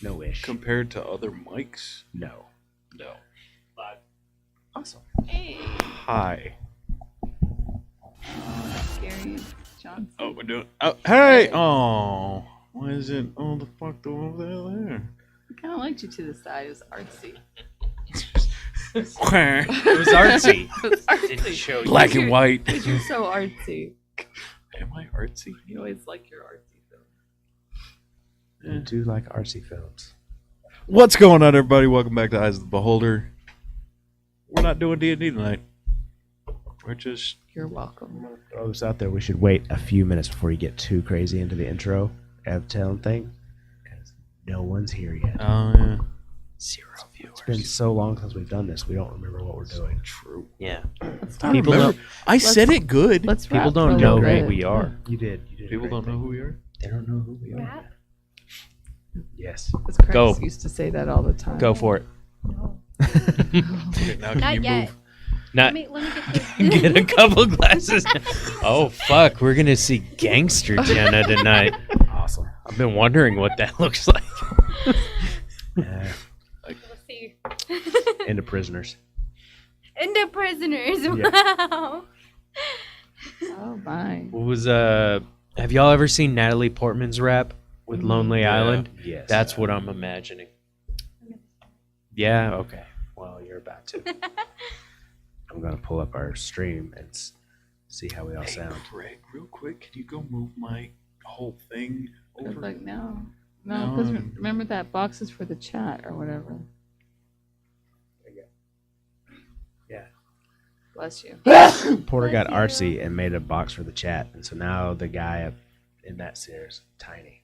No ish. Compared to other mics? No. No. Live. Awesome. Hey. Hi. Gary Johnson. Oh, we're doing. Oh, hey! Oh. Why is it? Oh, the fuck, the over there? I kind of liked you to the side. It was artsy. Quack. It was artsy. It was Didn't artsy. show you. Black and white. Because you're so artsy. Am I artsy? You always like your artsy film. I do like artsy films. What's going on, everybody? Welcome back to Eyes of the Beholder. We're not doing D&D tonight. We're just... You're welcome. Throw this out there. We should wait a few minutes before you get too crazy into the intro Evtown thing. Because no one's here yet. Oh, yeah. Zero viewers. It's been so long since we've done this. We don't remember what we're doing. True. Yeah. Let's talk People about- don't. I said it good. Let's People rap don't for a know little who bit. we are. You did. You did. a People great don't know thing. who we are. They don't know who we are. Rap? Yes. Because Chris Go. used to say that all the time. Go for it. No. Okay, now can Not you yet. move? Not Let me get this. get a couple glasses. Oh fuck, we're gonna see Gangster Jenna tonight. Awesome. I've been wondering what that looks like. Yeah. We'll see. Into prisoners. Into prisoners. Yeah. Wow. Oh, my. What was have y'all ever seen Natalie Portman's rap with Lonely Yeah. Island? Yes. That's what I'm imagining. Yeah, okay. Well, you're about to. I'm gonna pull up our stream and see how we all Hey, sound. Craig, real quick, can you go move my whole thing It's over? like, no. No, because No. remember that box is for the chat or whatever. Yeah. Bless you. Porter got Bless you. artsy and made a box for the chat, and so now the guy up in that stairs tiny.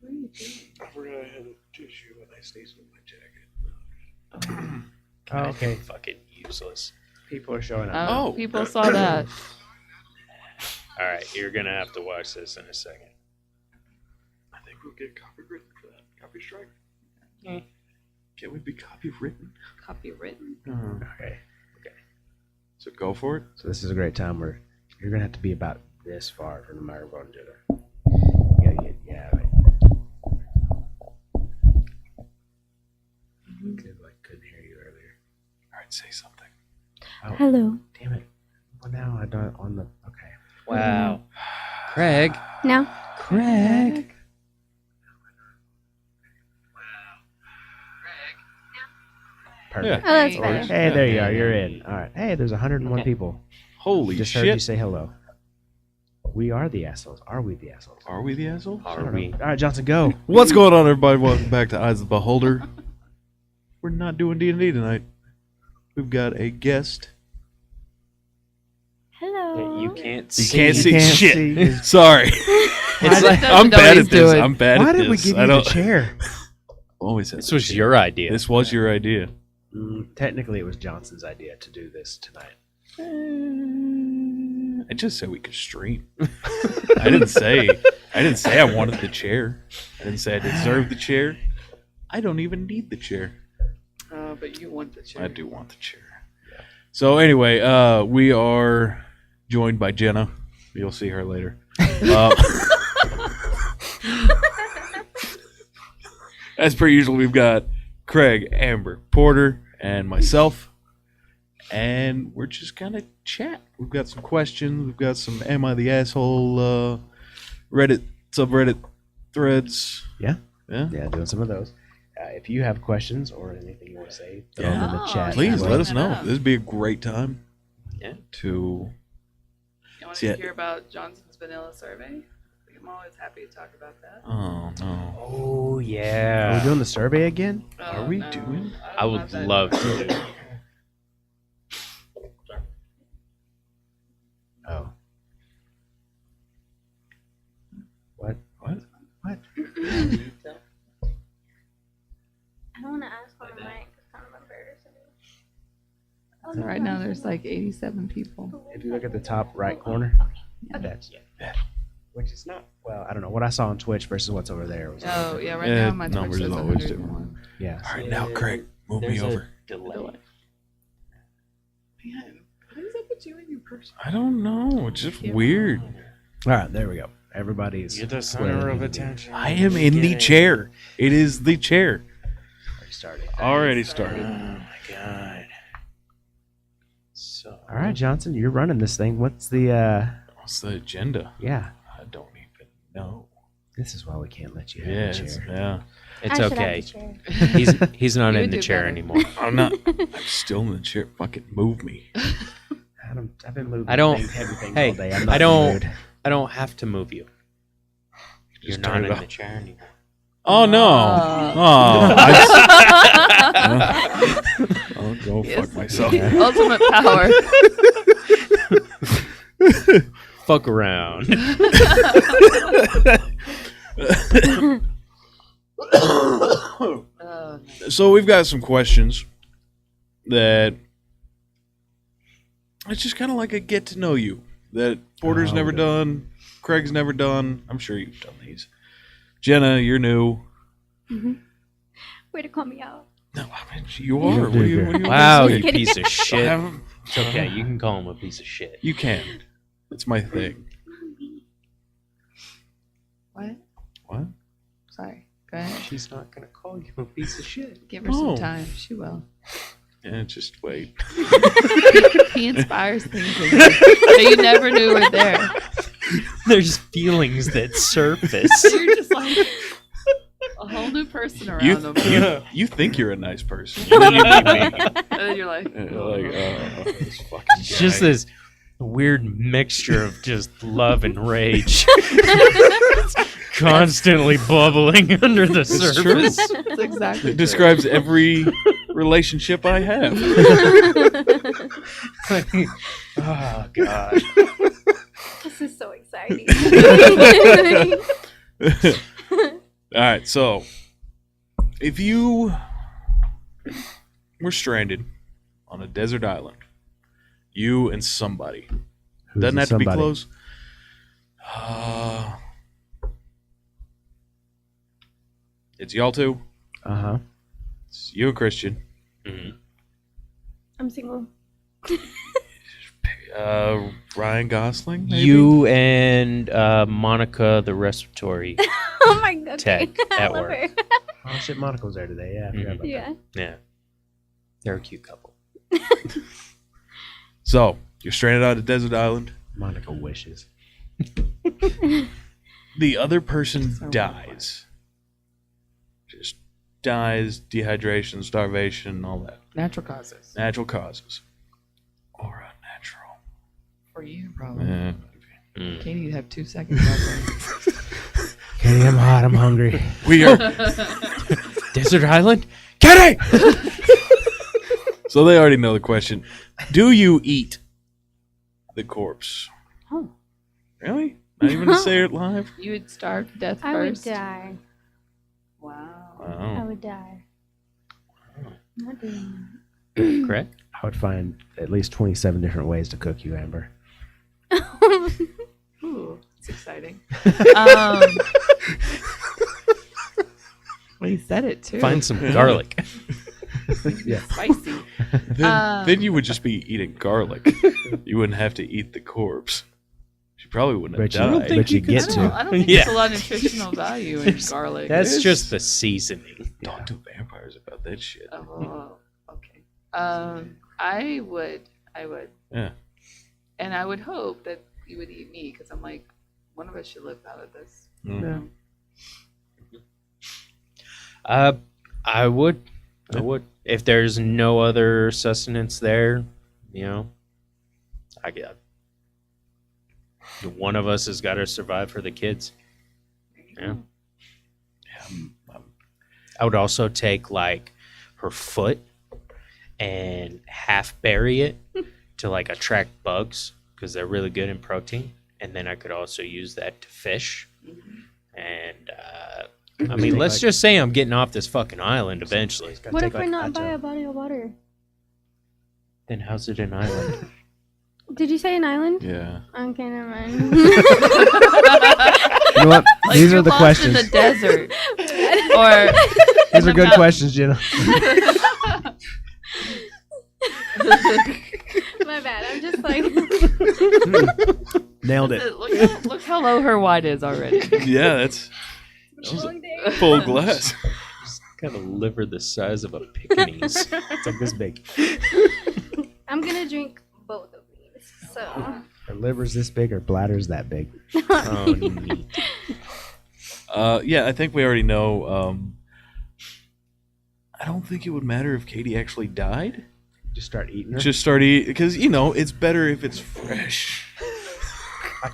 What are you doing? I forgot I had a tissue and I sneezed with my jacket. Oh, okay. Fucking useless. People are showing up. Oh, Oh. people saw that. All right, you're gonna have to watch this in a second. I think we'll get copywritten for that. Copy strike. Hmm. Can we be copywritten? Copywritten. Okay. So go for it. So this is a great time where you're gonna have to be about this far from the microphone, Jitter. You gotta get right. Couldn't hear you earlier. All right, say something. Oh, Hello. damn it. Well, now I don't on the. Okay. Wow. Craig. Now. Craig. Perfect. Oh, that's Hey, better. Hey, there you are. You're in. All right. Hey, there's 101 people. Holy Just heard you shit. say hello. We are the assholes. Are we the assholes? Are we the assholes? I Are don't know. we? All right, Johnson, go. What's going on, everybody? Welcome back to Eyes of the Beholder. We're not doing D&D tonight. We've got a guest. Hello. You can't You see. can't see can't shit. see his- Sorry. It's like I'm know bad what at he's this. doing. I'm bad Why at did we this. give I you the don't chair? always have this was your idea. This was your idea. Technically, it was Johnson's idea to do this tonight. I just said we could stream. I didn't say I wanted the chair. I didn't say I deserved the chair. I don't even need the chair. But you want the chair. I do want the chair. So anyway, we are joined by Jenna. You'll see her later. As per usual, we've got Craig, Amber, Porter, and myself. And we're just gonna chat. We've got some questions. We've got some "Am I the asshole?" Reddit subreddit threads. Yeah. Yeah. Yeah, doing some of those. If you have questions or anything you want to say, throw Yeah. them in the Oh, chat. Please Yeah, let us bring know. that up. This would be a great time. Yeah. To You want Yeah. to hear about Johnson's vanilla survey? I'm always happy to talk about that. oh no. Oh Are yeah. we doing the survey again? Are we doing? I would love to. do. Oh. What? What? What? I don't want to ask on the mic. It's kind of embarrassing. So right now there's like 87 people. If you look at the top right corner, that's which is not well. I don't know what I saw on Twitch versus what's over there. Was Oh, yeah, right Yeah, now my Twitch numbers says is always 101. yeah. All right, now Craig, move me There's a over. delay. Man, what is up with you and your person? I don't know. It's just weird. All right, there we go. Everybody's You're the square center of in. attention. I am in the chair. It is the chair. Already started. Already started. Oh my god. So. All right, Johnson, you're running this thing. What's the? What's the agenda? Yeah, I don't even know. this is why we can't let you have Yeah, the it's, chair. yeah. It's I should okay. have the chair. He's not You in would the do chair better. anymore. I'm not. I'm still in the chair. Fucking move me. I've been moving I don't- heavy things hey, all day. I'm not I in don't- the mood. I don't have to move you. You're Just not turn in it the up. chair anymore. Oh no. Oh. I'll go Yes. fuck myself. Ultimate power. Fuck around. Oh, no. So we've got some questions that it's just kind of like a get to know you that Porter's Oh, never no. done, Craig's never done. I'm sure you've done these. Jenna, you're new. Way to call me out. No, I mean you are. You're What are you? good. What are you Wow, gonna you say? piece of I shit. haven't- It's okay. You can call him a piece of shit. You can. It's my thing. What? What? Sorry. Go ahead. She's not gonna call you a piece of shit. Give her Oh. some time. She will. Yeah, just wait. He inspires things in you that you never knew were there. There's feelings that surface. You're just like a whole new person around them. You think you're a nice person. And then you're like, And you're like, oh, this fucking It's guy. just this weird mixture of just love and rage. Constantly bubbling under the It's true. surface. that's exactly It describes every relationship I have. Oh god. This is so exciting. All right, so if you were stranded on a desert island, you and somebody, Who's doesn't the have to be somebody? close. It's y'all two. Uh-huh. It's you and Christian. Mhm. I'm single. Ryan Gosling. Maybe? You and Monica, the respiratory. Oh my god. Tech I at love work. her. Oh shit, Monica was there today. Yeah, I forgot about Yeah. Yeah. They're a cute couple. So you're stranded on a desert island. that. Monica wishes. The other person So dies. Just dies, dehydration, starvation, all that. natural causes. Natural causes. Or unnatural. For you, probably. Yeah. Katie, you have 2 seconds left. Katie, I'm hot. I'm hungry. We are. Desert Island? Katie! So they already know the question. Do you eat the corpse? Oh. Really? Not even to say it live? You would starve to death I would first. die. Wow. I Oh. would die. Not doing Correct? I would find at least 27 different ways to cook you, Amber. that. Ooh, it's exciting. Well, he said it too. Find some garlic. Yeah. Spicy. Then you would just be eating garlic. You wouldn't have to eat the corpse. She probably wouldn't have But you, died. but you could get I to. don't think Yeah. there's a lot of nutritional value in garlic. That's It's- just the seasoning. Talk to vampires about that shit. Oh, okay. I would. Yeah. And I would hope that you would eat me because I'm like, one of us should live out of this. Mm. I would. I would. If there's no other sustenance there, you know, I get. One of us has got to survive for the kids. Yeah. I would also take like her foot and half bury it to like attract bugs because they're really good in protein. And then I could also use that to fish. And I mean, let's just say I'm getting off this fucking island eventually. What if we're not by a body of water? Then how's it an island? Did you say an island? Yeah. Okay, never mind. You know what? Like These you're are the lost questions. in the desert, or These are good questions, Jenna. My bad. I'm just like. Nailed it. Look how low her wide is already. Yeah, that's Long day. full glass. Got a liver the size of a Pekingese. It's like this big. I'm gonna drink both of these. So Her liver's this big, her bladder's that big. Oh, neat. Yeah, I think we already know. I don't think it would matter if Katie actually died. Just start eating her. Just start eating, because, you know, it's better if it's fresh. I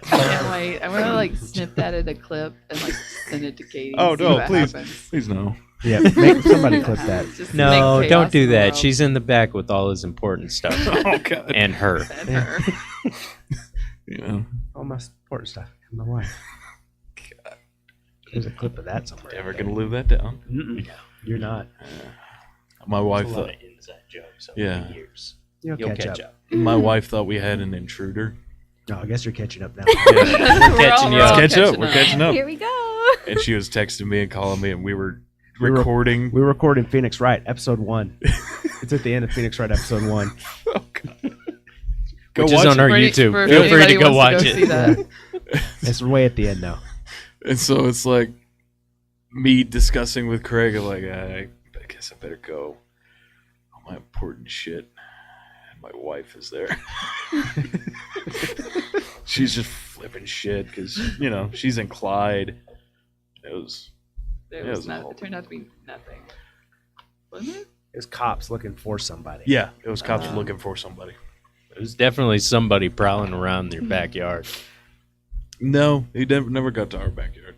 can't wait. I'm gonna like snip that in a clip and like send it to Katie. Oh, and see no, what please. happens. Please no. Yeah, make somebody clip that. Just to No, make don't chaos do in the that. world. She's in the back with all his important stuff. Oh, God. And her. And her. Yeah. All my support stuff. And my wife. God. There's a clip of that somewhere. Never going to live that down. Mm-mm. You're not. My wife There's a lot thought. of inside jokes over Yeah. the years. You'll catch up. My wife thought we had an intruder. No, I guess you're catching up now. Yeah. catching you We're all up. Catch up. We're catching up. here we go. And she was texting me and calling me, and we were We were- recording. We were recording Phoenix Wright, episode 1. It's at the end of Phoenix Wright, episode 1. Oh, God. Go Which is watch on it. our For any- YouTube. for Feel free anybody to go who watch wants to it. see that. It's way at the end now. And so it's like me discussing with Craig, I'm like, I guess I better go. All my important shit. And my wife is there. She's just flipping shit because, you know, she's in Clyde. It was It turned out to be nothing. Wasn't it? It's cops looking for somebody. Yeah, it was cops looking for somebody. It was definitely somebody prowling around their backyard. No, he never got to our backyard.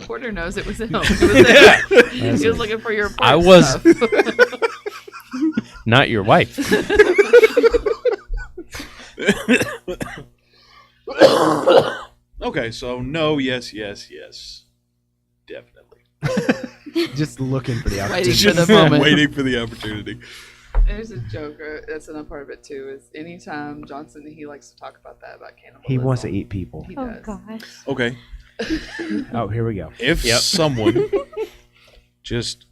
Porter knows it was him. He was there. He was looking for your I important was- stuff. Not your wife. Okay, so no, yes, yes, yes. Definitely. Just looking for the Waiting opportunity. for the Just moment. waiting for the opportunity. There's a joke. That's another part of it too. Is anytime Johnson he likes to talk about that about cannibalism. He wants to eat people. He Oh does. gosh. Okay. Oh, here we go. If Yep. someone, just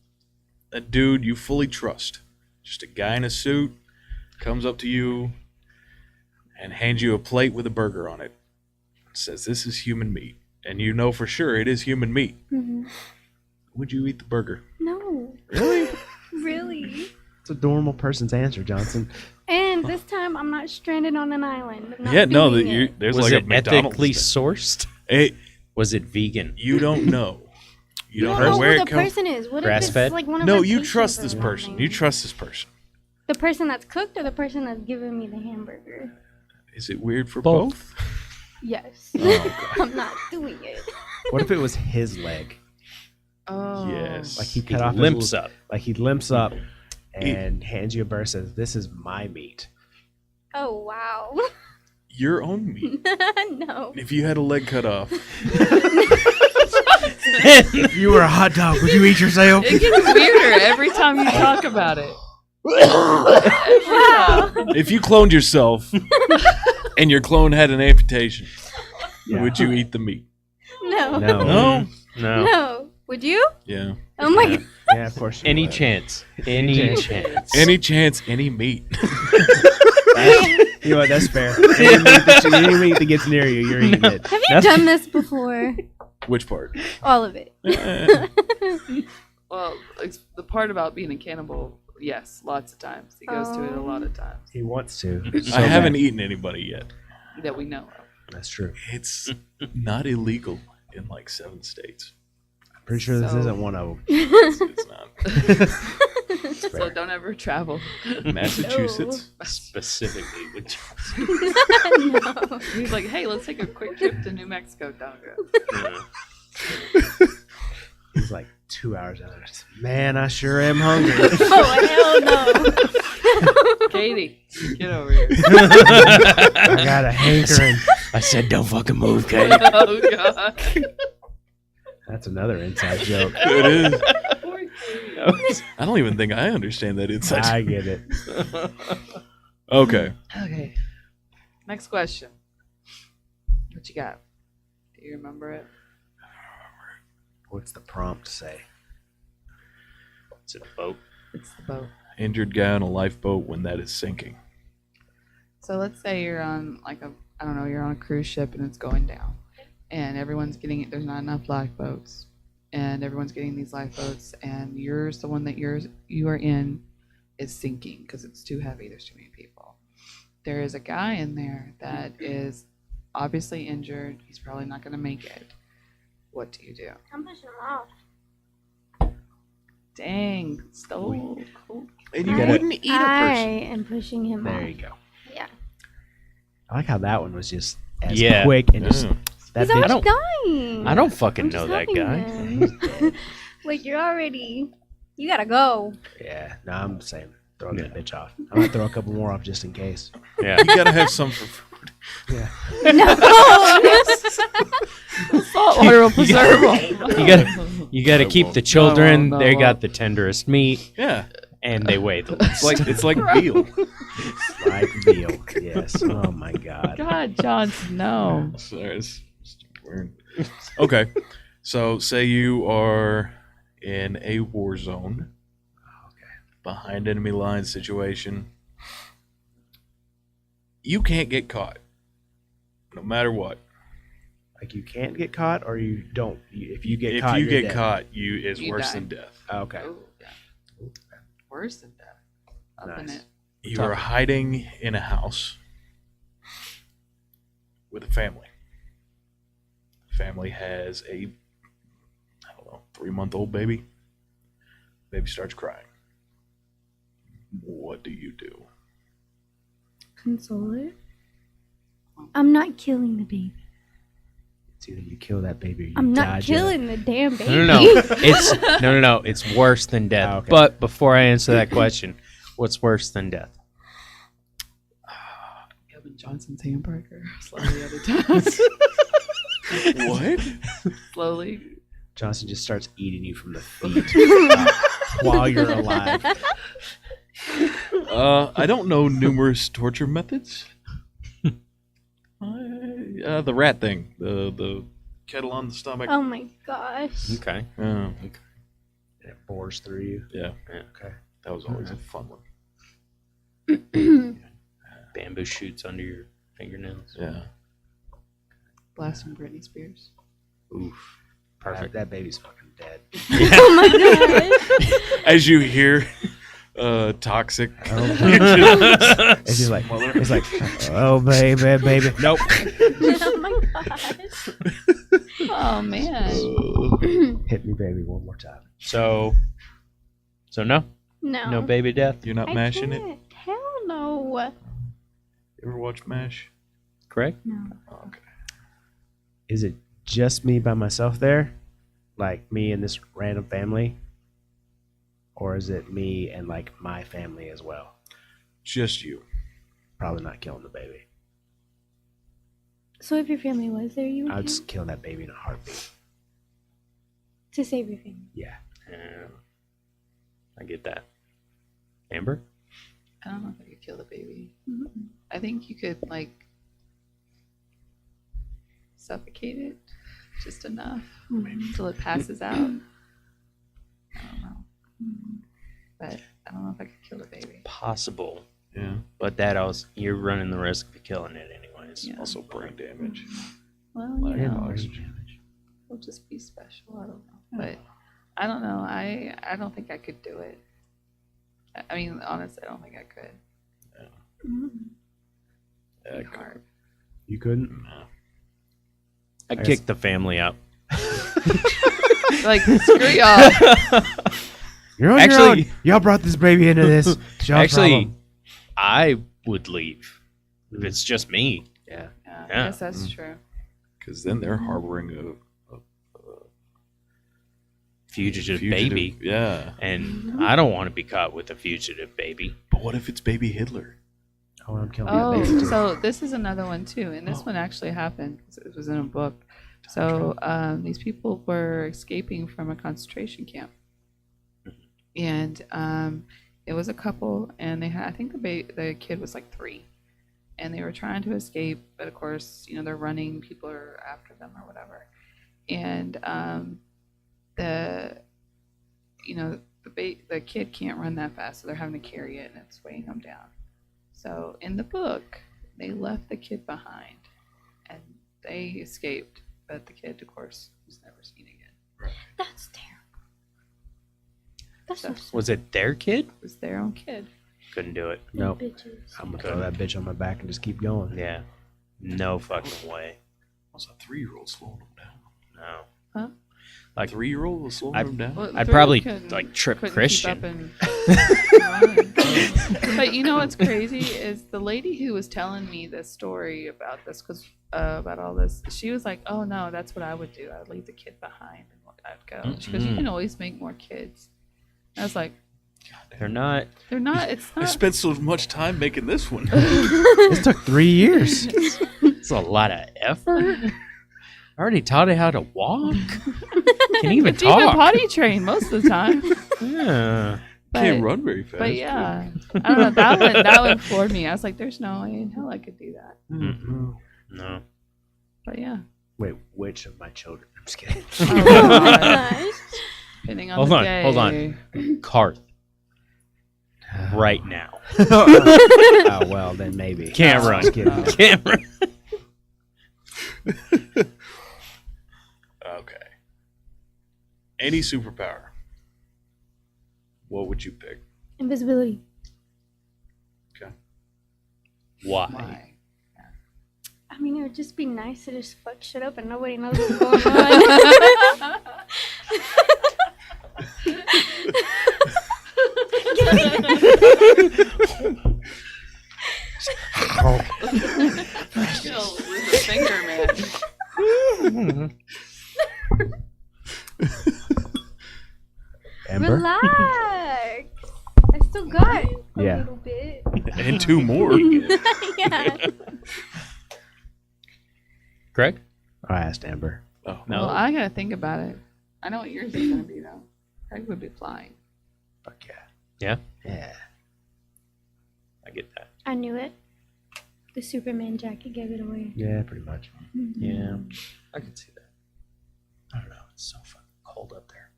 a dude you fully trust, just a guy in a suit, comes up to you and hands you a plate with a burger on it, says this is human meat, and you know for sure it is human meat, Mhm. would you eat the burger? No. Really? Really. It's a normal person's answer, Johnson. And this time I'm not stranded on an island. I'm not Yeah, no, doing it. there's Was like it a McDonald's ethically thing. sourced? Hey, Was it vegan? you don't know. You You don't don't know know where who it the comes. person is. What if Grass-fed? it's like one of No, our you patients trust or this person. something? You trust this person. The person that's cooked or the person that's giving me the hamburger? Is it weird for Both. both? Yes. Oh, I'm not doing it. What if it was his leg? Oh. Yes. Like he He cut off his limps little- up. Like he limps up and hands you a burger, says, "This is my meat." Oh wow. Your own meat. No. If you had a leg cut off, If you were a hot dog, would you eat yourself? It gets weirder every time you talk about it. Wow. if you cloned yourself and your clone had an amputation, Yeah. would you eat the meat? No. No. No. No. No. Would you? Yeah. Oh my Yeah. god. Yeah, of course. you Any would. chance. Any chance. Any chance, any meat. You know what? That's fair. Any meat that gets near you, you're eating it. Have you done this before? Which part? All of it. Well, the part about being a cannibal, yes, lots of times. He goes to it a lot of times He wants to. I haven't eaten anybody yet. that we know of. That's true. It's not illegal in like 7 states. Pretty sure this So- isn't one of them. It's not. So don't ever travel. Massachusetts. Specifically with No. He's like, hey, let's take a quick trip to New Mexico. Don't go. He's like 2 hours out. Man, I sure am hungry. Oh hell no. Katie, get over here. I got a hankering. I said, don't fucking move, Kate. Oh, God. That's another inside joke. It is. Poor Katie. I don't even think I understand that inside. I get it. Okay. Okay. Next question. What you got? Do you remember it? What's the prompt say? It's a boat. It's the boat. injured guy on a lifeboat when that is sinking? So let's say you're on like I don't know, you're on a cruise ship and it's going down, and everyone's getting there's not enough lifeboats, and everyone's getting these lifeboats, and yours, the one that you are in, is sinking because it's too heavy. There's too many people. There is a guy in there that is obviously injured. He's probably not going to make it. What do you do? I'm pushing him off. Dang, stole. Cool. And you I- wouldn't eat a I person. am pushing him There off. you go. Yeah. I like how that one was just as Yeah. quick and just Yeah. that He's already bitch. dying. I don't fucking I'm know just that helping guy. him. Like, you're already. You gotta go. Yeah, no, I'm the same. Throw that bitch off. I'm gonna throw a couple more off just in case. Yeah. You gotta have some for food. Yeah. No! Saltwater will preserve them. You gotta keep the children. No, They no. got the tenderest meat, Yeah, and they weigh the least. it's like veal. Like veal. Yes. Oh my god. God, Johnson, no. Sorry, it's weird. Okay, so say you are in a war zone, behind enemy lines situation. You can't get caught, no matter what. Like you can't get caught, or you don't. If you get If caught, you you're get dead. caught, it's You worse die. than death. Okay. Oh, yeah. Worse than that. Up in Nice. it. You are hiding in a house with a family. Family has a, I don't know, 3-month-old baby. Baby starts crying. What do you do? Console it. I'm not killing the baby. It's either you kill that baby or you I'm die. not killing the damn baby. No. It's no. It's worse than death. Oh, okay. But before I answer that question, what's worse than death? Kevin Johnson's hamburger. Slowly at a time. What? Slowly. Johnson just starts eating you from the feet while you're alive. I don't know numerous torture methods. The rat thing, the kettle on the stomach. Oh my gosh. Okay. Okay. It bores through you. Yeah, Okay. that was always a fun one. Bamboo shoots under your fingernails. Yeah. Blasting Britney Spears. Oof. Perfect. That baby's fucking dead. Oh my gosh. As you hear, toxic. It's just like, oh baby. Nope. Oh my gosh. Oh, man. Hit me, baby, one more time. So no No. baby death. You're not I mashing it? can't. Hell no. You ever watch MASH? Correct. No. Oh, okay. Is it just me by myself there? Like me and this random family? Or is it me and like my family as well? Just you. Probably not killing the baby. So if your family was there, you would I would kill? just kill that baby in a heartbeat. To save your family. Yeah. Yeah. I get that. Amber? I don't know if I could kill the baby. Mhm. I think you could, like, suffocate it just enough until it passes out. I don't know. But I don't know if I could kill the baby. Possible, Yeah. but that also you're running the risk of killing it anyways. Yeah. Also brain damage. Well, Like, you know, oxygen. it'll just be special. I don't know. But I don't know. I don't think I could do it. I mean, honestly, I don't think I could. Mhm. Yeah, It'd be hard. You couldn't? no. I guess- kicked the family out. Like, screw y'all. You're on Actually- your own. Y'all brought this baby into this. It's y'all's Actually, problem. I would leave if it's just me. Yeah. Yeah, Yeah. I guess that's true. Because then they're harboring a Fugitive, fugitive- baby, Yeah. and I don't want to be caught with a fugitive baby. But what if it's baby Hitler? Oh, I'm killing Oh, that baby too. so this is another one too, and this Oh. one actually happened. It was in a book. So these people were escaping from a concentration camp, and it was a couple, and they had, I think the kid was like 3, and they were trying to escape, but of course, you know, they're running, people are after them or whatever, and the, you know, the kid can't run that fast, so they're having to carry it, and it's weighing them down. So in the book, they left the kid behind, and they escaped, but the kid, of course, was never seen again. That's terrible. That's so sad. Was it their kid? It was their own kid. Couldn't do it. Nope. Bitches. I'm gonna throw that bitch on my back and just keep going. Yeah. No fucking way. Was a 3-year-old slowing him down? No. Huh? Like, 3-year-old was slowing him down? Well, I'd the probably, couldn't- like, trip couldn't keep Christian. up and run. But you know what's crazy is the lady who was telling me this story about this, because about all this, she was like, "Oh no, that's what I would do. I'd leave the kid behind and I'd go." She goes, "You can always make more kids." I was like, They're not. "They're not. It's I not." spent so much time making this one. This took 3 years. It's a lot of effort. I already taught it how to walk. Can even It's even talk. potty trained most of the time. Yeah. Can't But- run very fast. But yeah, I don't know. That one floored me. I was like, "There's no way in hell I could do that." Mm-mm. No. But yeah, Wait, which of my children? I'm just kidding. oh, God. Nice. Depending on Hold the on, day. hold on. Karth. Right now. Oh well, then maybe. Can't I'm run. just kidding. Can't run. Okay. Any superpower. What would you pick? Invisibility. Why? Why? I mean, it would just be nice to just fuck shit up and nobody knows what's going on. Still with a finger, man. Amber. Relax. I still got a Yeah. little bit. And 2 more. Yeah. Greg? I asked Amber. Oh, No. Well, I gotta think about it. I know what yours is gonna be though. Craig would be flying. Fuck yeah. Yeah? Yeah. I get that. I knew it. The Superman jacket gave it away. Yeah, pretty much. Yeah. I can see that. I don't know. It's so fucking cold up there.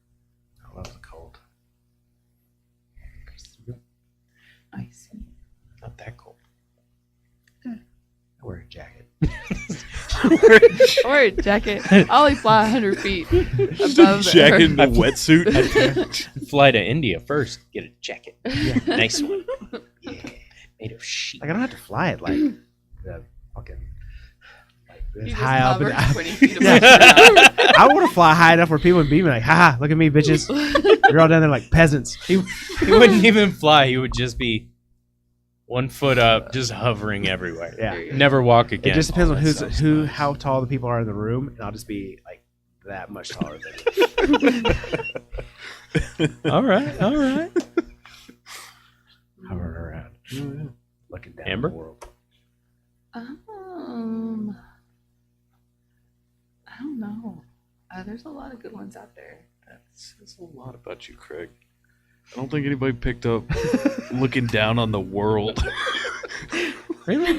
I love the cold. I see. Not that cold. I wear a jacket. Or a jacket. I only fly 100 feet just above a the jacket earth. and a wetsuit. Fly to India first. Get a jacket. Nice one. Yeah. Made of sheep. Like I don't have to fly it like the fucking like You this just high up. hover And, 20 feet above Yeah. the ground. I want to fly high enough where people would be like, haha, look at me, bitches. You're all down there like peasants. He wouldn't even fly. He would just be 1 foot up, just hovering everywhere. Yeah. Never walk again. It just depends Oh, on that sounds nice. how tall the people are in the room, and I'll just be like that much taller than them. All right. All right. Hovering around, Oh, looking down Amber? the world. I don't know. There's a lot of good ones out there. That says a lot about you, Craig. I don't think anybody picked up looking down on the world. Really?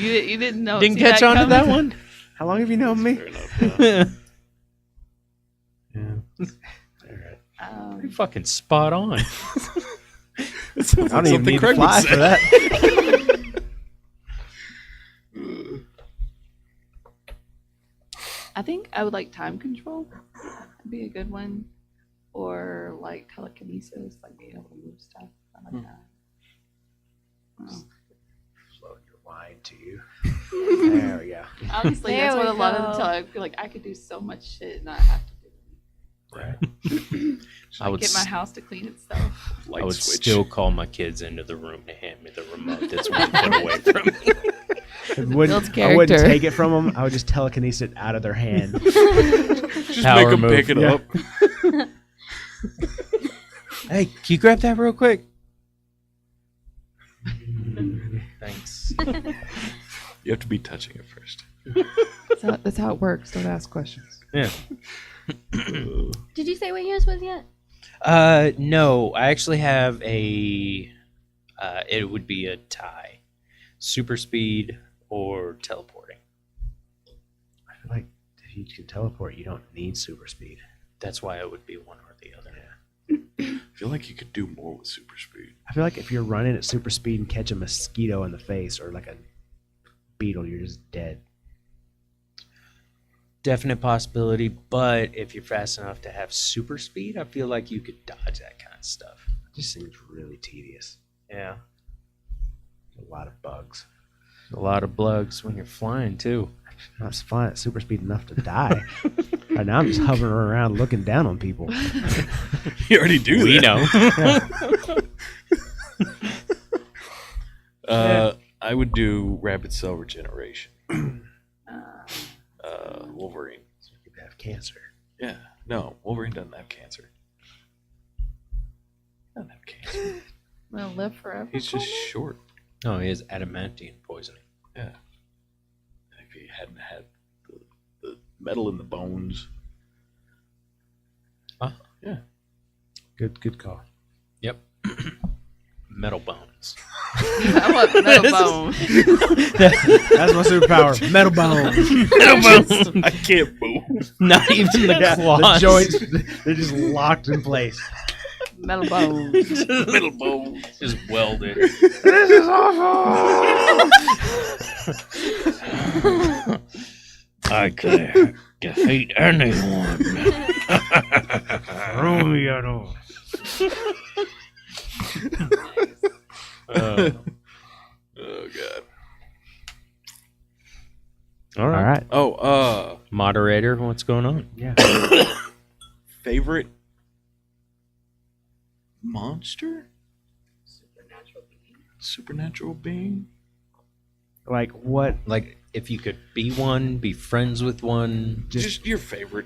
You didn't know. Didn't see catch on to coming? that one? How long have you known me? Fair enough. Yeah. Yeah. All right. You're fucking spot on. It sounds I like don't even something need to Craig would fly say. for that. I think I would like time control. That'd be a good one. Or like telekinesis, like being able to move stuff. I like that. Float your wine to you. There we go. Honestly, There that's what we a lot of the go. time I feel like I could do so much shit and not have to do it. Right. I would Get my s- house to clean itself. Light I would switch. still call my kids into the room to hand me the remote that's 1 foot away from me. Builds I wouldn't character. take it from them. I would just telekinesis it out of their hand. Just Power make them move. pick it Yeah. up. Hey, can you grab that real quick? Thanks. You have to be touching it first. That's how it works. Don't ask questions. Yeah. Did you say what yours was yet? No, I actually have a. It would be a tie, super speed or teleporting. I feel like if you can teleport, you don't need super speed. That's why it would be one or the other. Yeah. feel like you could do more with super speed. I feel like if you're running at super speed and catch a mosquito in the face or like a beetle, you're just dead. Definite possibility, but if you're fast enough to have super speed, I feel like you could dodge that kind of stuff. It just seems really tedious. Yeah. A lot of bugs. A lot of bugs when you're flying, too. I'm just flying at super speed enough to die. Right now, I'm just hovering around looking down on people. You already do We that. know. I would do rapid cell regeneration. Wolverine. You could have cancer. Yeah. No, Wolverine doesn't have cancer. He doesn't have cancer. Will live forever. He's just short. Oh, he has adamantine poisoning. Yeah. If he hadn't had the metal in the bones. Good call. Yep. Metal bones. I want metal bone. That's my superpower. Metal bones. Metal bones. I can't move. Not even the Yeah, claws. the joints, they're just locked in place. Metal bone. Metal bones. Just welded. This is awful. I could defeat anyone. Throw me at all. Oh god. All right. All right. Oh, Moderator, what's going on? Yeah. favorite monster? Supernatural being? Like what? Like, if you could be one, be friends with one. Just your favorite.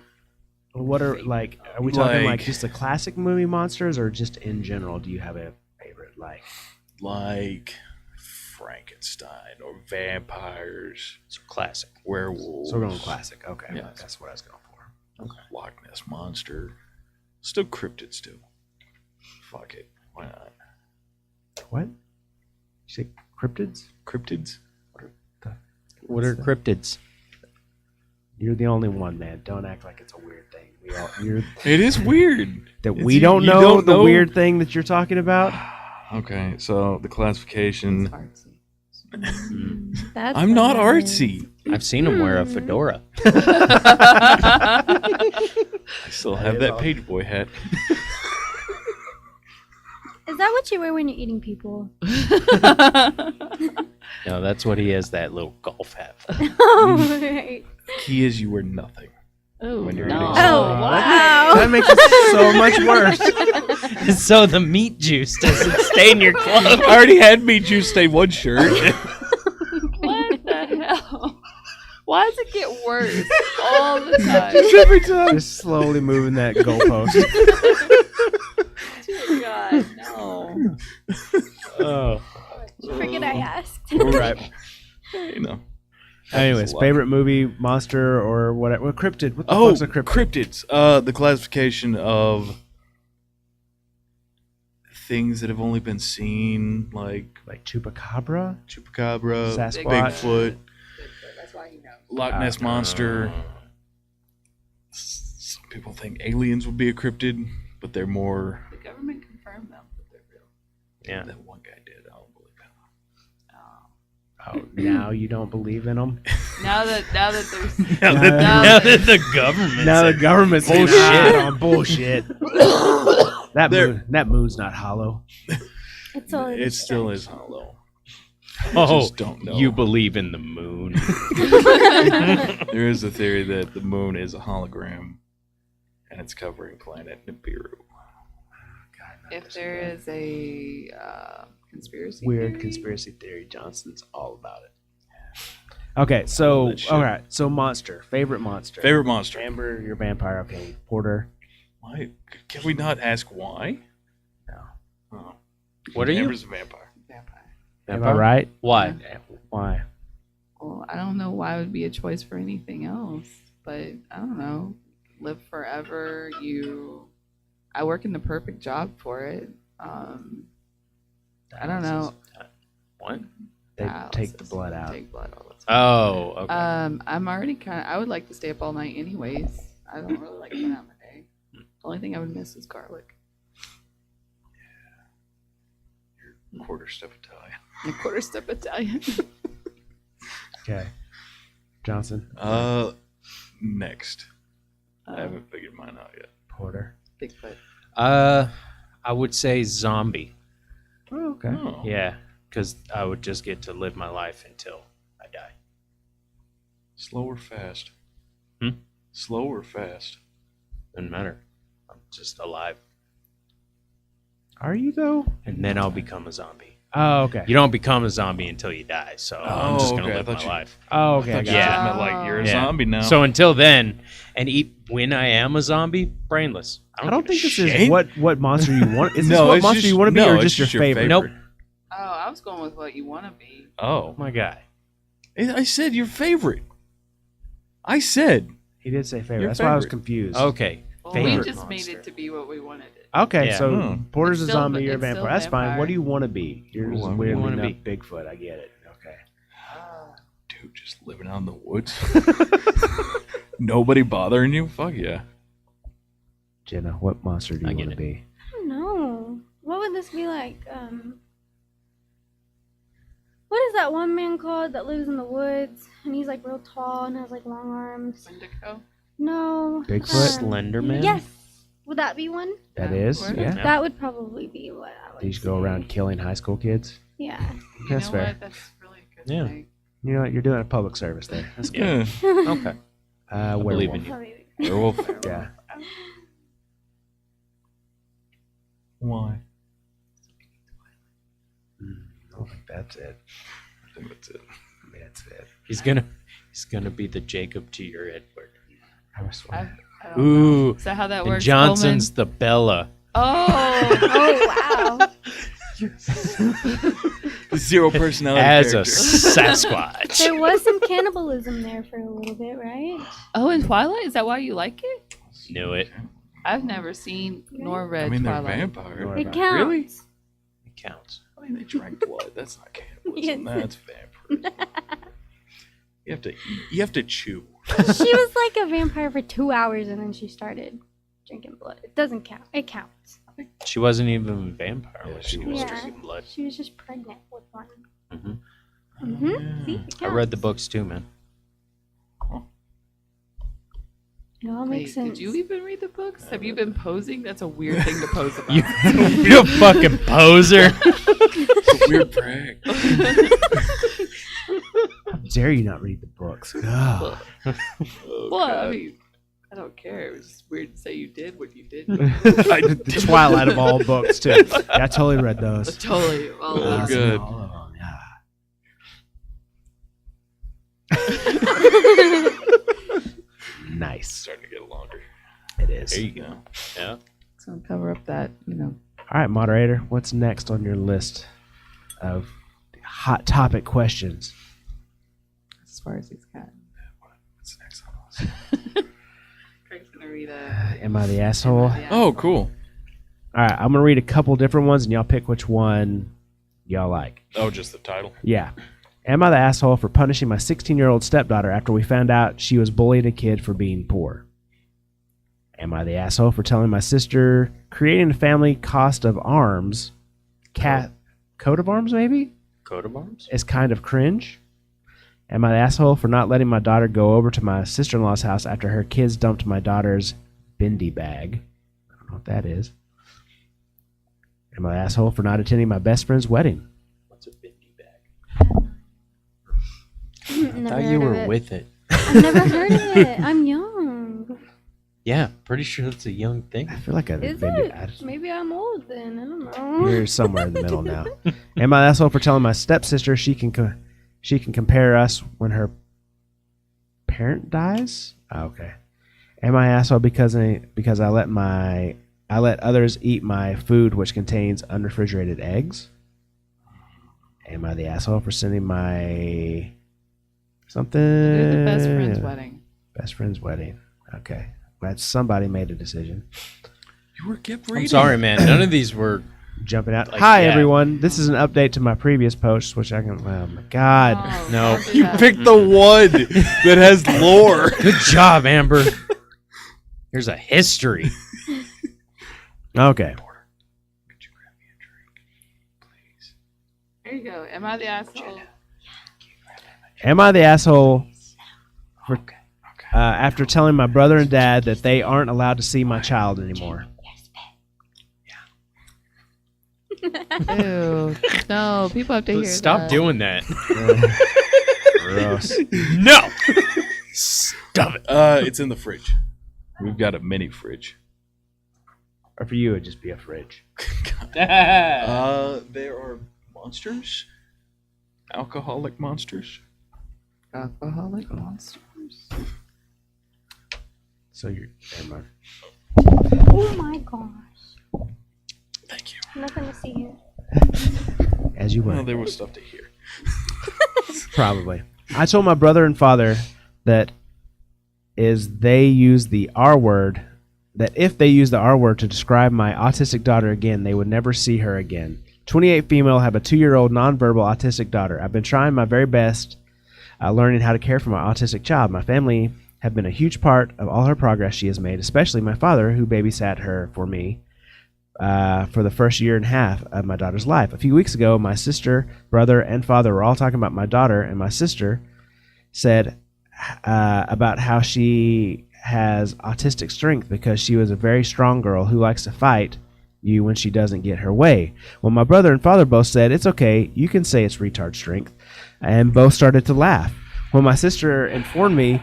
What are like? Are we talking like Like- just the classic movie monsters, or just in general? Do you have a favorite? Like Frankenstein or vampires, So classic. werewolves. So we're going classic. Okay, Yeah. that's what I was going for. Loch Ness monster. Still cryptids too. Fuck it. Why not? What? You say cryptids? Cryptids? What are cryptids? You're the only one, man. Don't act like it's a weird thing. You're It is weird. that It's- we don't you know don't the know? weird thing that you're talking about. Okay, so the classification. Artsy. That's I'm not hilarious. artsy. I've seen him wear a fedora. I still have that page boy hat. Is that what you wear when you're eating people? No, that's what he has, that little golf hat for. Oh, right. Key is you wear nothing. Oh, When you're no. eating Oh, wow. That makes it so much worse. So the meat juice doesn't stain your clothes. I already had meat juice stain one shirt. What the hell? Why does it get worse all the time? Every time. Just slowly moving that goalpost. Dear God, no. Oh. Forget I asked. Right. You know. Anyways, That's a lot. favorite movie, monster, or whatever. Well, cryptid. What the Oh, fuck's a cryptid? cryptids. The classification of things that have only been seen, like Like chupacabra? chupacabra, Sasquatch. Bigfoot, That's why he knows. Loch Ness monster. Some people think aliens would be a cryptid, but they're more. The government confirmed them that they're real. Yeah. That one guy did. I don't believe him. Oh, now you don't believe in them? Now that there's Now that- Now that the government Now the said- government's Bullshit. on bullshit. That moon's not hollow. It's all It still is hollow. Oh, Just don't know. you believe in the moon. There is a theory that the moon is a hologram, and it's covering planet Nibiru. if there is a conspiracy Weird theory, conspiracy theory. Johnson's all about it. Okay, so that shit. all right, so monster, favorite monster. Favorite monster. Amber, your vampire. Okay, Porter. Why? Can we not ask why? No. Oh. What are you? Amber's a vampire. vampire. Am I right? Why? Why? Well, I don't know why it would be a choice for anything else, but I don't know. Live forever. I work in the perfect job for it. I don't know. What? They Dialysis. take the blood out. Take blood all the time. Oh, okay. I'm already I would like to stay up all night anyways. I don't really like going out in the day. The only thing I would miss is garlic. Quarter step Italian. A quarter step Italian. Okay. Johnson. Next. I haven't figured mine out yet. Porter. Bigfoot. I would say zombie. Oh, okay. Oh. Yeah, because I would just get to live my life until I die. Slow or fast? Hmm? Slow or fast? Doesn't matter. I'm just alive, Are you though? and then I'll become a zombie. Oh, okay. You don't become a zombie until you die, so I'm just gonna okay, I live my thought you- life. Oh, okay. I I got Yeah. just meant like you're a Yeah. zombie now. So until then, and when I am a zombie, brainless. I don't give a think this shit. is what monster you want. Is this No, what it's monster just- you want to be, no, or it's just your just your favorite? favorite. Nope. Oh, I was going with what you want to be. Oh. My guy. I said your favorite. I said. He did say favorite. Your That's why I was favorite. confused. Okay. Well, Favorite we just made monster. it to be what we wanted it. Okay, Yeah. so Hmm. Porter's It's a still- zombie, you're a it's still vampire. That's fine. vampire. What do you want to be? You're Ooh, just what do weirdly you wanna enough Bigfoot. I get it. Okay. Dude, just living out in the woods. Nobody bothering you? Fuck yeah. Jenna, what monster do I you get want to it. be? I don't know. What would this be like? What is that one man called that lives in the woods and he's like real tall and has like long arms? Wendigo. No. Bigfoot? Slender Man? Yes. Would that be one? That Yeah. is, Where- yeah. Yeah. That would probably be what I would You just go say. around killing high school kids. Yeah. You That's know fair. what? That's really a good Yeah. thing. You know what? You're doing a public service there. That's good. Yeah. Okay. believe Werewolf. in you. Probably- Werewolf. Yeah. Why? I don't think that's it. I think that's it. That's it. He's gonna be the Jacob to your Edward. I was I don't know. Ooh. Is that how that And works? Johnson's the Bella. Coleman? Oh wow. The zero personality As a character. Sasquatch. There was some cannibalism there for a little bit, right? Oh, in Twilight? Is that why you like it? Knew it. I've never seen nor read I mean, they're Twilight. vampires. Nor- It about- counts. Really? It counts. I mean, they drank blood. That's not cannibalism. Yes. That's vampirism. You have to eat. You have to chew. She was like a vampire for 2 hours and then she started drinking blood. It doesn't count. It counts. She wasn't even a vampire Yeah, when she she was was. drinking blood. She was just pregnant with one. hmm Mm-hmm. See, it I read the counts. books too, man. It all Wait, makes sense. did you even read the books? Have you been posing? That's a weird thing to pose about. You fucking poser. It's a weird prank. How dare you not read the books? God. Oh, Well, I God. mean, I don't care. It was just weird to say you did what you did. The Twilight of all books, too. Yeah, I totally read those. Totally. Well, Oh, that's- good. All of them, yeah. Nice. Starting to get longer. It is. There you go. Yeah. It's gonna cover up that, All right, moderator, what's next on your list of hot topic questions? as far as he's got. What's next on the list? Craig's gonna read Am I the asshole? Yeah. Oh, cool. All right, I'm going to read a couple different ones, and y'all pick which one y'all like. Oh, just the title. Yeah. Am I the asshole for punishing my 16-year-old stepdaughter after we found out she was bullying a kid for being poor? Am I the asshole for telling my sister creating a family cost of arms, coat of arms maybe, Coat of arms? is kind of cringe? Am I the asshole for not letting my daughter go over to my sister-in-law's house after her kids dumped my daughter's bendy bag? I don't know what that is. Am I the asshole for not attending my best friend's wedding? What's a bendy bag? Never Thought heard you of were it. with it. I've never heard of it. I'm young. Yeah, pretty sure that's a young thing. I feel like a Is bendy it? Maybe I'm old then. I don't know. You're somewhere in the middle now. Am I the asshole for telling my stepsister she can compare us when her parent dies? Oh, okay. Am I asshole because I let others eat my food which contains unrefrigerated eggs? Am I the asshole for sending my something? Do the best friend's wedding. Best friend's wedding. Okay. Glad somebody made a decision. You were kept reading. I'm sorry, man. None of these were. Jumping out. Like, Hi, yeah. everyone. This is an update to my previous posts, which I can. Oh my God. Oh, No. don't do You that. picked the one that has lore. Good job, Amber. Here's a history. Okay. Could you grab me a drink, please? There you go. Am I the asshole? Am I the asshole for after telling my brother and dad that they aren't allowed to see my child anymore? Ew. No, people have to hear Stop that. doing that. Gross. No. Stop it. It's in the fridge. We've got a mini fridge. Or for you, it'd just be a fridge. There are monsters, alcoholic monsters. Alcoholic monsters. So you're never mind. Oh my gosh. Thank you. Nothing to see here. As you Well, would. there was stuff to hear. Probably. I told my brother and father that they use the R word, that if they use the R word to describe my autistic daughter again, they would never see her again. 28 female, have a 2-year-old nonverbal autistic daughter. I've been trying my very best learning how to care for my autistic child. My family have been a huge part of all her progress she has made, especially my father, who babysat her for me for the first year and a half of my daughter's life. A few weeks ago, my sister, brother, and father were all talking about my daughter, and my sister said about how she has autistic strength because she was a very strong girl who likes to fight you when she doesn't get her way. Well, my brother and father both said, it's okay, you can say it's retard strength, and both started to laugh. When my sister informed me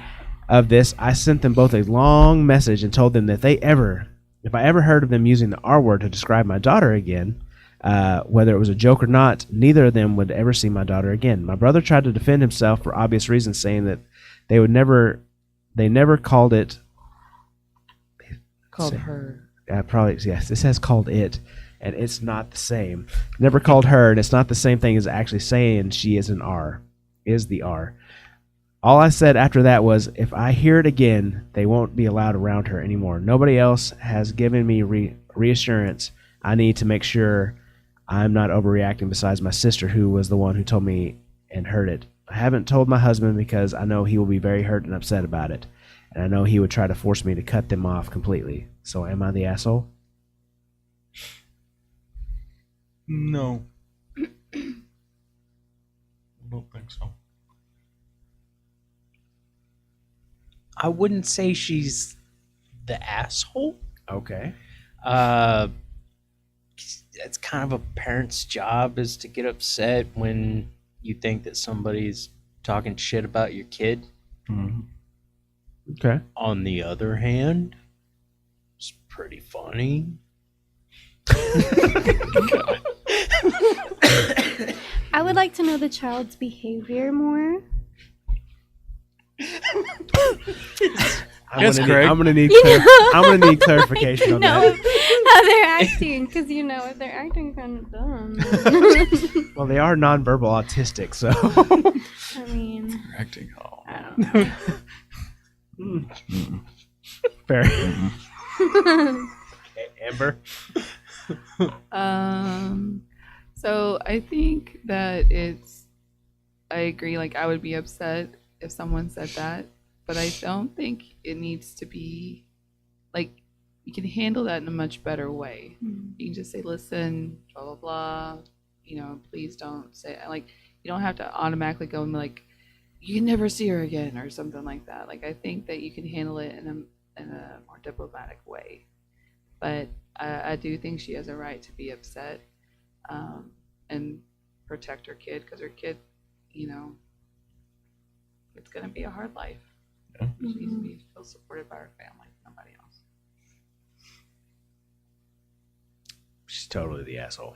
of this, I sent them both a long message and told them that if I ever heard of them using the R word to describe my daughter again, whether it was a joke or not, neither of them would ever see my daughter again. My brother tried to defend himself for obvious reasons, saying that they never called it. Called her. Probably, yes. This has called it, and it's not the same. Never called her, and it's not the same thing as actually saying she is an R, is the R. All I said after that was, if I hear it again, they won't be allowed around her anymore. Nobody else has given me reassurance. I need to make sure I'm not overreacting besides my sister, who was the one who told me and heard it. I haven't told my husband because I know he will be very hurt and upset about it. And I know he would try to force me to cut them off completely. So am I the asshole? No. I don't think so. I wouldn't say she's the asshole. Okay. It's kind of a parent's job is to get upset when you think that somebody's talking shit about your kid. Mm-hmm. Okay. On the other hand, it's pretty funny. I would like to know the child's behavior more. Yes, Craig. I'm gonna need clarification on No, that. how they're acting, because they're acting kind of dumb. Well, they are nonverbal autistic, so. I mean, You're acting. Oh. I don't know. Fair. Amber. So I think that I agree, like I would be upset if someone said that, but I don't think it needs to be, like, you can handle that in a much better way. You can just say, listen, blah, blah, blah, please don't say, like, you don't have to automatically go and be like, you can never see her again or something like that. Like, I think that you can handle it in a more diplomatic way. But I do think she has a right to be upset and protect her kid, because her kid, it's going to be a hard life. Yeah. She needs to feel supported by her family, nobody else. She's totally the asshole.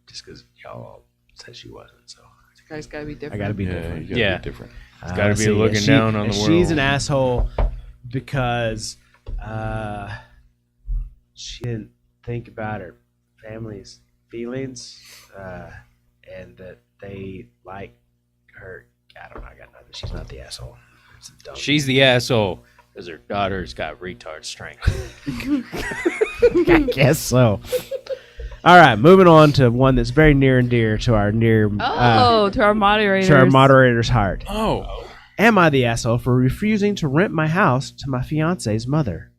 Just because y'all all said she wasn't, so. You guys got to be different. I gotta be Yeah, different. you gotta Yeah. be different. It's gotta be See, looking and down on and the She's world. an asshole because she didn't think about her family's feelings and that they like her. I don't know. I got nothing. She's not the asshole. It's a dumb. She's the asshole because her daughter's got retard strength. I guess so. All right, moving on to one that's very near and dear to our to our moderators. to our moderator's heart. Oh. Am I the asshole for refusing to rent my house to my fiance's mother?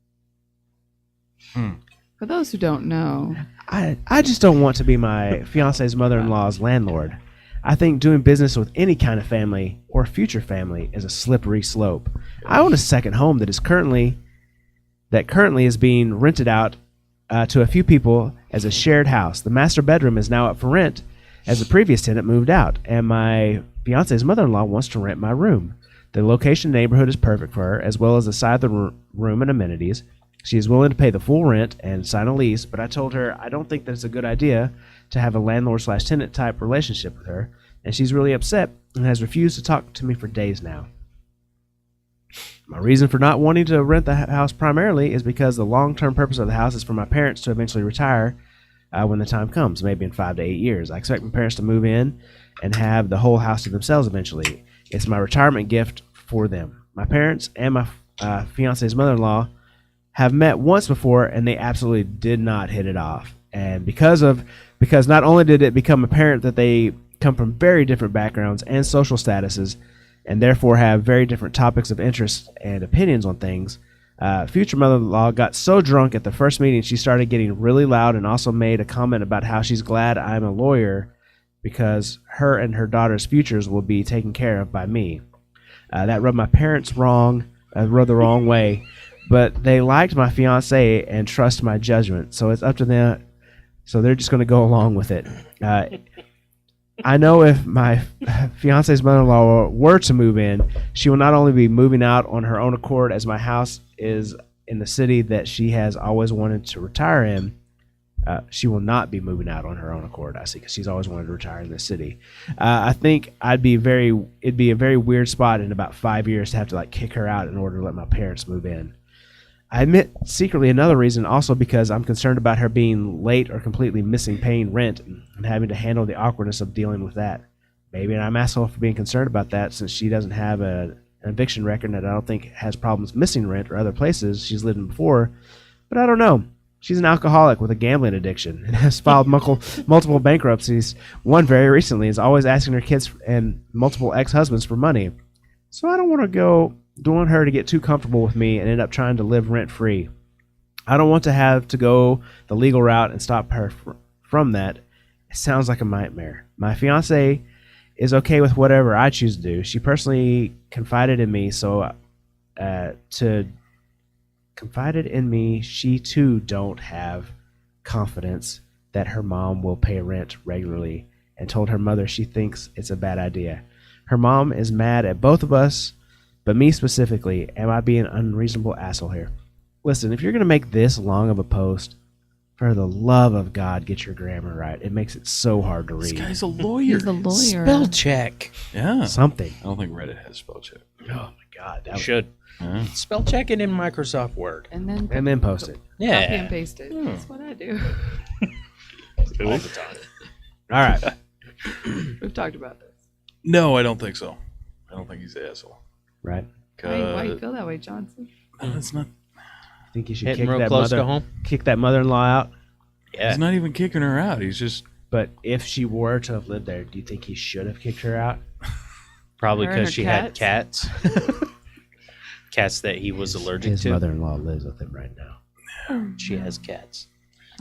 For those who don't know, I just don't want to be my fiance's mother-in-law's landlord. I think doing business with any kind of family or future family is a slippery slope. I own a second home that currently is being rented out to a few people as a shared house. The master bedroom is now up for rent as the previous tenant moved out, and my fiance's mother-in-law wants to rent my room. The location in the neighborhood is perfect for her, as well as the side of the room and amenities. She is willing to pay the full rent and sign a lease, but I told her I don't think that it's a good idea to have a landlord/tenant type relationship with her, and she's really upset and has refused to talk to me for days now. My reason for not wanting to rent the house primarily is because the long-term purpose of the house is for my parents to eventually retire when the time comes, maybe in 5 to 8 years. I expect my parents to move in and have the whole house to themselves eventually. It's my retirement gift for them. My parents and my fiance's mother-in-law have met once before, and they absolutely did not hit it off. And because not only did it become apparent that they come from very different backgrounds and social statuses, and therefore have very different topics of interest and opinions on things, future mother-in-law got so drunk at the first meeting she started getting really loud and also made a comment about how she's glad I'm a lawyer because her and her daughter's futures will be taken care of by me. That rubbed my parents the wrong way, but they liked my fiance and trust my judgment, so it's up to them. So they're just going to go along with it. I know if my fiance's mother-in-law were to move in, she will not only be moving out on her own accord, as my house is in the city that she has always wanted to retire in. She will not be moving out on her own accord, I see, because she's always wanted to retire in this city. I think it'd be a very weird spot in about 5 years to have to kick her out in order to let my parents move in. I admit secretly another reason also because I'm concerned about her being late or completely missing paying rent and having to handle the awkwardness of dealing with that. Maybe I'm asshole for being concerned about that since she doesn't have an eviction record that I don't think has problems missing rent or other places she's lived in before. But I don't know. She's an alcoholic with a gambling addiction and has filed multiple bankruptcies. One very recently is always asking her kids and multiple ex-husbands for money. So I don't want her to get too comfortable with me and end up trying to live rent-free. I don't want to have to go the legal route and stop her from that. It sounds like a nightmare. My fiance is okay with whatever I choose to do. She personally confided in me, she too don't have confidence that her mom will pay rent regularly and told her mother she thinks it's a bad idea. Her mom is mad at both of us, but me specifically. Am I being an unreasonable asshole here? Listen, if you're going to make this long of a post, for the love of God, get your grammar right. It makes it so hard to read. This guy's a lawyer. He's a lawyer. Spell check. Yeah. Something. I don't think Reddit has spell check. Oh my God. You should. Yeah. Spell check it in Microsoft Word. And then post it. Yeah. copy and paste it. That's what I do. All the time. All right. We've talked about this. No, I don't think so. I don't think he's the asshole. Right. Why you feel that way, Johnson? No, it's not. I think you should Hitting real close to home. kick that mother-in-law out. Yeah. He's not even kicking her out. He's just. But if she were to have lived there, do you think he should have kicked her out? Probably Her and because her she had cats. Cats that he was allergic His to. mother-in-law lives with him right now. She has cats.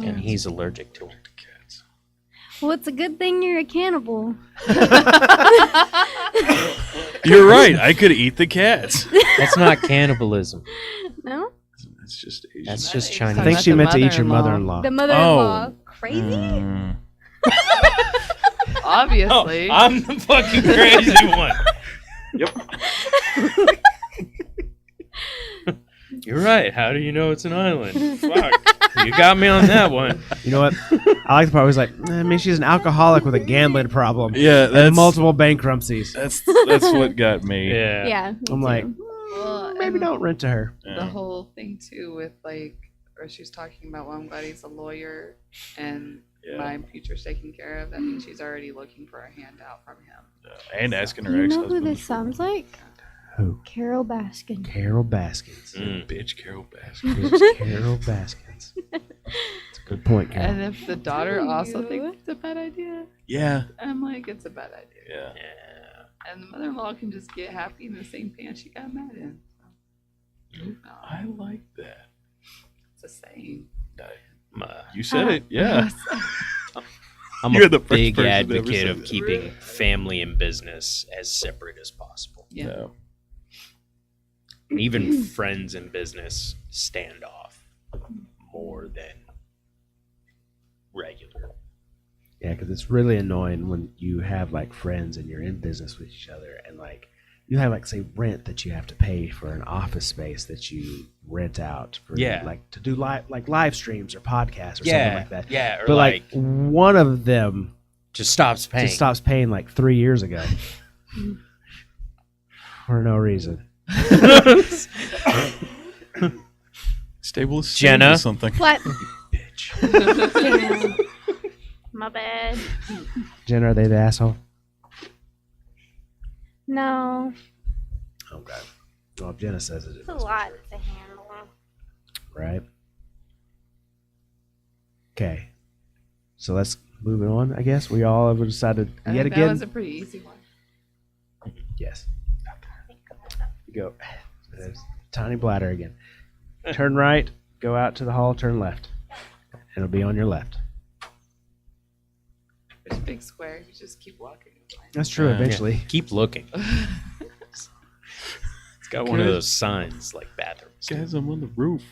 And he's allergic to them. Cats. Well, it's a good thing you're a cannibal. You're right. I could eat the cats. That's not cannibalism. No? It's just Asian. That's just I Chinese. think about she the meant to eat your mother-in-law. mother-in-law. The mother-in-law. Oh. Crazy? Mm. Obviously. I'm the fucking crazy one. Yep. You're right. How do you know it's an island? Fuck. You got me on that one. You know what? I like the part where he's like, I mean, she's an alcoholic with a gambling problem. Yeah, And that's multiple bankruptcies. That's what got me. Yeah. Yeah. me I'm like, too. Well, maybe and don't rent to her. Yeah. the whole thing too with or she's talking about, well, I'm glad he's a lawyer and Yeah. my future's taken care of. That means she's already looking for a handout from him. And asking her You know ex-husband. who this sounds like? Who? Carol Baskin. Carol Baskins. Bitch, Carol Baskin. Bitch, Carol Baskins. That's a good point, Carol. And if the daughter telling also you. thinks it's a bad idea, Yeah. I'm like, it's a bad idea. Yeah. And the mother-in-law can just get happy in the same pants she got mad in. So, no, I like that. it's a saying. You said it, yeah. I'm You're a the first big person to ever advocate say of that. keeping family and business as separate as possible. Yeah. No. And even friends and business stand off more than regular. Yeah, because it's really annoying when you have like friends and you're in business with each other, and like you have like say rent that you have to pay for an office space that you rent out for Yeah. like to do live streams or podcasts or something like that. Yeah, or But like one of them just stops paying. just stops paying like 3 years ago for no reason. Stable is Jenna. something. What? Bitch. Damn. My bad. Jen, are they the asshole? No, Okay. Well, if Jenna says it, it's a lot to handle. right? Okay. So let's move it on, I guess. We all have decided I yet think again. that was a pretty easy one. Yes. You go. There's tiny bladder again. Turn right, go out to the hall, turn left. It'll be on your left. It's a big square. You just keep walking. That's true, Yeah. eventually. Keep looking. It's got one of those signs like bathrooms. Guys, I'm on the roof.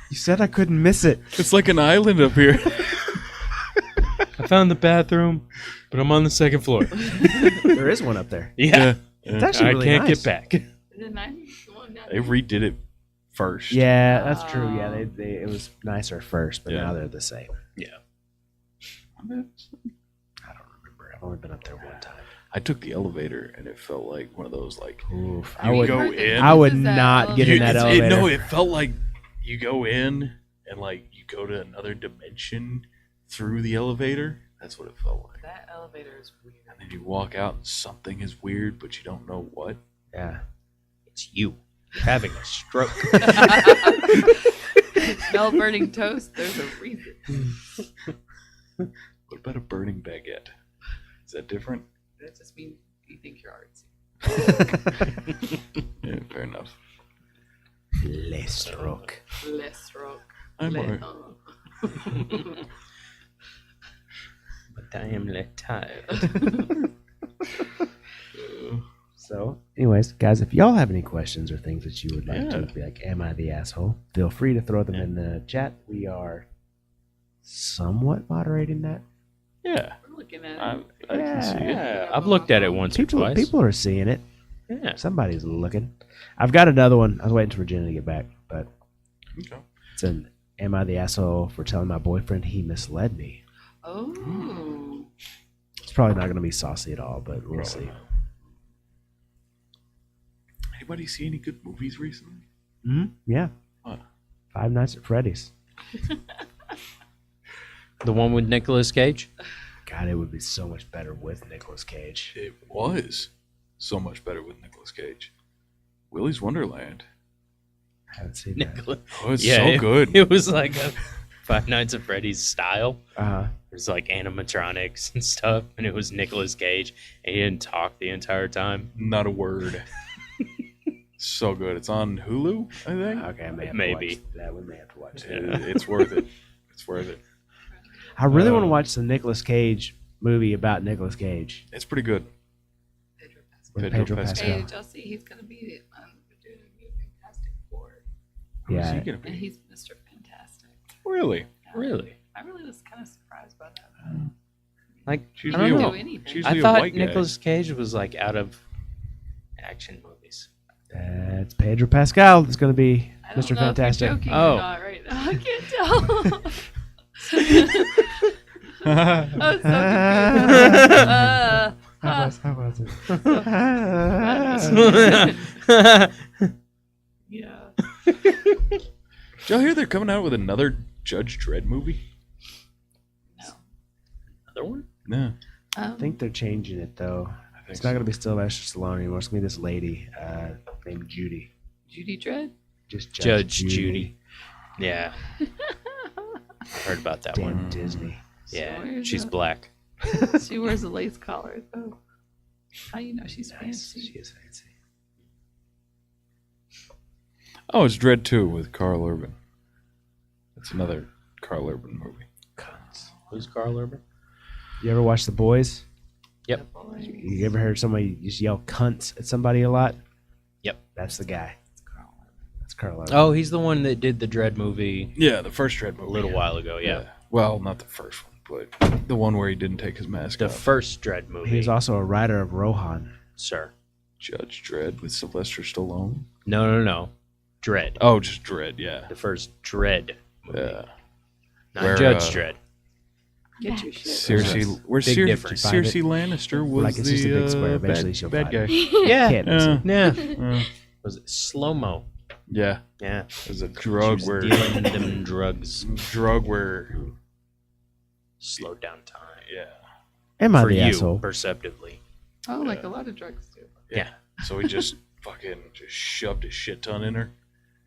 You said I couldn't miss it. It's like an island up here. I found the bathroom, but I'm on the second floor. There is one up there. Yeah. It's actually I really can't nice. get back. Is it nice? The one down They there? redid it first. Yeah, that's true. Yeah, they it was nicer first, but Yeah. now they're the same. Yeah. I don't remember. I've only been up there one time. I took the elevator and it felt like one of those like Oof. You I would go Heard that in. I would this is that not get in that elevator. elevator. It felt like you go in and like you go to another dimension through the elevator. That's what it felt like. That elevator is weird. And then you walk out and something is weird, but you don't know what. Yeah. It's you. You're having a stroke. Smell burning toast. There's a reason. What about a burning baguette? Is that different? That just means you think you're artsy. Yeah, fair enough. Le stroke. Less rock. I'm alright. But I am tired. So, anyways, guys, if y'all have any questions or things that you would like to Yeah. be like, am I the asshole? Feel free to throw them in the chat. We are somewhat moderating that. Yeah, We're looking at I it. can see it. Yeah, I've looked at it once or twice. People are seeing it. Yeah. Somebody's looking. I've got another one. I was waiting for Jenna to get back, but Okay. it's an am I the asshole for telling my boyfriend he misled me? Oh. It's probably not going to be saucy at all, but we'll see. Anybody see any good movies recently? Yeah. What? Five Nights at Freddy's. The one with Nicolas Cage? God, it would be so much better with Nicolas Cage. It was so much better with Nicolas Cage. Willy's Wonderland. I haven't seen that. Nicolas. Oh, it's Yeah, so good. It was like a Five Nights at Freddy's style. Uh, There's like animatronics and stuff, and it was Nicolas Cage, and he didn't talk the entire time. Not a word. So good. It's on Hulu, I think. okay, I may have Maybe. To watch that. We may have to watch that. It's worth it. It's worth it. I really want to watch the Nicolas Cage movie about Nicolas Cage It's pretty good. Pedro Pascal. with Pedro Pedro Pascal. Hey, Pascal. did y'all see he's going to be doing a new Fantastic Four? Who's Yeah. he gonna And be? he's Mr. Fantastic. Really? Really? I really was kind of surprised by that. Like, It's I usually don't a- know. Do anything. it's usually I a thought white guy. Nicolas Cage was like out of action movies. It's Pedro Pascal. It's going to be I don't Mr. know Fantastic. if you're joking Oh. or not right now. I can't tell. I was so confused. How was it? Yeah. Did y'all hear they're coming out with another Judge Dredd movie? No. Another one? No. I think they're changing it though. I think It's not going to be Sylvester Stallone anymore. It's going to be this lady named Judy. Judy Dredd? Just Judge Judy. Yeah. I heard about that Damn one. Disney. Yeah, So she's that? black. She wears a lace collar, though. How you know she's Nice. fancy? She is fancy. Oh, it's Dredd 2 with Carl Urban. It's another Carl Urban movie. Who's Carl Urban? You ever watch The Boys? Yep. You ever heard somebody just yell cunts at somebody a lot? Yep. That's the guy. That's Carl Urban. Oh, he's the one that did the Dread movie Yeah, the first Dread a movie. little while ago. Yeah. Well, not the first one, but the one where he didn't take his mask The off. first Dread movie. He was also a writer of Rohan. Sir. Judge Dredd with Sylvester Stallone. No. Dread. Oh, just Dredd, yeah. The first Dread movie. Yeah. Not Where, Judge Dredd. Get your shit. Cersei, where Big difference. Cersei Lannister was Like, it's just a big square, eventually she'll bad find guy. Yeah. Can't miss it. Yeah. Was it slow-mo? Yeah, Yeah. there's a She drug was where dealing them drugs. Slowed down time. Yeah. Am I For the you, asshole? perceptively. Oh, like a lot of drugs do. Yeah. So he just fucking just shoved a shit ton in her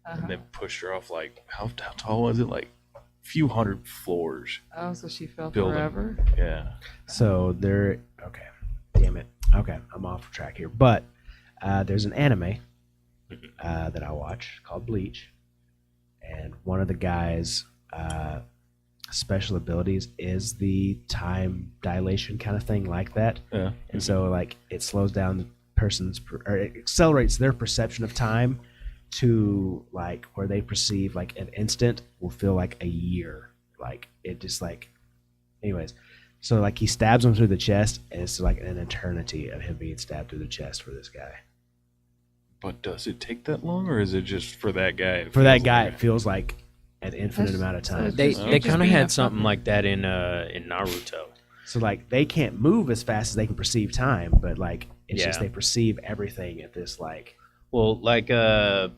Uh-huh. and then pushed her off like how tall was it? Like a few hundred floors. Oh, so she fell Building. forever. Yeah. So there. Okay. Damn it. Okay, I'm off track here. But there's an anime that I watch called Bleach, and one of the guys' special abilities is the time dilation kind of thing, like that. Yeah. And so, like, it slows down the person's, or it accelerates their perception of time to, like, where they perceive, like, an instant will feel like a year. Like, it just, like, anyways. So, like, he stabs him through the chest, and it's, like, an eternity of him being stabbed through the chest for this guy. But does it take that long, or is it just for that guy? it For that feels guy, like it feels like an infinite That's- amount of so time. it's They just- they just kind of being a had something puppet. like that in Naruto. So, like, they can't move as fast as they can perceive time, but, like, it's just Yeah. they perceive everything at this, like... Well, like Itachi,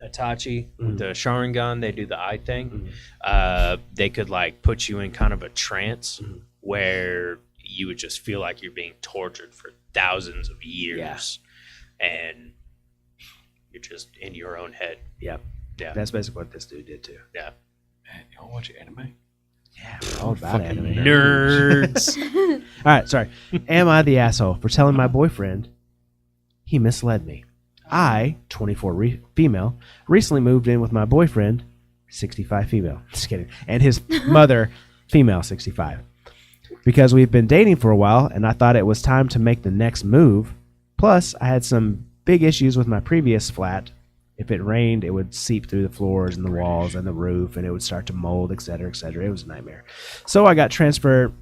Mhm. the Sharingan, they do the eye thing. Mhm. They could like put you in kind of a trance Mhm. where you would just feel like you're being tortured for thousands of years, and you're just in your own head. Yep. Yeah. That's basically what this dude did, too. Man, y'all watch anime? Yeah, we're all about Fucking anime. Nerds. All right, sorry. Am I the asshole for telling my boyfriend he misled me? I, 24 female, recently moved in with my boyfriend, 65 female. Just kidding. And his mother, female, 65. Because we've been dating for a while, and I thought it was time to make the next move. Plus, I had some big issues with my previous flat. If it rained, it would seep through the floors and the walls and the roof, and it would start to mold, etc., etc. It was a nightmare. So I got a transfer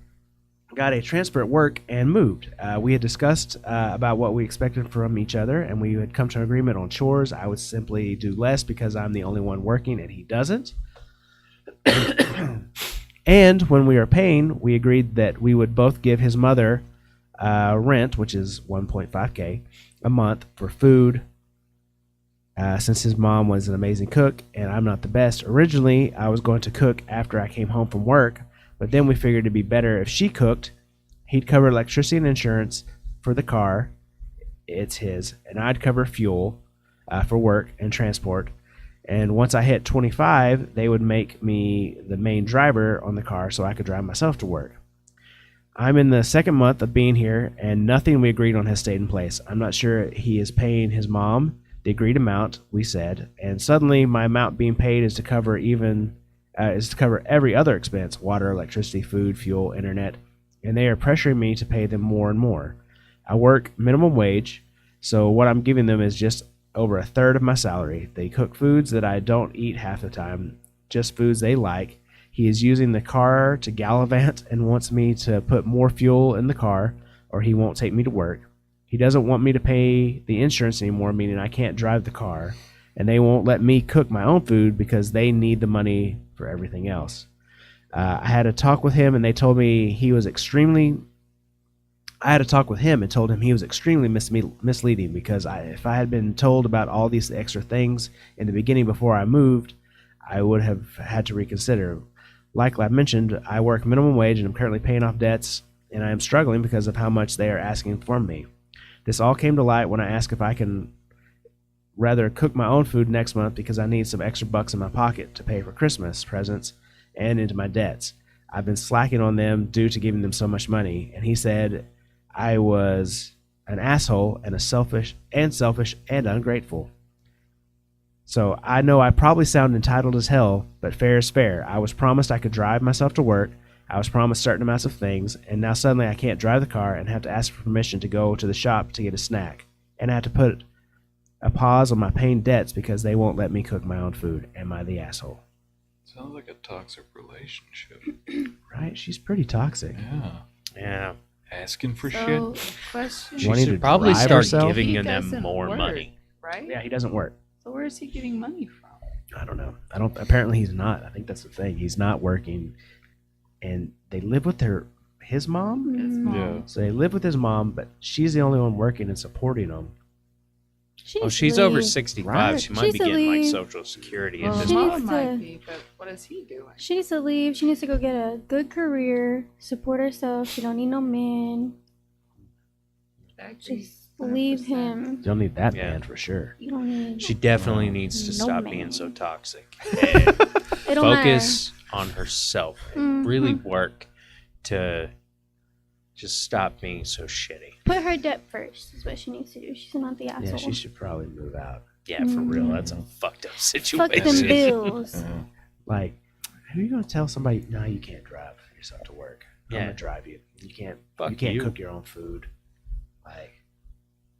at work and moved. We had discussed about what we expected from each other, and we had come to an agreement on chores. I would simply do less because I'm the only one working and he doesn't. And when we were paying, we agreed that we would both give his mother rent, which is $1.5K a month, for food, since his mom was an amazing cook and I'm not the best. Originally, I was going to cook after I came home from work, but then we figured it'd be better if she cooked. He'd cover electricity and insurance for the car. It's his. And I'd cover fuel for work and transport. And once I hit 25, they would make me the main driver on the car so I could drive myself to work. I'm in the second month of being here, and nothing we agreed on has stayed in place. I'm not sure he is paying his mom the agreed amount we said, and suddenly my amount being paid is to cover every other expense: water, electricity, food, fuel, internet, and they are pressuring me to pay them more and more. I work minimum wage, so what I'm giving them is just over a third of my salary. They cook foods that I don't eat half the time, just foods they like. He is using the car to gallivant and wants me to put more fuel in the car, or he won't take me to work. He doesn't want me to pay the insurance anymore, meaning I can't drive the car, and they won't let me cook my own food because they need the money for everything else. I had a talk with him, and they told me he was extremely. I had a talk with him and told him he was extremely misleading because if I had been told about all these extra things in the beginning before I moved, I would have had to reconsider. Like I mentioned, I work minimum wage and I'm currently paying off debts, and I am struggling because of how much they are asking from me. This all came to light when I asked if I can rather cook my own food next month because I need some extra bucks in my pocket to pay for Christmas presents and into my debts. I've been slacking on them due to giving them so much money, and he said I was an asshole and selfish and ungrateful. So I know I probably sound entitled as hell, but fair is fair. I was promised I could drive myself to work. I was promised certain amounts of things, and now suddenly I can't drive the car and have to ask for permission to go to the shop to get a snack. And I have to put a pause on my paying debts because they won't let me cook my own food. Am I the asshole? Sounds like a toxic relationship. Right? She's pretty toxic. Yeah. Yeah. Asking for So, shit. question. She Wanting should to probably drive start herself? giving He them doesn't more work, money. Right? Yeah, he doesn't work. So where is he getting money from? I don't know. I don't. Apparently, he's not. I think that's the thing. He's not working, and they live with his mom. His mom. Yeah. So they live with his mom, but she's the only one working and supporting him. She Oh, needs to she's over leave. 65. Right. She might She's be to getting like leave. Social Security Well, at his this She point. mom needs might to- be, but what is he doing? She needs to leave. She needs to go get a good career, support herself. She don't need no man. Exactly. Just leave 100%. him. You don't need that Yeah. man for sure. You don't need. She definitely needs to No stop man. being so toxic and It don't focus on herself and Mhm. really work to just stop being so shitty. Put her debt first. Is what she needs to do. She's not the asshole. Yeah, she should probably move out. Yeah, for real. Mhm. That's a fucked up Fuck them situation. bills. Yeah. Like, who are you gonna tell somebody? No, you can't drive yourself to work. I'm Yeah. gonna drive you. You can't. Fuck you can't you. cook your own food. Like,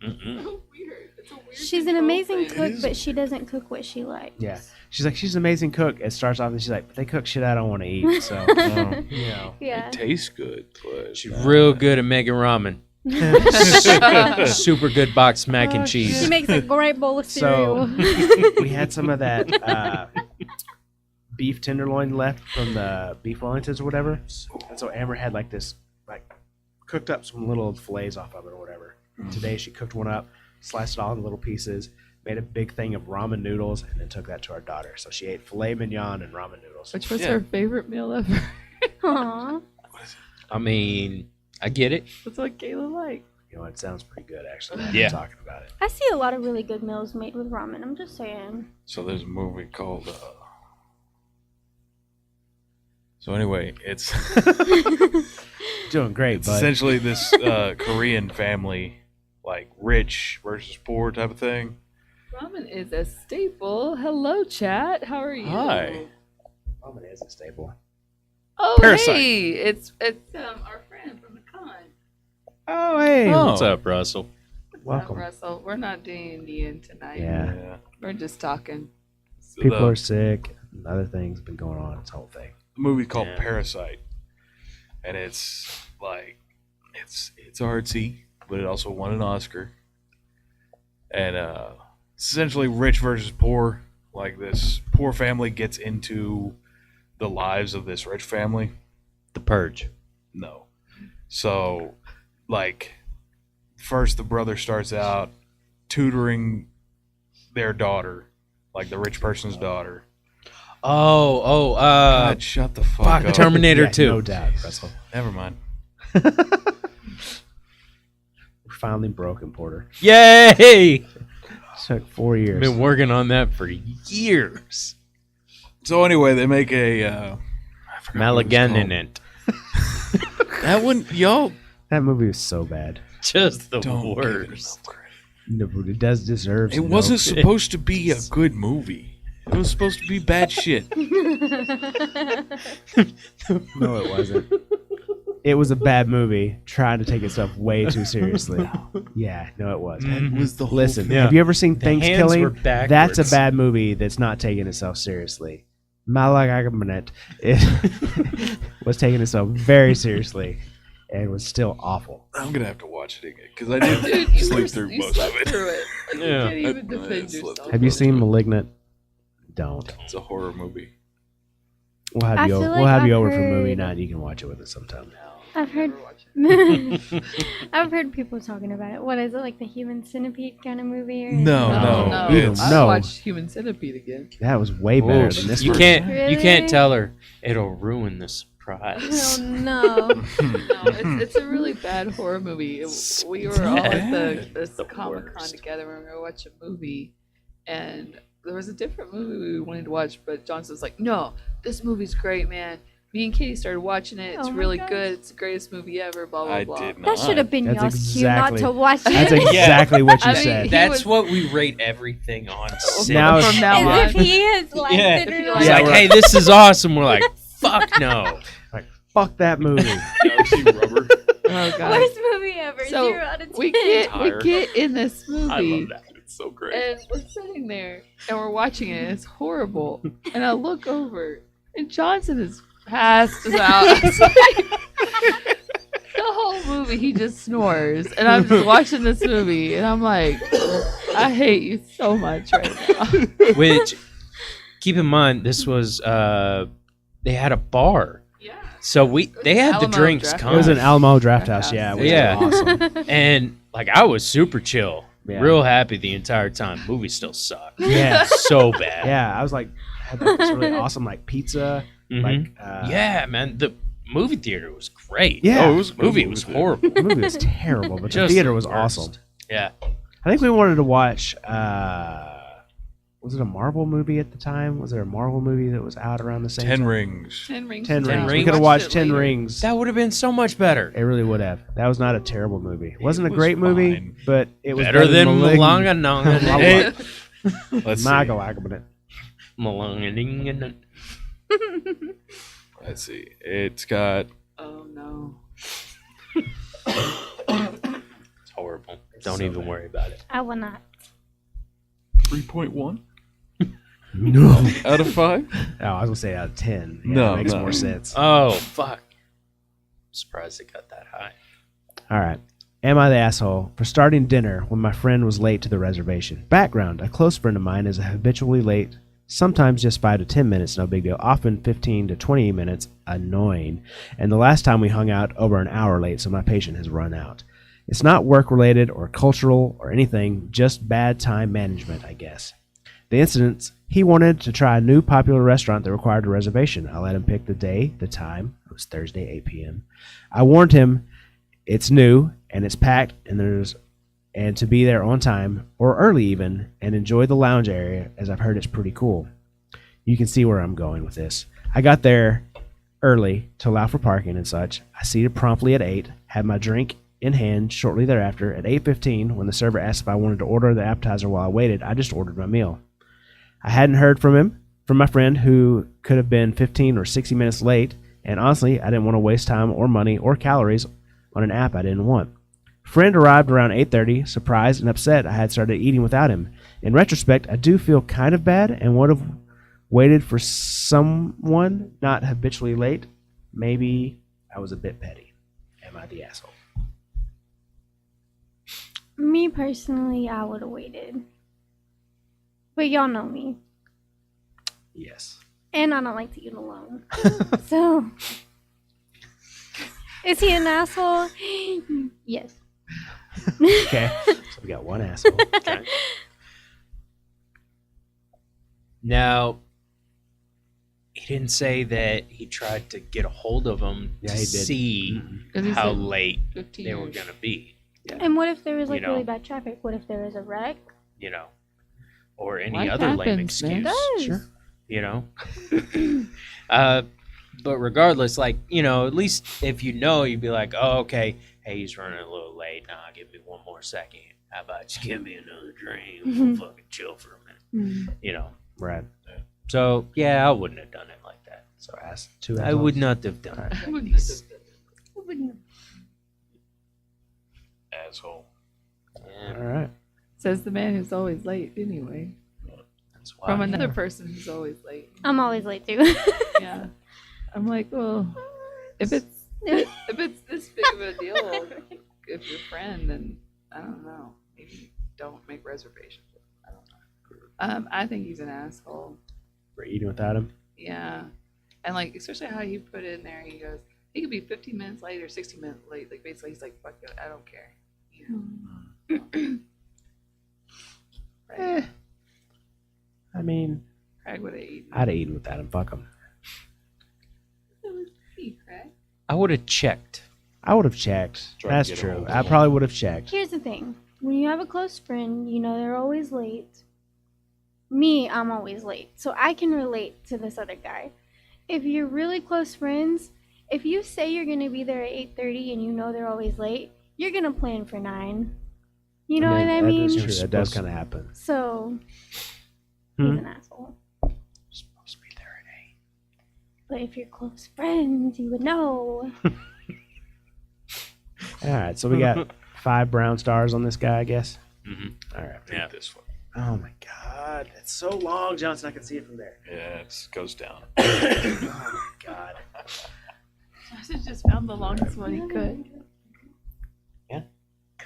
Mm-mm. So weird. It's a weird She's an control amazing thing. cook, is but she doesn't cook what she likes. yeah, she's like she's an amazing cook. It starts off and she's like, but they cook shit I don't want to eat. So you know, Yeah. It tastes good, but She's real good at making ramen. Super good boxed mac and She cheese. makes a great bowl of So- cereal. we had some of that beef tenderloin left from the beef Wellingtons or whatever, and so Amber had like this like cooked up some little fillets off of it or whatever. Today she cooked one up, sliced it all into little pieces, made a big thing of ramen noodles, and then took that to our daughter. So she ate filet mignon and ramen noodles. Which was Yeah. her favorite meal ever. Aw. I mean, I get it. That's what Kayla liked. You know, it sounds pretty good actually. now Yeah. I'm talking about it. I see a lot of really good meals made with ramen. I'm just saying. so there's a movie called. So anyway, it's Doing great, it's but essentially this Korean family, like rich versus poor type of thing. Ramen is a staple. Hello, chat. How are you? Hi. ramen is a staple. Oh, Parasite. hey, it's our friend from the con. Oh hey, Oh. What's up, Russell? welcome. Russell. We're not doing Indian tonight. Yeah. We're just talking. So People the, are sick. And other things have been going on. This whole thing. the movie called Yeah. Parasite, and it's like it's artsy, but it also won an Oscar. And it's essentially rich versus poor. Like this poor family gets into the lives of this rich family. The Purge. No. So, like, first the brother starts out tutoring their daughter, like the rich person's daughter. God, shut the fuck up. Terminator Yeah, 2. no doubt, Russell. Never mind. We're finally broken, Porter. Yay! Took 4 years. Been working on that for years. So anyway, they make a I forgot what it was called. Malignant. That one, y'all That movie was so bad. Just the don't give it worst. enough credit. No, but it does deserve. It wasn't supposed to be a good movie. It was supposed to be bad shit. No, it wasn't. It was a bad movie trying to take itself way too seriously. Yeah, no, it was. That was the whole Listen, thing. Yeah. have you ever seen The hands were Thanksgiving? backwards. That's a bad movie that's not taking itself seriously. Malignant it was taking itself very seriously and was still awful. I'm gonna have to watch it again because I did Dude, you sleep were- through you most slept of it. through it. Like, Yeah. You can't even I defend slept yourself. Have you seen Malignant? Don't. It's a horror movie. We'll have I you. feel We'll like have you I've over for movie heard- night. You can watch it with us sometime. I've heard. Never watch it. I've heard people talking about it. What is it, like the Human Centipede kind of movie? Or No, No, no. you it's- don't I know. watched Human Centipede again. That was way better Ooh, than this You one. can't. You Really? can't tell her. It'll ruin the Oh surprise. no! No, it's a really bad horror movie. We were all at the The Comic Con worst. together and we were watching a movie, and there was a different movie we wanted to watch, but Johnson was like, "No, this movie's great, man. Me and Katie started watching it. It's Oh my really gosh. good. It's the greatest movie ever. Blah blah I blah. did not. That should have been That's y'all's exactly- cue not to watch That's it. exactly what you I mean, said. he That's was- what we rate everything on. Now from it's- now on. As if he has liked Yeah. it or If he not. He's Yeah, like, we're hey, this is awesome. We're like, fuck no. Fuck that movie. Galaxy Rubber. Oh god. Worst movie ever. So, 0 out of 10. we Tire. get in this movie. I love that. It's so great. And we're sitting there and we're watching it. It's horrible. And I look over and Johnson is passed out. It's like, the whole movie he just snores. And I'm just watching this movie and I'm like, I hate you so much right now. Which, keep in mind, this was, they had a bar. Yeah. So they had the Alamo drinks Draft It was an coming. Alamo Draft House, yeah. Which Yeah. was awesome. And, like, I was super chill. Yeah. Real happy the entire time. Movie still sucked. Yeah. So bad. Yeah, I was like, had like this really awesome like pizza. Mhm. Like, Yeah, man. The movie theater was great. Yeah. Oh, it was a good Movie was movie. horrible. The movie was terrible, but the Just theater the was worst. awesome. Yeah. I think we wanted to watch. Was it a Marvel movie at the time? Was there a Marvel movie that was out around the same 10 time? Rings. 10 Rings. 10 is Rings. out. We Rings. could have watched watched it 10 later. Rings. That would have been so much better. It really would have. That was not a terrible movie. It wasn't a was great movie, fine. but it was Better than Malignant. Malanga Let's see. Malanga. Malanga. Let's see. It's got Oh no. It's horrible. Don't so even bad. worry about it. I will not. 3.1 No. out of 5. Oh, I was gonna say out of 10. Yeah, No, it makes no. more sense. Oh, fuck. Surprised it got that high. All right. Am I the asshole for starting dinner when my friend was late to the reservation? Background: a close friend of mine is habitually late. Sometimes just 5 to 10 minutes, no big deal. Often 15 to 20 minutes, annoying. And the last time we hung out, over an hour late, so my patience has run out. It's not work-related or cultural or anything, just bad time management, I guess. The incident: he wanted to try a new popular restaurant that required a reservation. I let him pick the day, the time. It was Thursday, 8 p.m. I warned him it's new and it's packed and to be there on time or early even and enjoy the lounge area, as I've heard it's pretty cool. You can see where I'm going with this. I got there early to allow for parking and such. I seated promptly at 8, had my drink in hand shortly thereafter. At 8:15, when the server asked if I wanted to order the appetizer while I waited, I just ordered my meal. I hadn't heard from my friend, who could have been 15 or 60 minutes late, and honestly, I didn't want to waste time or money or calories on an app I didn't want. Friend arrived around 8:30, surprised and upset I had started eating without him. In retrospect, I do feel kind of bad and would have waited for someone not habitually late. Maybe I was a bit petty. Am I the asshole? Me personally, I would have waited. But y'all know me. Yes. And I don't like to eat alone. So, is he an asshole? Yes. Okay. So we got one asshole. Okay. Now, he didn't say that he tried to get a hold of him Yeah, to he did. see 'Cause he how said late 15 they were years. going to be, And what if there was like You know. really bad traffic? What if there was a wreck? you know, or any Life other lame happens, man. excuse, Does. Sure. you know? But regardless, like, you know, at least if you know, you'd be like, oh, okay, hey, he's running a little late. Nah, give me one more second. How about you give me another drink? We'll fucking chill for a minute, you know? Right. So, yeah, I wouldn't have done it like that. So two I assholes. would not have done Alright. it. I wouldn't have done that. asshole. Yeah, All right. Says the man who's always late anyway. that's why. From another person who's always late. I'm always late too. Yeah. I'm like, well, if it's this big of a deal, if you're a friend, then I don't know. Maybe don't make reservations. I don't know. I think he's an asshole. For eating without him. Yeah. And like, especially how you put it in there, he goes, he could be 15 minutes late or 60 minutes late. Like basically, he's like, fuck it, I don't care. You know? Eh. I mean, Craig would have eaten. I'd have eaten without him. Fuck him. It was me, Craig. I would have checked. I would have checked. Try to That's get a true. hold of I him. probably would have checked. Here's the thing. When you have a close friend, you know they're always late. Me, I'm always late. So I can relate to this other guy. if you're really close friends, if you say you're gonna be there at 8:30 and you know they're always late, you're gonna plan for 9. You know what I That mean? is true. That does kind of happen. So he's an asshole. Supposed to be there at 8. But if you're close friends, you would know. All right, so we got 5 brown stars on this guy, I guess. Mm-hmm. All right. Yeah. This one. Oh my God, it's so long, Johnson. I can see it from there. Yeah, it goes down. Oh my God. Josh just found the longest one he could.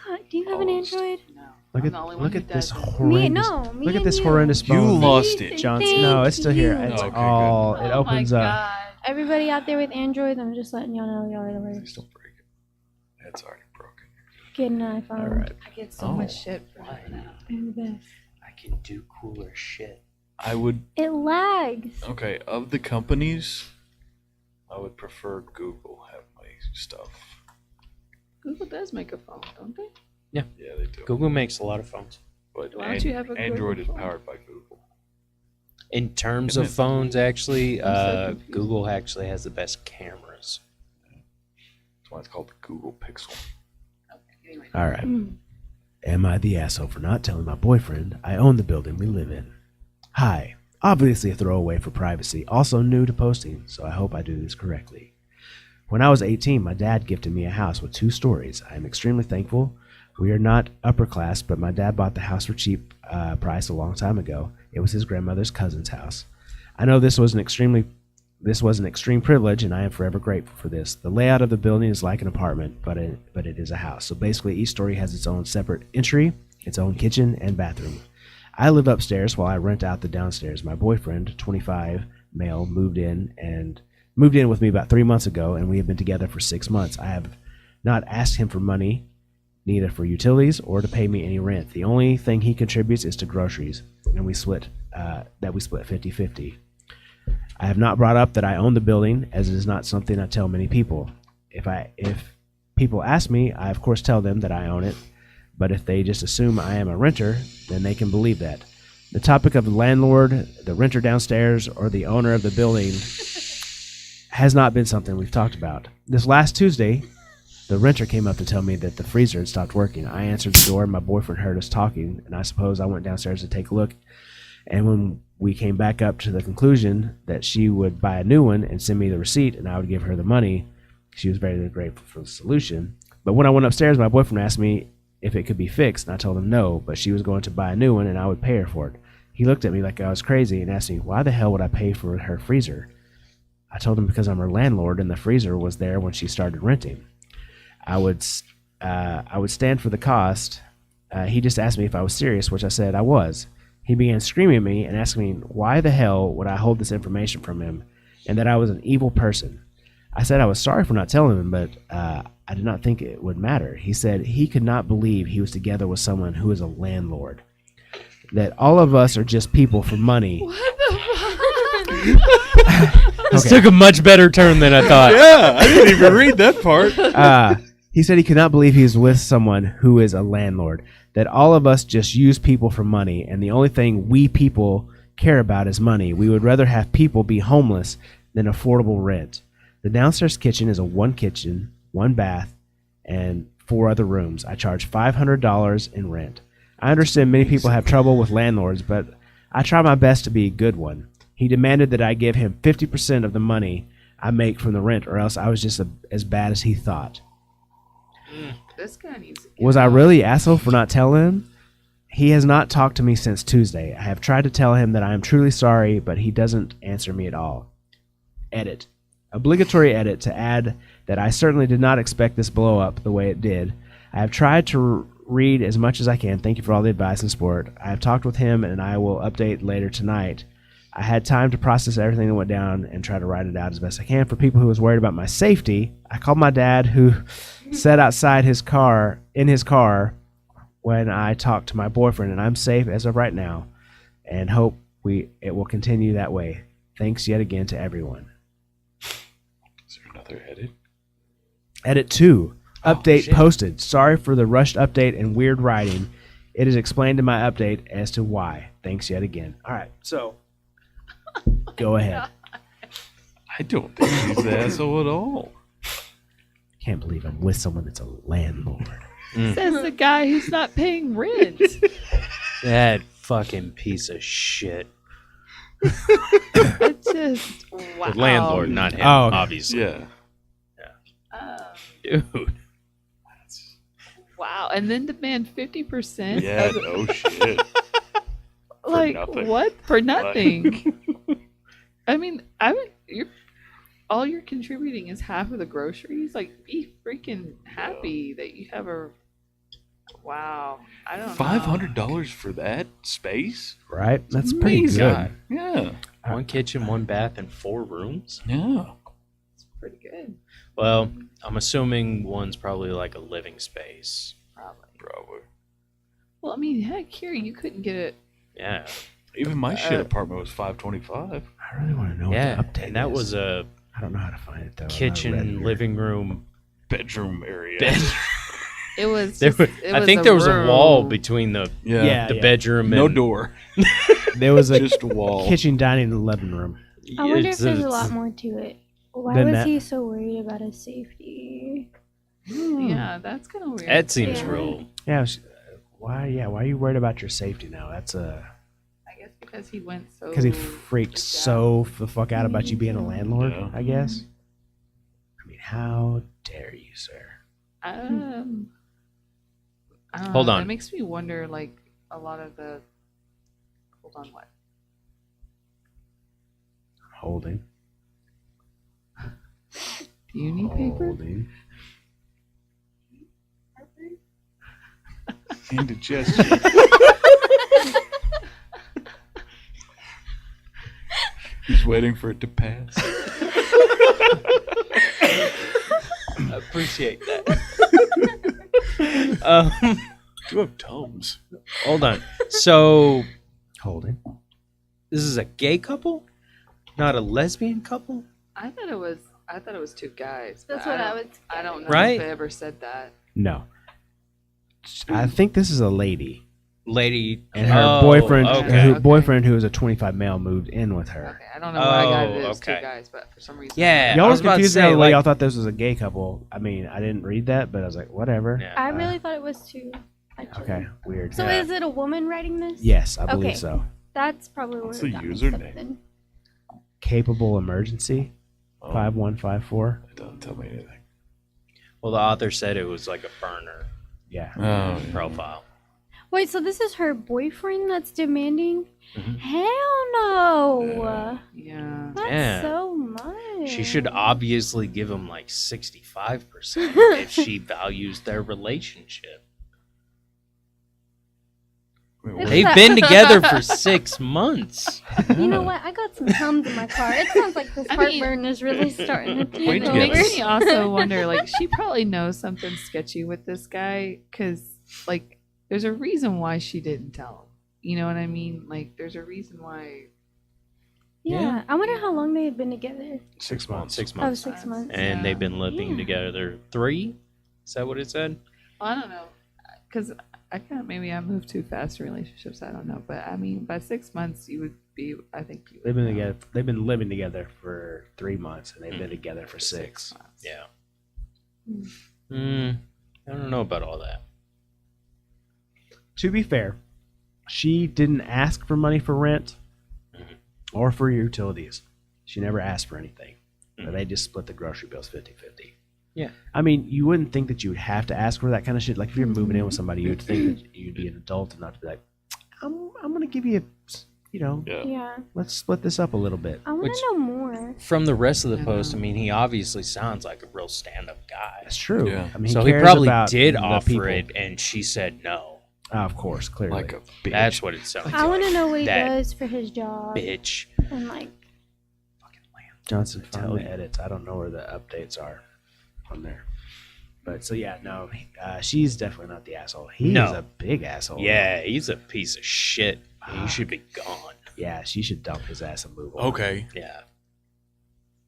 God, do you have an Almost. Android? No. Look I'm at the only one who this doesn't. horrendous. Me Look at and this you. horrendous You bone. lost it. Johnson. No, it's still here. Thank It's you. Okay, all. good. It Oh my opens up. God. Everybody out there with Androids, I'm just letting y'all know y'all are the Please worst. don't break it. It's already broken. Get an iPhone. All right. I get so Oh, much shit for why? that now. I'm the best. I can do cooler shit. I would. It lags. Okay, of the companies, I would prefer Google have my stuff. Google does make a phone, don't they? Yeah, they do. Google makes a lot of phones. But Why don't you have a Android Google is phone? powered by Google. In terms Isn't of it? phones, actually, I'm so confused. Google actually has the best cameras. That's why it's called the Google Pixel. Anyway. All right. Mm. Am I the asshole for not telling my boyfriend I own the building we live in? Hi. Obviously a throwaway for privacy, also new to posting, so I hope I do this correctly. When I was 18, my dad gifted me a house with 2 stories. I am extremely thankful. We are not upper class, but my dad bought the house for cheap price a long time ago. It was his grandmother's cousin's house. I know this was an extreme privilege, and I am forever grateful for this. The layout of the building is like an apartment, but it is a house. So basically, each story has its own separate entry, its own kitchen and bathroom. I live upstairs while I rent out the downstairs. My boyfriend, 25, male, moved in with me about 3 months ago, and we have been together for 6 months. I have not asked him for money, neither for utilities or to pay me any rent. The only thing he contributes is to groceries, and we split 50-50. I have not brought up that I own the building, as it is not something I tell many people. If people ask me, I of course tell them that I own it, but if they just assume I am a renter, then they can believe that. The topic of the landlord, the renter downstairs, or the owner of the building has not been something we've talked about. This last Tuesday, the renter came up to tell me that the freezer had stopped working. I answered the door, and my boyfriend heard us talking, and I suppose I went downstairs to take a look. And when we came back up to the conclusion that she would buy a new one and send me the receipt, and I would give her the money, she was very grateful for the solution. But when I went upstairs, my boyfriend asked me if it could be fixed, and I told him no, but she was going to buy a new one, and I would pay her for it. He looked at me like I was crazy and asked me, why the hell would I pay for her freezer? I told him because I'm her landlord, and the freezer was there when she started renting. I would stand for the cost. He just asked me if I was serious, which I said I was. He began screaming at me and asking me why the hell would I hold this information from him, and that I was an evil person. I said I was sorry for not telling him, but I did not think it would matter. He said he could not believe he was together with someone who is a landlord. That all of us are just people for money. What the fuck? This took a much better turn than I thought. Yeah, I didn't even read that part. He said he could not believe he was with someone who is a landlord. That all of us just use people for money, and the only thing we people care about is money. We would rather have people be homeless than affordable rent. The downstairs kitchen is a 1 kitchen, 1 bath, and 4 other rooms. I charge $500 in rent. I understand many people have trouble with landlords, but I try my best to be a good one. He demanded that I give him 50% of the money I make from the rent, or else I was just as bad as he thought. This guy needs to get Was I out. really asshole for not telling him? He has not talked to me since Tuesday. I have tried to tell him that I am truly sorry, but he doesn't answer me at all. Edit. Obligatory edit to add that I certainly did not expect this blow up the way it did. I have tried to read as much as I can. Thank you for all the advice and support. I have talked with him, and I will update later tonight. I had time to process everything that went down and try to write it out as best I can. For people who was worried about my safety, I called my dad, who sat outside in his car when I talked to my boyfriend, and I'm safe as of right now, and hope it will continue that way. Thanks yet again to everyone. Is there another edit? Edit 2. Update shit. posted. Sorry for the rushed update and weird writing. It is explained in my update as to why. Thanks yet again. All right, so go ahead. I don't think he's the asshole at all. Can't believe I'm with someone that's a landlord. Says the guy who's not paying rent. That fucking piece of shit. It's just wow. The landlord, not him, Oh, okay. obviously. Yeah. Dude. Wow, and then demand 50%. Yeah, no shit. Like nothing. what for nothing? I mean, all you're contributing is half of the groceries. Like, be freaking happy that you have a. Wow, I don't know. $500 for that space? Right? That's pretty Amazing. good. Yeah. One kitchen, one bath, and 4 rooms? Yeah. It's pretty good, Well, I'm assuming one's probably like a living space. Probably. Well, I mean, heck, here you couldn't get it. Yeah. Even my shit apartment was $525. I really want to know Yeah. what the update And that is. was a I don't know how to find it, though. I'm not ready kitchen, here. living room, Bedroom area. bed. It was. There Just, were- it I was think there was a room. wall between the Yeah. the bedroom No and door. There was a Just a wall. kitchen, dining, and living room. I wonder if It's- there's a it's- lot more to it. Why Than was that. he so worried about his safety? Yeah, that's kind of weird. That seems Yeah. real. Yeah. Why? Yeah. Why are you worried about your safety now? That's I guess because he went so. because he freaked so the fuck out about you being a landlord. Yeah. I guess. I mean, how dare you, sir? I don't Hold know, on. It makes me wonder, like, a lot of the. Hold on, what? Holding. Do you need paper? Holding. Indigestion. He's waiting for it to pass. I appreciate that. You have Tums. Hold on. So Holding. this is a gay couple, not a lesbian couple, I thought it was. I thought it was 2 guys. but That's what I don't- was. I don't know Right? if they ever said that. No. I think this is a lady, lady, and her Oh, boyfriend, Okay. her Okay. boyford, who was a 25 male, moved in with her. Okay, I don't know why I got it Oh, as 2 okay. guys, but for some reason. Yeah, Y'all I was was about to confused say, the other way. like- Y'all thought this was a gay couple. I mean, I didn't read that, but I was like, whatever. Yeah. I really thought it was 2. Actually. Okay, weird. So Yeah. is it a woman writing this? Yes, I believe Okay. so. That's probably where What's it the got mixed up username? then. Capable emergency Oh, 5154. it doesn't tell me anything. Well, the author said it was like a burner Yeah. Oh, profile. Wait, so this is her boyfriend that's demanding? Mhm. Hell no! Yeah. That's Yeah. so much. She should obviously give him like 65% if she values their relationship. Wait, It's what? They've that- been together for 6 months. You know what? I got some Tums in my car. It sounds like this I mean- heartburn is really starting to Wait take to It get over. makes me also wonder, like, she probably knows something sketchy with this guy, because, like, there's a reason why she didn't tell him. You know what I mean? Like, there's a reason why. Yeah, I wonder how long they had been together. 6 months. 6 Oh, months. 6 months. And Yeah. they've been living Yeah. together 3? Is that what it said? I don't know, because I kind of maybe I moved too fast in relationships. I don't know, but I mean, by 6 months, you would be. I think you. They've would been know. together. They've been living together for 3 months, and they've been together for 6. months. Yeah. Hmm. I don't know about all that. To be fair, she didn't ask for money for rent Mhm. or for utilities. She never asked for anything. Mhm. But they just split the grocery bills 50-50. Yeah. I mean, you wouldn't think that you would have to ask for that kind of shit. Like, if you're moving in with somebody, you would think that you'd be an adult enough to be like, I'm going to give you, Yeah. Yeah, let's split this up a little bit. I want Which- to know more. From the rest of the I post, I know. mean, he obviously sounds like a real stand-up guy. That's true. Yeah. I mean, So he cares probably about did the offer people. it, and she said no. Of course, clearly. Like a bitch. That's what it sounds I want to like. know what he That does for his job. bitch. And like, Johnson tell found the you. edits. I don't know where the updates are on there. But so yeah, no, she's definitely not the asshole. He No. is a big asshole. Yeah, he's a piece of shit. He Fuck. should be gone. Yeah, she should dump his ass and move on. Okay. Yeah.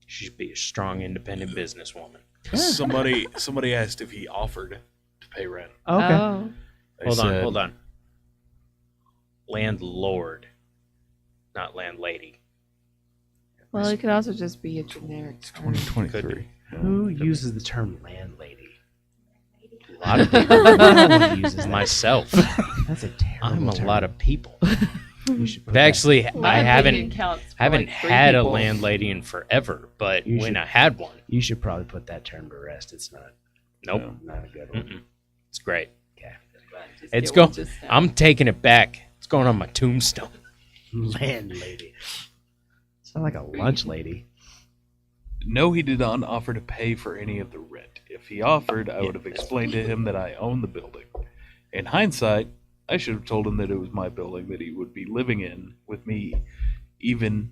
She should be a strong, independent businesswoman. Somebody asked if he offered to pay rent. Okay. Oh, They Hold said- on. Landlord, not landlady. Well, it could also just be a generic term. 2023. Who uses the term landlady? A lot of people. No one uses that. Myself. That's a terrible I'm a term. lot of people. You should put I've actually, My I opinion haven't counts for haven't like 3 had a people. landlady in forever, but You when should- I had one, you should probably put that term to rest. It's not nope, not a good one. mm-mm. It's great. Just It's get one go. just now. I'm taking it back. It's going on my tombstone. Landlady. It's not like a lunch lady. No, he did not offer to pay for any of the rent. If he offered, I would have explained to him that I own the building. In hindsight, I should have told him that it was my building that he would be living in with me, even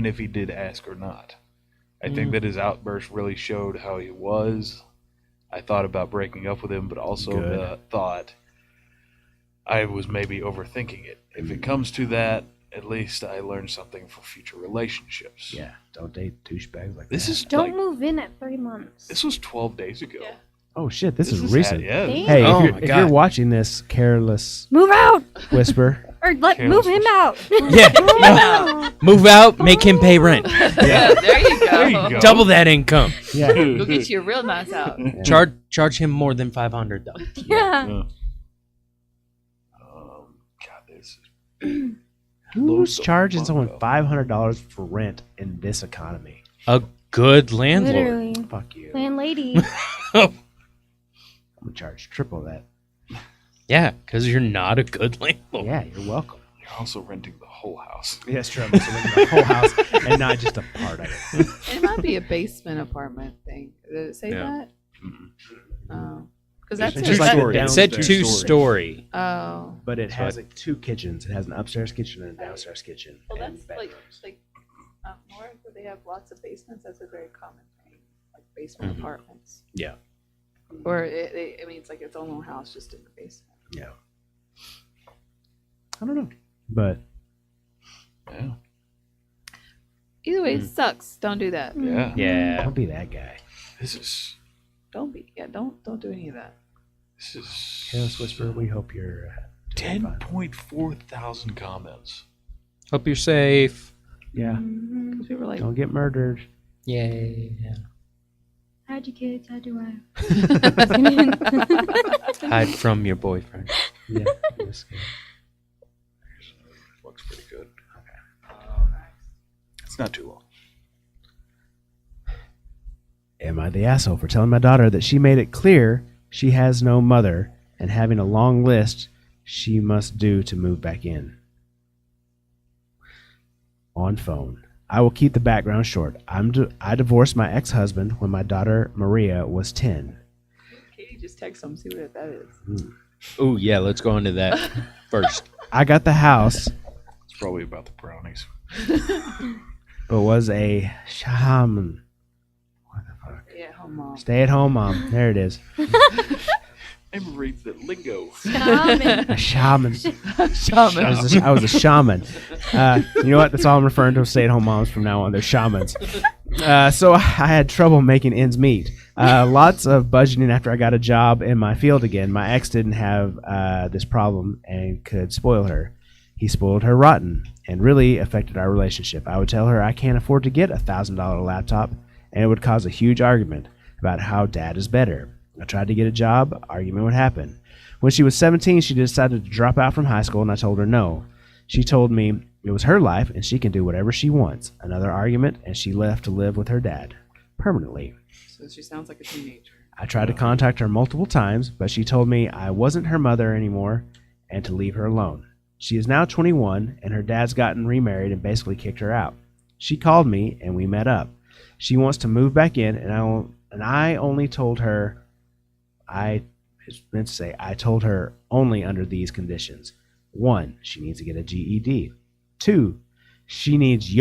if he did ask or not. I think that his outburst really showed how he was. I thought about breaking up with him, but also Good. thought I was maybe overthinking it. If it comes to that, at least I learned something for future relationships. Yeah, don't date douchebags like This that. is Don't like, move in at 3 months. this was 12 days ago. Yeah. Oh shit, this is recent. Yeah. Damn. Hey, Oh if, my you're, if God. you're watching this careless Move out whisper, or let Careless move him was- out. Yeah, move out, make him pay rent, Yeah, there you go. There you go. double that income. yeah, Go get you a real nice house. yeah. Charge him more than $500 though. Yeah. God, this is Who's the charging fuck someone up. $500 for rent in this economy? A good landlord. Literally. Fuck you. Landlady. I'm gonna charge triple that. Yeah, because you're not a good landlord. Yeah, you're welcome. You're also renting the whole house. Yes, Trevor. So we're the whole house and not just a part of it. It might be a basement apartment thing. Did it say Yeah. that? Mm-mm. Oh. Because that's It's it. just like Two-story. a It said downstairs. two-story. Oh. But it So has like 2 kitchens. It has an upstairs kitchen and a downstairs kitchen. Well, and that's like bedrooms. up north where they have lots of basements. That's a very common thing, like basement Mhm. apartments. Yeah. Or I mean, it's like its own little house just in the basement. Yeah. I don't know. But Yeah. Either way, it sucks. Don't do that. Yeah. Yeah. don't be that guy. This is Don't be. Yeah. Don't do any of that. this is Careless Whisper, we hope you're doing fine. 10.4 thousand comments. Hope you're safe. Yeah. Mhm. 'Cause we were like, Don't get murdered. Yay. Hide your kids, hide your wife. Hide from your boyfriend. Yeah. That's good. Looks pretty good. oh, nice. It's not too long. Am I the asshole for telling my daughter that she made it clear she has no mother and having a long list she must do to move back in? On phone. I will keep the background short. I divorced my ex-husband when my daughter Maria was 10. Katie just text them. See what that is. Oh yeah, let's go into that first. I got the house, It's probably about the brownies. but was a shaman. What the fuck? Yeah, home mom. Stay-at-home mom. There it is. Amber reads that lingo. A shaman. Shaman. I was a shaman. You know what? That's all I'm referring to stay-at-home moms from now on. They're shamans. So I had trouble making ends meet. Lots of budgeting after I got a job in my field again. My ex didn't have this problem and could spoil her. He spoiled her rotten and really affected our relationship. I would tell her I can't afford to get a $1,000 laptop, and it would cause a huge argument about how dad is better. I tried to get a job, argument would happen. When she was 17, she decided to drop out from high school, and I told her no. She told me it was her life, and she can do whatever she wants. Another argument, and she left to live with her dad. Permanently. So she sounds like a teenager. I tried to contact her multiple times, but she told me I wasn't her mother anymore, and to leave her alone. She is now 21, and her dad's gotten remarried and basically kicked her out. She called me, and we met up. She wants to move back in, and I only told her... I told her only under these conditions. 1, she needs to get a GED. 2, she needs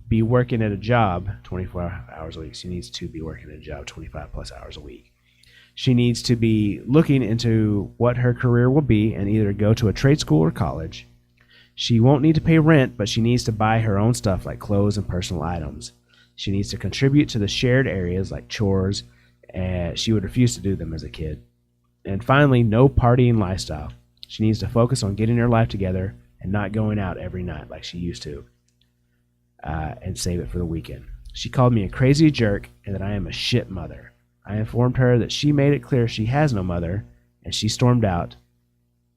be working at a job 24 hours a week. She needs to be working at a job 25 plus hours a week. She needs to be looking into what her career will be and either go to a trade school or college. She won't need to pay rent, but she needs to buy her own stuff like clothes and personal items. She needs to contribute to the shared areas like chores, and she would refuse to do them as a kid. And finally, no partying lifestyle. She needs to focus on getting her life together and not going out every night like she used to. and save it for the weekend. She called me a crazy jerk and that I am a shit mother. I informed her that she made it clear she has no mother, and she stormed out,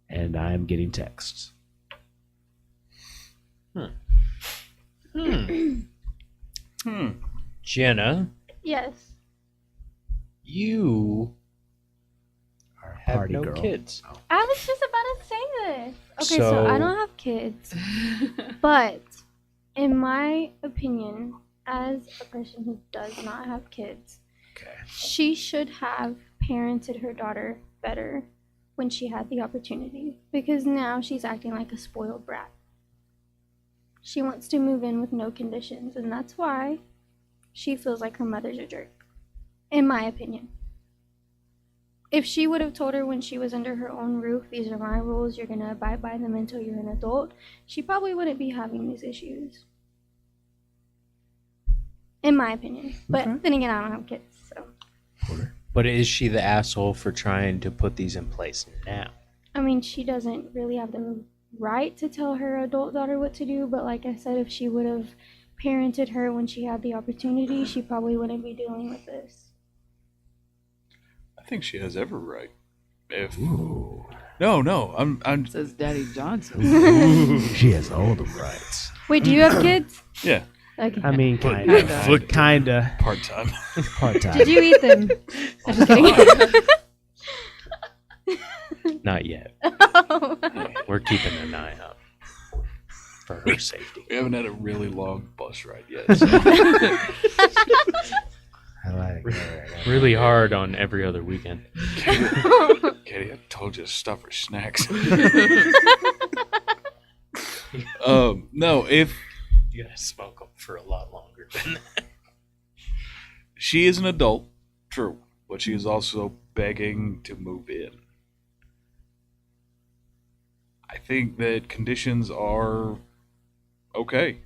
and I am getting texts. Jenna, Yes. you Our have party no girl. kids. I was just about to say this. Okay, so I So- don't have kids, but in my opinion, as a person who does not have kids, Okay. she should have parented her daughter better when she had the opportunity, because now she's acting like a spoiled brat. She wants to move in with no conditions, and that's why she feels like her mother's a jerk, in my opinion. If she would have told her when she was under her own roof, these are my rules, you're going to abide by them until you're an adult, she probably wouldn't be having these issues. In my opinion. But Okay. then again, I don't have kids, so. Porter. But is she the asshole for trying to put these in place now? I mean, she doesn't really have the right to tell her adult daughter what to do, but like I said, if she would have parented her when she had the opportunity, she probably wouldn't be dealing with this. I think she has every right. If Ooh. no, I'm Says Daddy Johnson. She has all the rights. Wait, do you have kids? yeah, Okay. I mean, But- kinda, part time. part time. Did you eat them? I'm just kidding. Not yet. Oh. We're keeping an eye out for her safety. We haven't had a really long bus ride yet. So. I like it. Really hard on every other weekend. Katie, I told you to stop for snacks. No, if You gotta smoke them for a lot longer than that. she is an adult, true, but she is also begging to move in. I think that conditions are okay.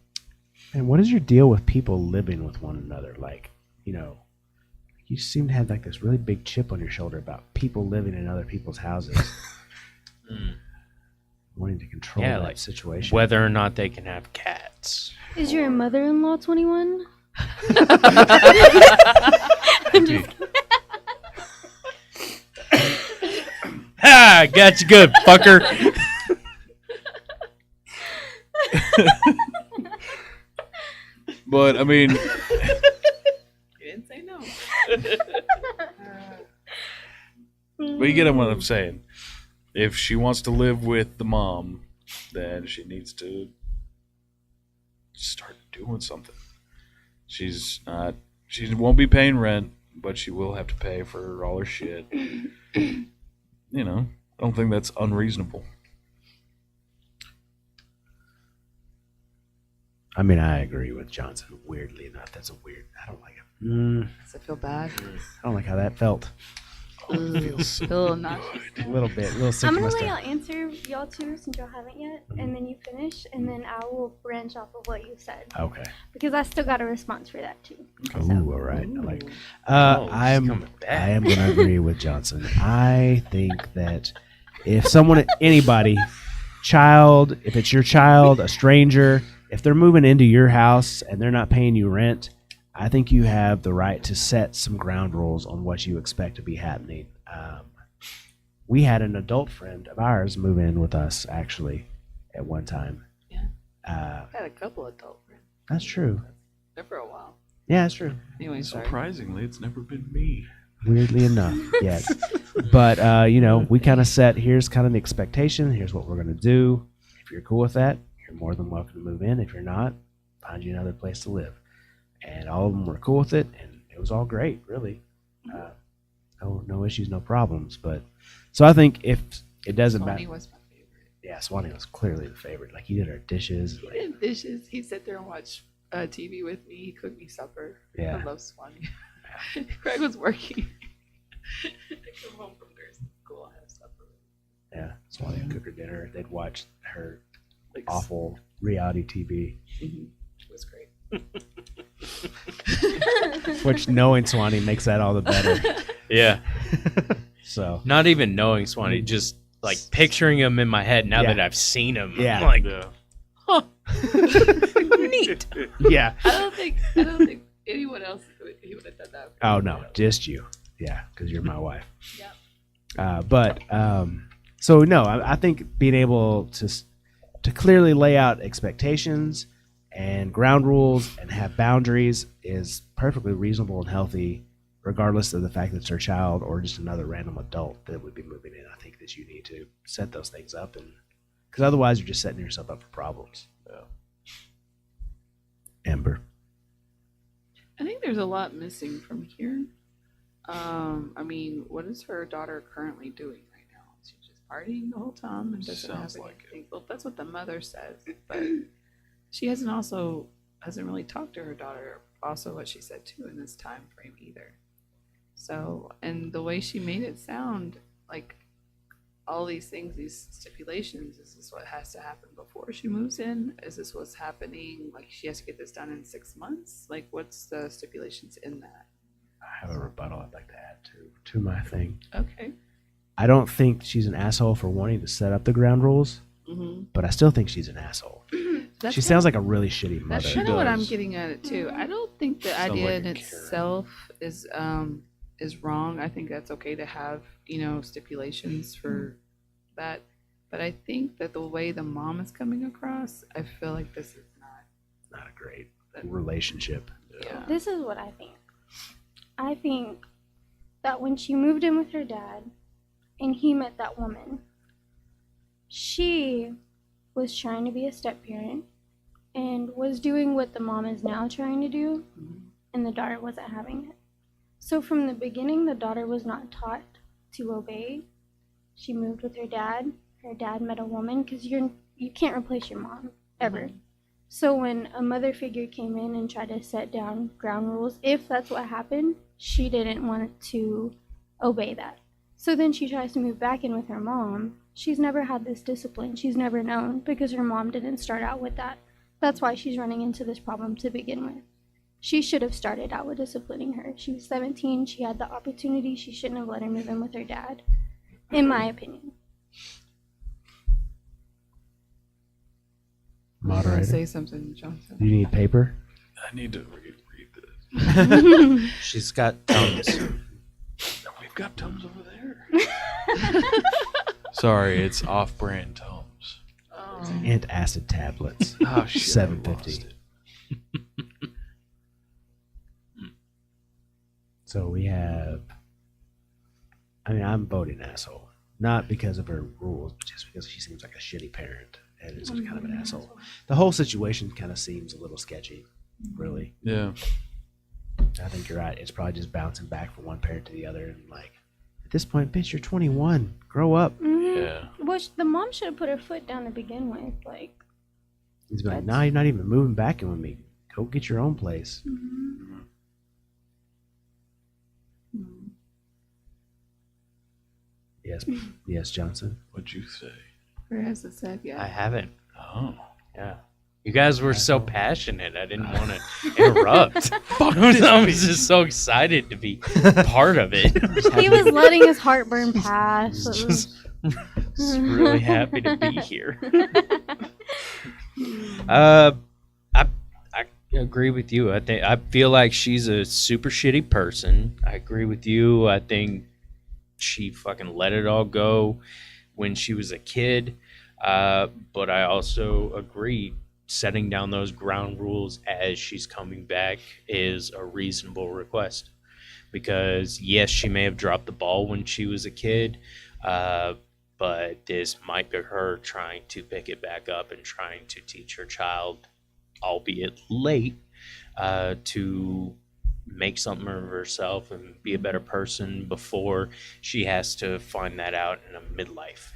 And what is your deal with people living with one another? Like, you know, you seem to have like this really big chip on your shoulder about people living in other people's houses, wanting to control Yeah, that like situation. whether or not they can have cats. Is your mother-in-law 21? Ha! Got you good, fucker. But I mean, You didn't say no. but you get what I'm saying. If she wants to live with the mom, then she needs to start doing something. She won't be paying rent, but she will have to pay for all her shit. You know, I don't think that's unreasonable. I mean, I agree with Johnson. Weirdly enough, that's a weird. I don't like it. Does it feel bad? I don't like how that felt. Feel not. A little bit, a little sick I'm to gonna my let y'all stomach. answer y'all two since y'all haven't yet, and then you finish, and then I will branch off of what you said Okay. because I still got a response for that too. Ooh, all right. I like. Oh, she's I'm. coming back. I am going to agree with Johnson. I think that if someone, anybody, child, if it's your child, a stranger, if they're moving into your house and they're not paying you rent, I think you have the right to set some ground rules on what you expect to be happening. We had an adult friend of ours move in with us actually at one time. Yeah. Uh, I had a couple adult friends that's true. there for a while. Yeah, that's true. Anyway, sorry. Surprisingly, it's never been me. Weirdly enough, yet. But you know, we kind of set here's kind of the expectation. Here's what we're gonna do. If you're cool with that, you're more than welcome to move in. If you're not, find you another place to live. And all of them were cool with it, and it was all great, really. No issues, no problems. But so I think if it doesn't Swanee matter, was my favorite. yeah, Swanee was clearly the favorite. Like he did our dishes. He Like, did dishes. He'd sit there and watch TV with me. He cooked me supper. Yeah. I love Swanee. Craig was working. I come home from nursing school. I have supper. yeah, Swanee would cook her dinner. They'd watch her Like, awful reality TV. It was great. Which knowing Swanee makes that all the better. Yeah. So Not even knowing Swanee, just like picturing him in my head now Yeah. that I've seen him. Yeah. Like, Neat. Yeah. I don't think anyone else he would have done that. Oh no, just you. Yeah, because you're my wife. Yeah. So no, I think being able to clearly lay out expectations and ground rules and have boundaries is perfectly reasonable and healthy, regardless of the fact that it's her child or just another random adult that would be moving in. I think that you need to set those things up, and because otherwise you're just setting yourself up for problems. Yeah. Amber. I think there's a lot missing from here. I mean, what is her daughter currently doing right now? She's just partying the whole time and doesn't Sounds have like anything. Well, that's what the mother says, but she hasn't really talked to her daughter. Also, what she said too in this time frame either. So, and the way she made it sound like all these things, these stipulations, is this what has to happen before she moves in? Is this what's happening? Like she has to get this done in 6 months? Like what's the stipulations in that? I have a rebuttal I'd like to add to my thing. Okay. I don't think she's an asshole for wanting to set up the ground rules, Mm-hmm. but I still think she's an asshole. She sounds like a really shitty mother. That's kind of what I'm does. getting at it too. I don't think the Sounds idea like in a itself is wrong. I think that's okay to have, stipulations for that. But I think that the way the mom is coming across, I feel like this is Not a great relationship. yeah. This is what I think. I think that when she moved in with her dad and he met that woman, she was trying to be a step parent and was doing what the mom is now trying to do, and the daughter wasn't having it. So from the beginning, the daughter was not taught to obey. She moved with her dad. Her dad met a woman, because you can't replace your mom ever. So when a mother figure came in and tried to set down ground rules, if that's what happened, she didn't want to obey that. So then she tries to move back in with her mom. She's never had this discipline. She's never known, because her mom didn't start out with that. That's why she's running into this problem to begin with. She should have started out with disciplining her. She was 17. She had the opportunity. She shouldn't have let her move in with her dad, in my opinion. Moderator. Say something, Johnson. Do you need paper? I need to read this. She's got Tums. We've got Tums over there. Sorry, it's off-brand Tums. Oh. Antacid tablets. Oh shit! $7.50. I lost it. So we have. I mean, I'm voting asshole, not because of her rules, but just because she seems like a shitty parent and is kind of an asshole. The whole situation kind of seems a little sketchy, really. Yeah. I think you're right. It's probably just bouncing back from one parent to the other, and like, at this point, bitch, you're 21. Grow up. Yeah. Well, the mom should have put her foot down to begin with. Like, He's like, nah, you're not even moving back in with me. Go get your own place. Yes, Johnson. What'd you say? Or has it said yet? I haven't. Oh. Yeah. You guys were so passionate. I didn't want to interrupt. I was just so excited to be part of it. he was letting his heartburn pass. Just really happy to be here. I agree with you. I feel like she's a super shitty person. I agree with you. I think she fucking let it all go when she was a kid. But I also agree setting down those ground rules as she's coming back is a reasonable request. Because yes, she may have dropped the ball when she was a kid, but this might be her trying to pick it back up and trying to teach her child, albeit late, to make something of herself and be a better person before she has to find that out in a midlife.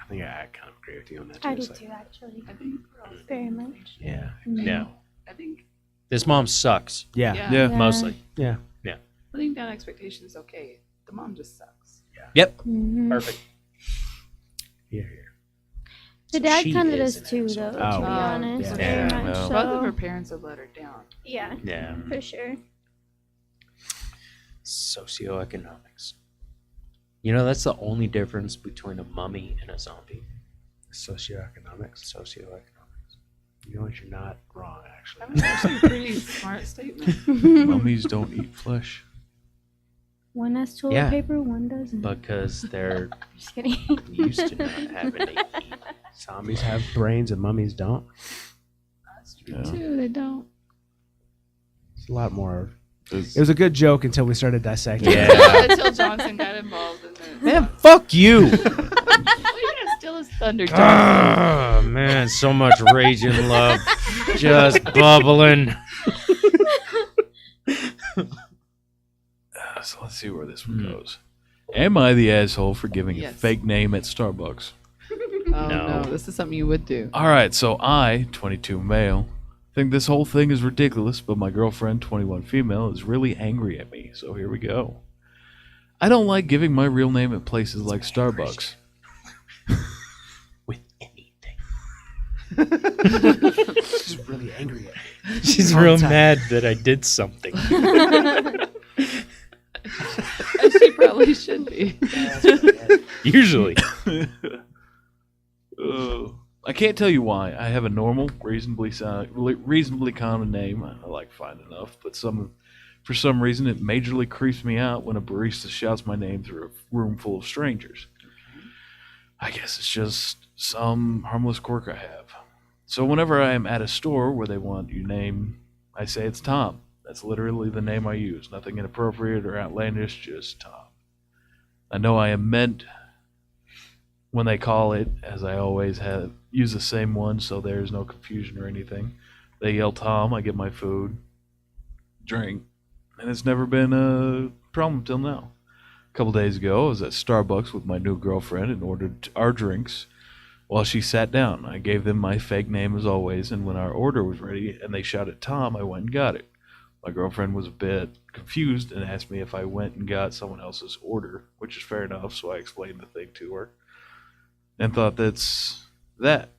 I think I kind of agree with you on that too. I do It's like, too, actually. I think Very much. Yeah. No. I think This mom sucks, Yeah. Yeah. mostly. Yeah. putting down expectations is okay. The mom just sucks. Yep. Mhm. Perfect. Here. The So dad she kind of is does an too, asshole. though, Oh. to be honest. Yeah. Very Yeah, much no. so. Both of her parents have let her down. Yeah, Yeah. for sure. Socioeconomics. You know, that's the only difference between a mummy and a zombie. Socioeconomics. You know what? You're not wrong, actually. That was actually a pretty smart statement. Mummies don't eat flesh. One has toilet Yeah. paper, one doesn't. Because they're Just kidding. used to not having to eat. Zombies have brains and mummies don't. That's true Yeah. too. They don't. It's a lot more. It's- It was a good joke until we started dissecting. Yeah. Until Johnson got involved in it. Man, fuck you! Well, you gotta steal his thunder, Johnson. Ah, man, so much rage and love just bubbling. So let's see where this one goes. Am I the asshole for giving a Yes. fake name at Starbucks? Oh No. no, this is something you would do. All right, so I, 22 male, think this whole thing is ridiculous, but my girlfriend, 21 female, is really angry at me. So here we go. I don't like giving my real name at places like Starbucks. With anything. She's really angry at me. She's All real the time. mad that I did something. As she probably should be. Usually. I can't tell you why. I have a normal, reasonably common name. I like fine enough, but for some reason, it majorly creeps me out when a barista shouts my name through a room full of strangers. I guess it's just some harmless quirk I have. So whenever I am at a store where they want your name, I say it's Tom. That's literally the name I use. Nothing inappropriate or outlandish, just Tom. I know I am meant when they call it, as I always have, use the same one so there's no confusion or anything. They yell Tom, I get my food, drink, and it's never been a problem till now. A couple days ago, I was at Starbucks with my new girlfriend and ordered our drinks. While she sat down, I gave them my fake name as always, and when our order was ready and they shouted Tom, I went and got it. My girlfriend was a bit confused and asked me if I went and got someone else's order, which is fair enough, so I explained the thing to her and thought that's that.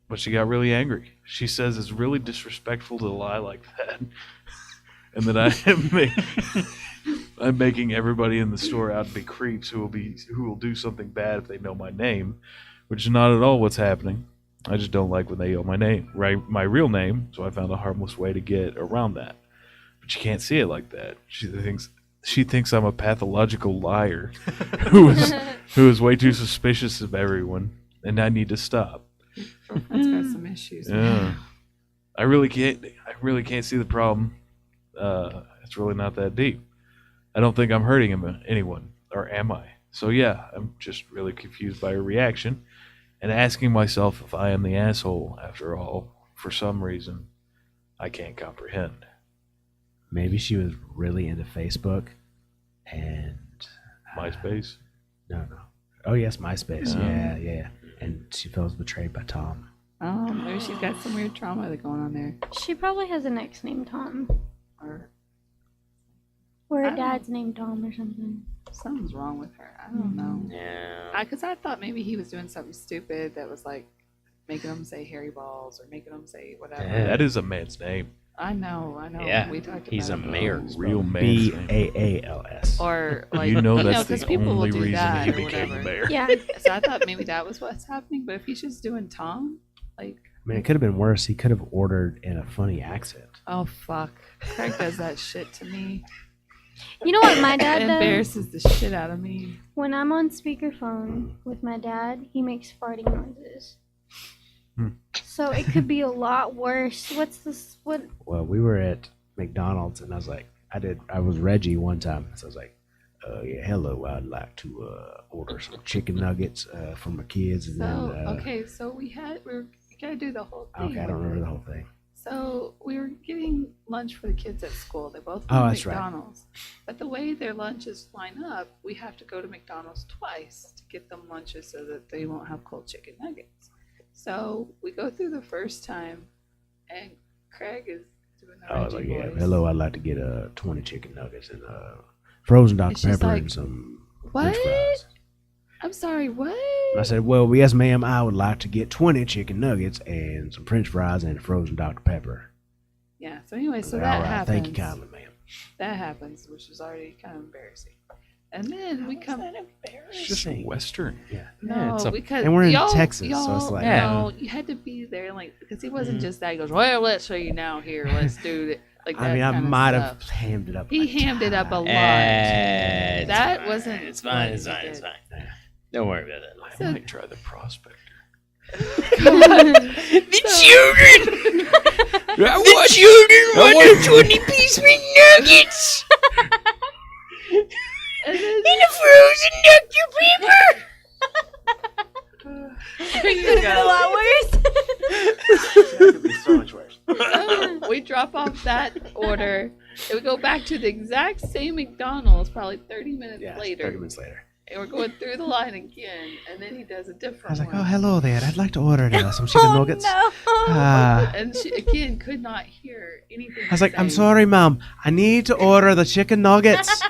But she got really angry. She says it's really disrespectful to lie like that, and that I'm making everybody in the store out to be creeps who will do something bad if they know my name, which is not at all what's happening. I just don't like when they yell my name, right? My real name. So I found a harmless way to get around that. But you can't see it like that. She thinks I'm a pathological liar who is way too suspicious of everyone, and I need to stop. Girlfriend's got some issues. Yeah, I really can't see the problem. It's really not that deep. I don't think I'm hurting anyone, or am I? So yeah, I'm just really confused by her reaction, and asking myself if I am the asshole after all. For some reason, I can't comprehend. Maybe she was really into Facebook and MySpace. No. Oh yes, MySpace. Oh. Yeah. And she feels betrayed by Tom. Oh, maybe she's got some weird trauma going on there. She probably has an ex named Tom. Or Or I her don't- dad's named Tom or something. something's wrong with her. I don't know. Yeah. Because I thought maybe he was doing something stupid that was like making him say hairy balls or making him say whatever. Yeah. That is a man's name. I know. Yeah, We talked he's about a it. mayor. Real man's name. BAALS. Or like You know that's 'cause the people will only do reason that he or became the whatever. mayor. Yeah. So I thought maybe that was what's happening. But if he's just doing Tom, like, I mean, it could have been worse. He could have ordered in a funny accent. oh fuck, Craig does that shit to me. You know what my It dad does? embarrasses the shit out of me. When I'm on speakerphone with my dad, he makes farting noises. So it could be a lot worse. What's this? What? Well, we were at McDonald's, and I was like, I was Reggie one time, so I was like, yeah, hello, I'd like to order some chicken nuggets for my kids, and So then okay, so we gotta do the whole thing. okay, I don't remember the whole thing. So we were getting lunch for the kids at school. They both Oh, went that's to right. McDonald's. But the way their lunches line up, we have to go to McDonald's twice to get them lunches so that they won't have cold chicken nuggets. So we go through the first time, and Craig is doing the I was Reggie like, yeah, voice. hello, I'd like to get 20 chicken nuggets and frozen Dr. And she's Pepper like, and some What? French fries. I'm sorry, what? And I said, well, yes, ma'am, I would like to get 20 chicken nuggets and some French fries and a frozen Dr. Pepper. Yeah, so anyway, so All that right, happens. thank you kindly, ma'am. That happens, which was already kind of embarrassing. And then we come. It's just Western. No, it's a- because and we're in y'all- Texas, so y'all, it's like- no, you had to be there, like, because he wasn't just that. He goes, well, let's show you now. Here, let's do it. Like that. I mean, I kind of might stuff. have hammed it up. He hammed it up a lot. It's That fine. wasn't It's fine. what It's he fine. It's did. fine. Don't worry about it. I might try the prospector. The children! The children want 20-piece McNuggets! And then, In a frozen Dr. Pepper! there you Could have been a go. lot worse. That could be so much worse. We drop off that order. And we go back to the exact same McDonald's probably 30 minutes Yeah, later. 30 minutes later. And we're going through the line again. And then he does a different I was like, one. oh, hello there. I'd like to order some chicken nuggets. No. And she, again, could not hear anything. I was like, I'm sorry, Mom. I need to order the chicken nuggets.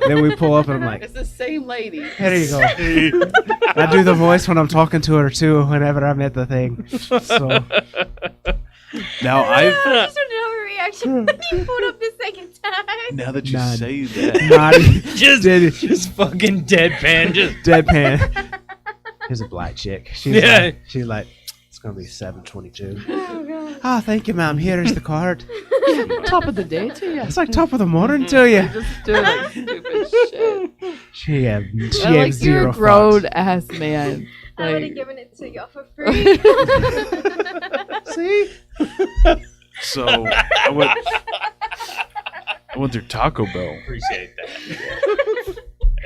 Then we pull up and I'm like, It's the same lady. here you go. I do the voice when I'm talking to her too, whenever I'm at the thing. So Now I I've just don't know her reaction. You pulled up the second time. now that you None. say that, not Just fucking deadpan. Just deadpan. Here's a black chick. Yeah. She's like, it's gonna be 7:22. Oh, God. Ah, thank you, Mom. Here is the card. Top of the day to you. It's like top of the morning to you. Just doing like stupid shit. She gave Well, zero like you're a fucks. grown ass man. I would have Like, given it to y'all for free. See? so I went through Taco Bell, appreciate that.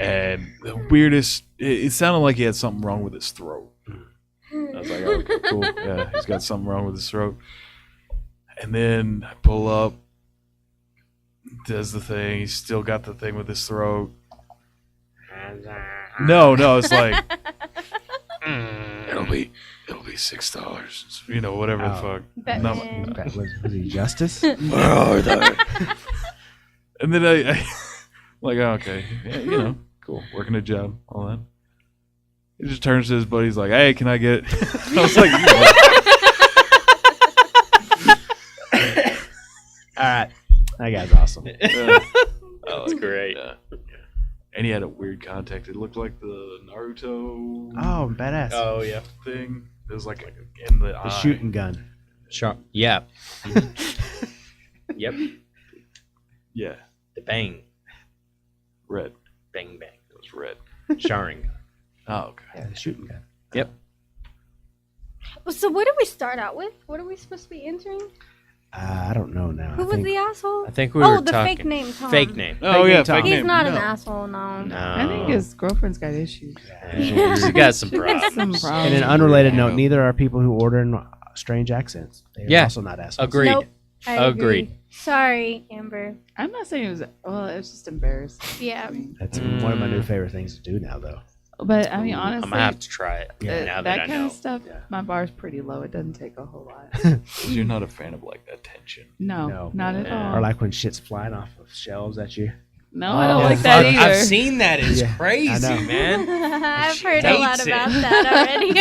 and the weirdest. It sounded like he had something wrong with his throat. I was like, oh, okay, cool. Yeah, he's got something wrong with his throat. And then I pull up, does the thing. He's still got the thing with his throat. No, it's like it'll be $6. You know, whatever the Oh. fuck. Batman. That was he Justice? Where are they? And then I like, oh, okay, yeah, you know, cool, working a job, all that. He just turns to his buddy. He's like, "Hey, can I get?" I was like, All right. That guy's awesome. "Yeah." That was great. Yeah. And he had a weird contact. It looked like the Naruto Oh, badass. Oh yeah. thing. It was like in the The eye. shooting gun. Sharp. Yeah. Yep. Yeah, The bang, red. bang, bang. It was red. Sharing. Oh, okay. Yeah, the shooting gun. Yep. So what did we start out with? What are we supposed to be entering? I don't know now. Who I was think the asshole? I think we were the talking. fake name, Tom. Fake name. Oh Fake yeah, name Tom. fake He's name. not an No. asshole, no. No. I think his girlfriend's got issues. Yeah, she got some problems. Some In problems. an unrelated Yeah. note, neither are people who order in strange accents. They are Yeah. also not assholes. Agreed. Nope. I agree. Agreed. Sorry, Amber. I'm not saying it was. Well, it was just embarrassing. Yeah. I mean, That's one of my new favorite things to do now, though. but I mean, Ooh, honestly, I'm gonna have to try it. Yeah. Now that that I kind know. of stuff, Yeah. my bar's pretty low. It doesn't take a whole lot. 'Cause you're not a fan of like that tension. No, No. not at Yeah. all. Or like when shit's flying off of shelves at you. No, I don't Oh, like that fuck. either. I've seen that. It's Yeah, crazy, I know. man. I've She heard a lot hates it. about that already.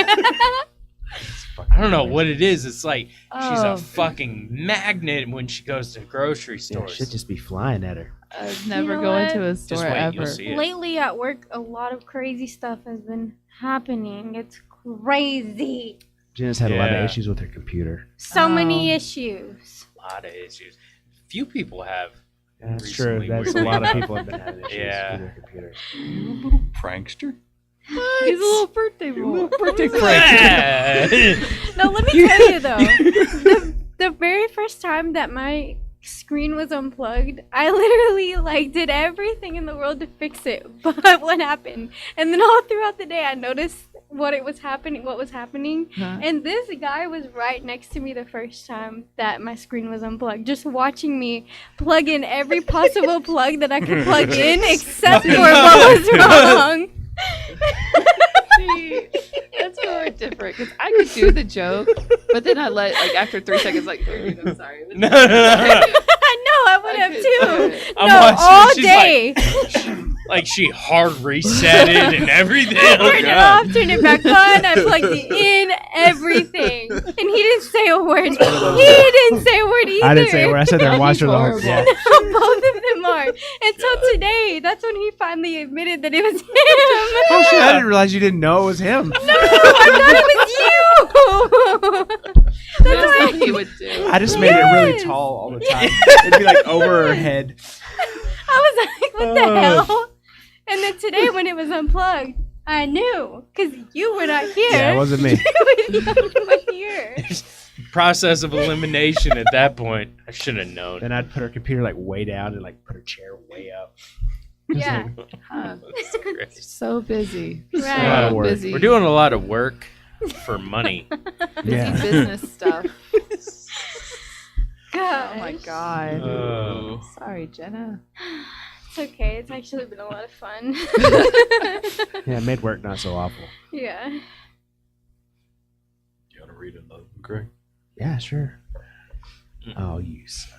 I don't know what it is. It's like she's Oh. a fucking magnet when she goes to grocery Yeah, stores. shit just be flying at her. I'd never know go what? into a Just store wait, ever. you'll see it. Lately at work, a lot of crazy stuff has been happening. It's crazy. Jenna's had a lot Yeah. of issues with her computer. So many issues. A lot of issues. Few people have. Yeah, that's true. Recently, That's we- a lot of people have been having issues Yeah. with their computers. You little prankster. He's a little birthday boy. Birthday No, let me tell you though. The very first time that my screen was unplugged, I literally did everything in the world to fix it. But what happened? And then all throughout the day, I noticed what was happening. Huh? And this guy was right next to me the first time that my screen was unplugged, just watching me plug in every possible plug that I could plug in, except for what was wrong. See, that's where we're different. Because I could do the joke, but then I let, after 3 seconds, dude, I'm sorry. No, no, no, no. I know, I would I have could too. do it. I'm No, watching, all she's day. Like she hard reset it and everything. Turned it off, turned it back on. I plugged it in, everything, and he didn't say a word. He didn't say a word either. I didn't say a word. I sat there and watched her the whole. Horrible. Yeah. Both of them are. Until today, that's when he finally admitted that it was him. Oh shit! I didn't realize you didn't know it was him. No, I thought it was you. That's That's what why he would do. I just made it really Yes. tall all the time. It'd be like over her head. I was like, what the hell? And then today when it was unplugged, I knew because you were not here. Yeah, it wasn't me. You were here. Process of elimination at that point. I should have known. Then I'd put her computer like way down and like put her chair way up. Yeah. Huh. That's great. So busy. A lot Right. of work. Busy. We're doing a lot of work for money. busy Yeah. business stuff. Gosh. Oh my god. Oh. Sorry, Jenna. It's okay. It's actually been a lot of fun. Yeah, it made work not so awful. Yeah. You want to read another one, Greg? Yeah, sure. Oh, you son.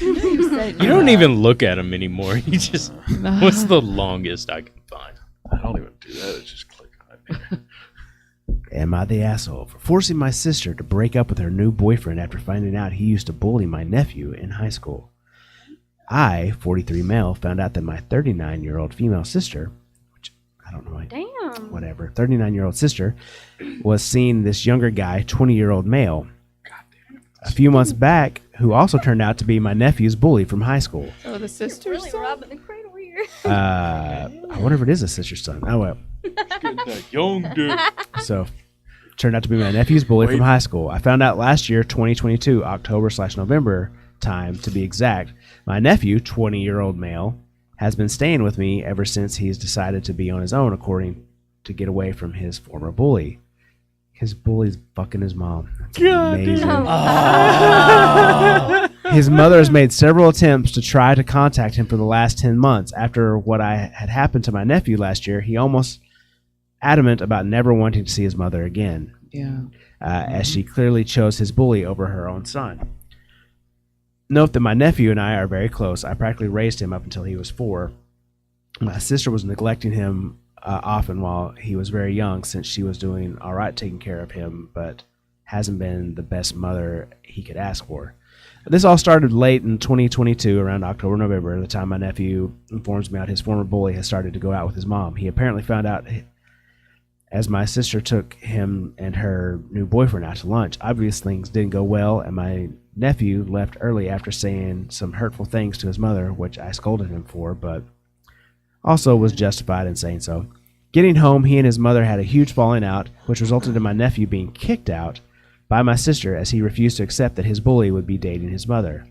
You said You don't even look at them anymore. You just. What's the longest I can find? I don't even do that. It's just click on it. Am I the asshole for forcing my sister to break up with her new boyfriend after finding out he used to bully my nephew in high school? I, 43 male, found out that my 39-year-old female sister, which I don't know, Damn. whatever, 39-year-old sister, was seeing this younger guy, 20-year-old male, a few months back, who also turned out to be my nephew's bully from high school. Oh, the sister's Really son? robbing the cradle here. I wonder if it is a sister's son. Oh, well. Getting that young dude. So, turned out to be my nephew's bully from high school. I found out last year, 2022, October/November time to be exact. My nephew, 20-year-old male, has been staying with me ever since he's decided to be on his own, according to get away from his former bully. His bully's fucking his mom. That's amazing. His mother has made several attempts to try to contact him for the last 10 months. After what had happened to my nephew last year, he almost adamant about never wanting to see his mother again, Yeah. as she clearly chose his bully over her own son. Note that my nephew and I are very close. I practically raised him up until he was 4. My sister was neglecting him often while he was very young, since she was doing all right taking care of him, but hasn't been the best mother he could ask for. This all started late in 2022, around October, November, the time my nephew informs me that his former bully has started to go out with his mom. He apparently found out as my sister took him and her new boyfriend out to lunch. Obvious things didn't go well, and my nephew left early after saying some hurtful things to his mother, which I scolded him for, but also was justified in saying so. Getting home, he and his mother had a huge falling out, which resulted in my nephew being kicked out by my sister as he refused to accept that his bully would be dating his mother.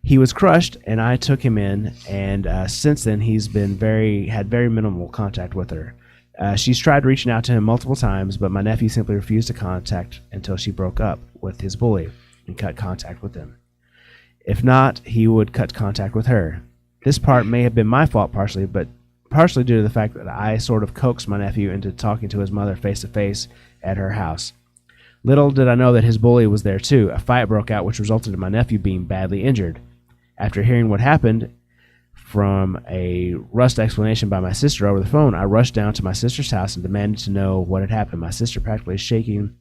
He was crushed, and I took him in, and since then he's been had very minimal contact with her. She's tried reaching out to him multiple times, but my nephew simply refused to contact until she broke up with his bully and cut contact with him. If not, he would cut contact with her. This part may have been my fault partially, but partially due to the fact that I sort of coaxed my nephew into talking to his mother face-to-face at her house. Little did I know that his bully was there too. A fight broke out, which resulted in my nephew being badly injured. After hearing what happened from a rushed explanation by my sister over the phone, I rushed down to my sister's house and demanded to know what had happened. My sister, practically shaking,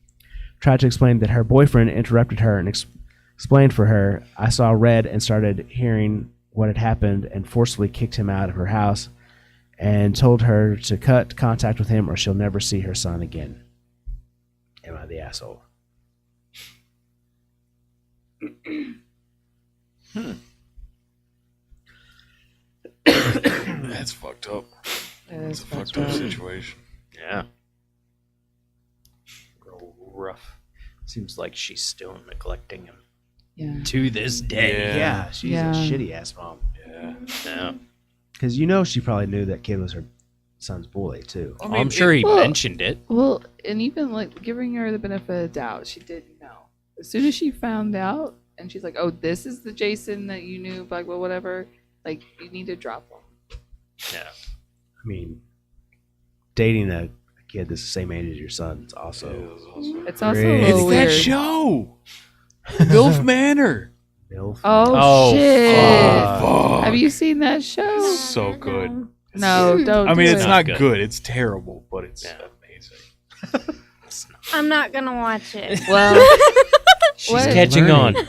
tried to explain that her boyfriend interrupted her and explained for her. I saw red and started hearing what had happened and forcefully kicked him out of her house and told her to cut contact with him or she'll never see her son again. Am I the asshole? That's fucked up. That It's is a fucked fucked up up. situation. Yeah. Real rough. Seems like she's still neglecting him Yeah. to this day. Yeah, she's Yeah. a shitty ass mom. Yeah. Yeah. Because she probably knew that kid was her son's bully too. I mean, I'm sure he well- mentioned it. Well, and even like giving her the benefit of the doubt, she didn't know. As soon as she found out, and she's like, "Oh, this is the Jason that you knew," like, well, whatever. Like, you need to drop him. Yeah. I mean, dating a kid that's the same age as your son is also. It's also Great. a little It's that weird. show. MILF Manor. MILF. Oh, shit! fuck. Have you seen that show? So good. No, don't. I mean, do it's it. not Good. good. It's terrible, but it's Yeah. amazing. I'm not gonna watch it. Well, She's What? catching on. Learning.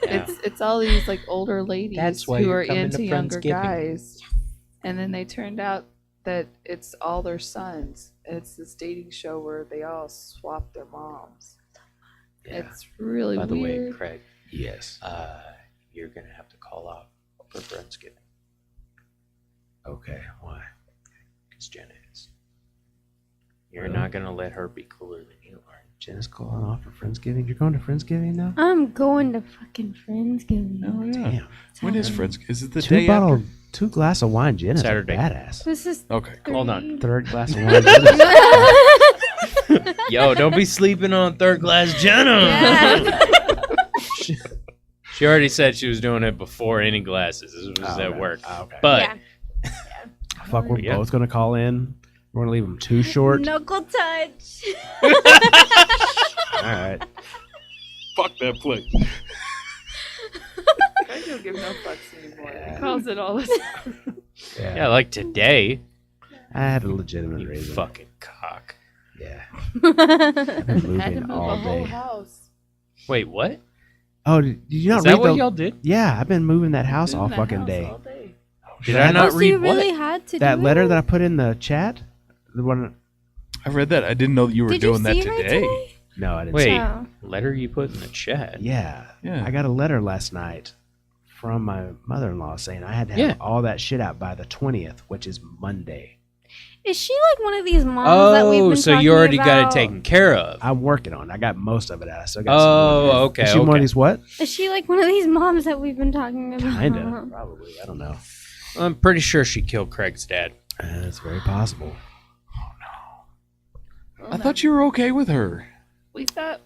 Yeah. it's all these like older ladies That's why who you're are coming to into younger Friendsgiving. guys, and then they turned out that it's all their sons. It's this dating show where they all swap their moms. Yeah. It's really By the way, weird. Craig, Yes. you're gonna have to call off for Friendsgiving Okay. Why? because Jenna is. You're not gonna let her be cooler than you are. Jenna's calling off for Friendsgiving. You're going to Friendsgiving now? I'm going to fucking Friendsgiving. Oh yeah. Damn. When is Friends? Is it the Two day bottle, after? 2 glass of wine. Jenna's Saturday. a badass. This is Okay. Cool. Hold on. 3rd glass of wine. Jenna's- Yo, don't be sleeping on third glass Jenna. Yeah. She already said she was doing it before any glasses. This was Oh, at okay. work. Oh, okay. But Yeah. Fuck, we're Yeah. both going to call in. We're going to leave them too short. Knuckle touch. All right. Fuck that place. I don't give no fucks anymore. Yeah. He calls it all the time. yeah, like today, I had a legitimate you reason. fucking cock. Yeah. I've been Had to moving move all a whole day. house. Wait, what? Oh, did you not Is read that what the... y'all did? Yeah, I've been moving that house all Moving that fucking house day. all day. Did I that- not So read you what? really had to That do letter it? that I put in the chat? The one... I read that. I didn't know that you were Did doing you that see her today. No, I didn't Wait, see it. Oh. letter you put in the chat. Yeah. Yeah. I got a letter last night from my mother-in-law saying I had to have Yeah. all that shit out by the 20th, which is Monday. Is she like one of these moms that we've Oh, been so talking you already got about? it taken care of. I'm working on it. I got most of it out. I still got some more. Oh, okay. Is she one of okay. these what? Is she like one of these moms that we've been talking about? Kinda. Probably. I don't know. I'm pretty sure she killed Craig's dad. It's very possible. I thought you were okay with her. We thought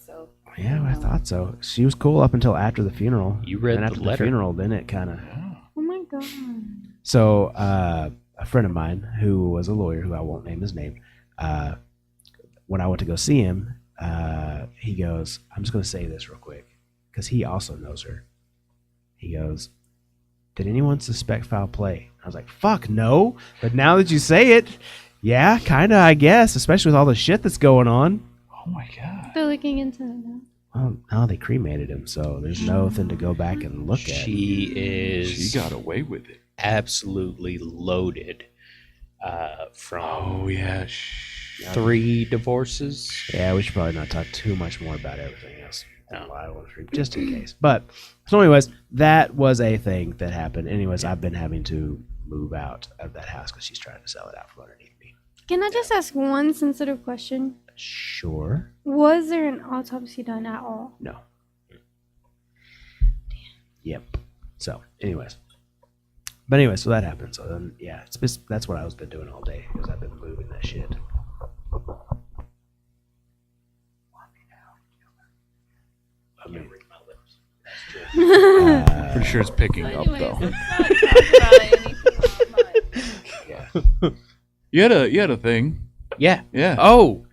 so. Yeah, I thought so. She was cool up until after the funeral. You read and the after letter. funeral, then it kind of... Oh my god. So, a friend of mine who was a lawyer, who I won't name his name, when I went to go see him, he goes, I'm just going to say this real quick, because he also knows her. He goes, did anyone suspect foul play? I was like, fuck, no. But now that you say it, yeah, kind of, I guess, especially with all the shit that's going on. Oh my god. They're looking into it now. Well, now they cremated him, so there's nothing to go back and look at. She is She got away with it. absolutely loaded from Oh yeah. 3 divorces. Yeah, we should probably not talk too much more about everything else. No. I don't want to just in case. But so, anyways, that was a thing that happened. Anyways, I've been having to move out of that house because she's trying to sell it out from underneath me. Can I just ask one sensitive question? Sure. Was there an autopsy done at all? No. Yep. So, anyways. But anyway, so that happened. So then, yeah, that's what I've been doing all day because I've been moving that shit. I'm gonna read my lips. Pretty sure it's picking up Anyways, though. let's not talk about anything online. Yeah. You had a thing. Yeah. Yeah. Oh.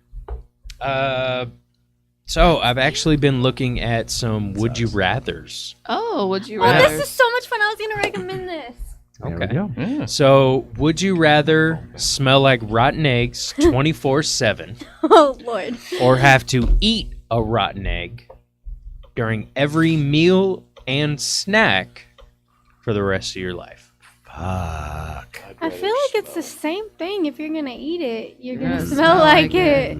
So I've actually been looking at some would you rathers. Oh, would you Oh, rather? this is so much fun. I was gonna recommend this. There Okay. we go. Yeah. So would you rather smell like rotten eggs 24/7 Oh Lord. or have to eat a rotten egg during every meal and snack for the rest of your life? Fuck. I feel like it's the same thing. If you're gonna eat it, you're gonna Yeah, smell like it.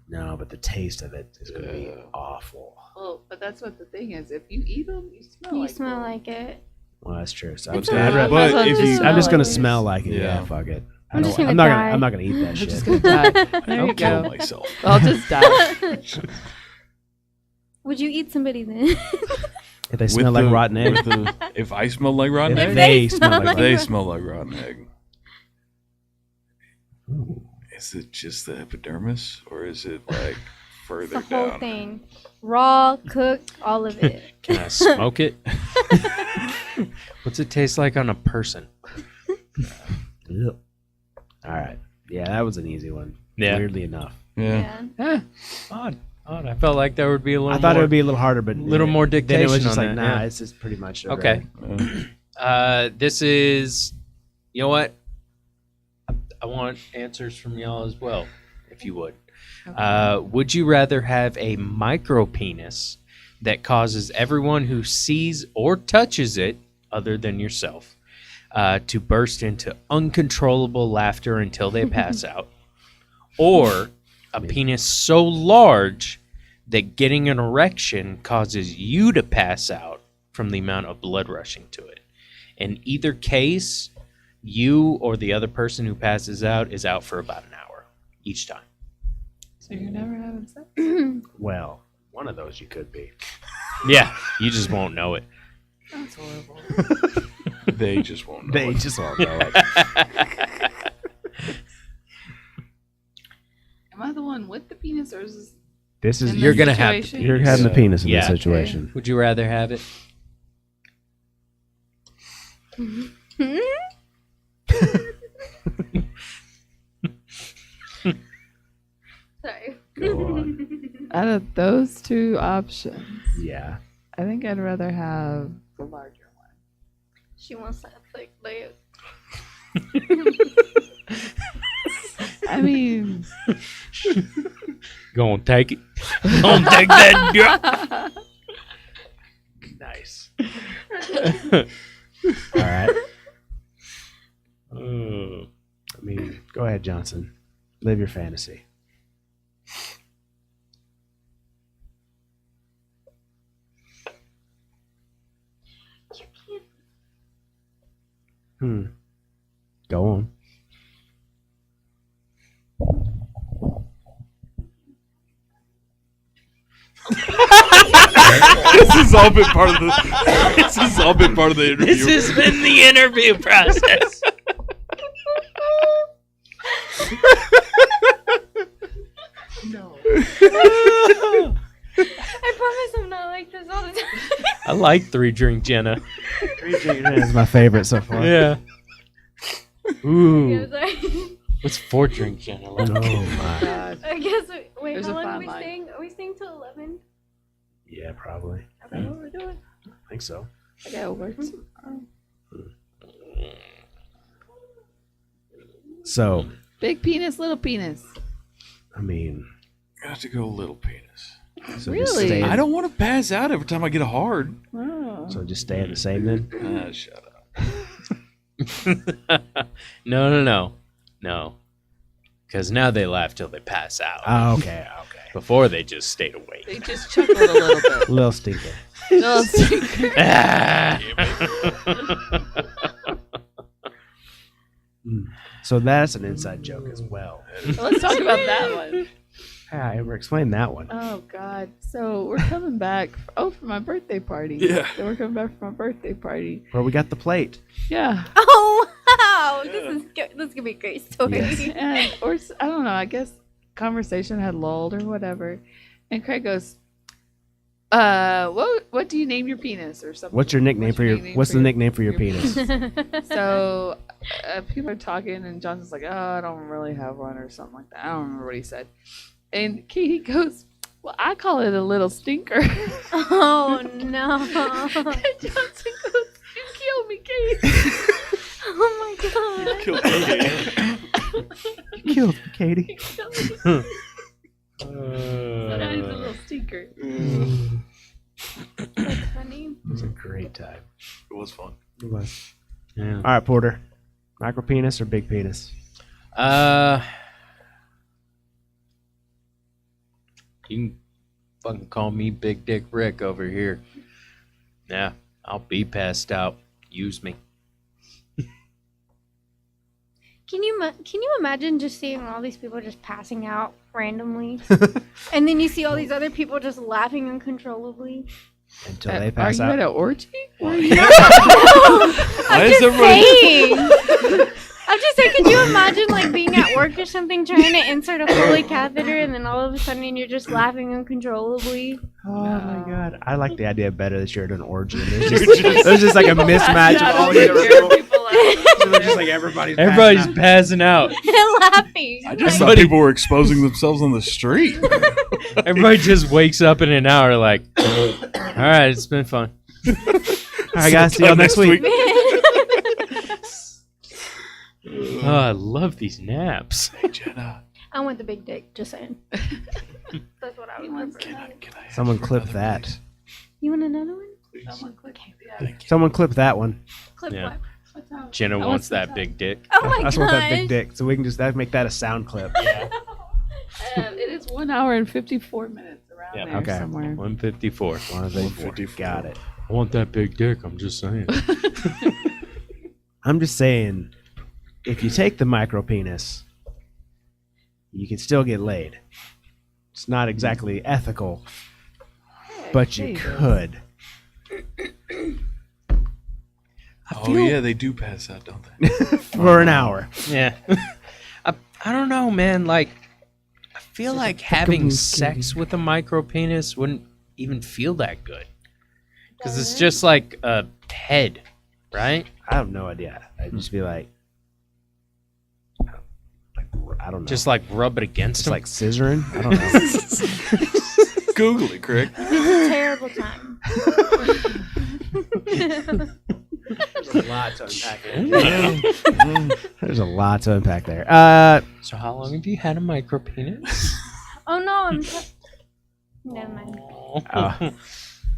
No, but the taste of it is going to be awful. Well, but that's what the thing is. If you eat them, you smell You like smell them. like it. Well, that's true. So It's I'd okay. rather- Might as well But if just you- smell I'm just like gonna it. smell like it. Yeah, Yeah. fuck it. I'm just gonna I'm not die. I'm not gonna eat that I'm shit. just gonna die. There I'll you kill go. myself. I'll just die. Would you eat somebody then? If they smell like rotten egg, If I smell like rotten if egg, they smell like they rotten smell like rotten egg. egg. Is it just the epidermis, or is it like the further whole down? thing. Raw, cooked, all of it. Can I smoke it? What's it taste like on a person? Ugh. All right. Yeah, that was an easy one. Yeah. Weirdly enough. Yeah. Yeah. Odd. Oh, I felt like there would be a little. I thought more, it would be a little harder, but little more then it dictation was just on like, that, nah, yeah. it's just pretty much Okay. This is, you know what? I want answers from y'all as well, if you would. Would you rather have a micro penis that causes everyone who sees or touches it, other than yourself, to burst into uncontrollable laughter until they pass out, or a penis so large that getting an erection causes you to pass out from the amount of blood rushing to it? In either case, you or the other person who passes out is out for about an hour each time. So you're never having sex? Well, one of those you could be. Yeah, you just won't know it. That's horrible. They just won't know. They it. just won't know it. Am I the one with the penis, or is this? This is in You're this gonna have the situation? you're having the penis in Yeah. this situation. Would you rather have it? Sorry. Go on. Out of those two options, Yeah. I think I'd rather have the larger one. She wants that thick leg. I mean, Gonna take it. Gonna take that. Nice. All right. I mean, go ahead, Johnson. Live your fantasy. Go on. This has all been part of the. This has all been part of the interview. This has been the interview process. no. I promise I'm not like this all the time. I like 3-drink Jenna. Is my favorite so far. Yeah. Yeah, Ooh. sorry. What's 4-drink Jenna like? Oh my. God. I guess. Wait, There's how a long are fine we line. staying? Are we staying till 11? Yeah, probably. Is that what we're doing? I think so. I gotta work tomorrow. So, Big penis, little penis. I mean, Got to go little penis. so Really? just stay. I don't want to pass out every time I get hard. Oh. So just stay in the same then. Shut up. No. Because now they laugh till they pass out. Oh, okay. Okay. Before they just stayed awake. They just chuckled a little bit. Little stinker. Little stinker. So that's an inside joke as well. Let's talk about that one. Hey, I ever explained that one? Oh God! So we're coming back. Oh, for my birthday party. Yeah. So we're coming back for my birthday party. Where we got the plate. Yeah. Oh wow! This is gonna be a great story. Yes. And I don't know. I guess conversation had lulled or whatever. And Craig goes, what do you name your penis or something? What's your nickname What's for your your? nickname What's for the your- nickname for your penis? So people are talking, and Johnson's like, "Oh, I don't really have one," or something like that. I don't remember what he said. And Katie goes, "Well, I call it a little stinker." Oh no! And Johnson goes, "You killed me, Katie." Oh my god! Kill me. You killed me, Katie. So now he's a little stinker. That's funny. It was a great time. It was fun. It was. Yeah. All right, Porter. Micro penis or big penis? You can fucking call me Big Dick Rick over here. Yeah, I'll be passed out. Use me. Can you imagine just seeing all these people just passing out randomly, and then you see all these other people just laughing uncontrollably? Until they Are pass you at out. an orgy? Why I'm is just everybody? saying. I'm just saying. Could you imagine like being at work or something, trying to insert a Foley catheter, and then all of a sudden you're just laughing uncontrollably? Oh my god. I like the idea better that you're at an orgy. And there's just like a mismatch of all these different people. So just like everybody's Everybody's passing out. And laughing. I just thought people were exposing themselves on the street. Everybody just wakes up in an hour like, all right, it's been fun. All right, guys. See y'all next week. Oh, I love these naps. Hey, Jenna. I want the big dick. Just saying. That's what I would prefer. Can I have Someone your clip other that. piece, You want another one? please? Someone click. Yeah. Thank you. Someone clip that one. Clip Yeah. what? What's up? Jenna I wants want that big dick. Oh my I just gosh. want that big dick, so we can just make that a sound clip. It is 1 hour and 54 minutes around Yeah. there Okay. somewhere. 154. 154. Got it. I want that big dick. I'm just saying. I'm just saying, if you take the micro penis, you can still get laid. It's not exactly ethical, but you could. Oh yeah, they do pass out, don't they? For an hour. Yeah. I don't know, man. Like, I feel like having sex with a micro penis wouldn't even feel that good. Because it's just like a head, right? I have no idea. I'd just be like I don't know. Just like rub it against Just him. like scissoring. I don't know. Google it, Craig. It's a terrible time. There's a lot to unpack there. There's a lot to unpack there. So how long have you had a micro penis? Oh no, never mind.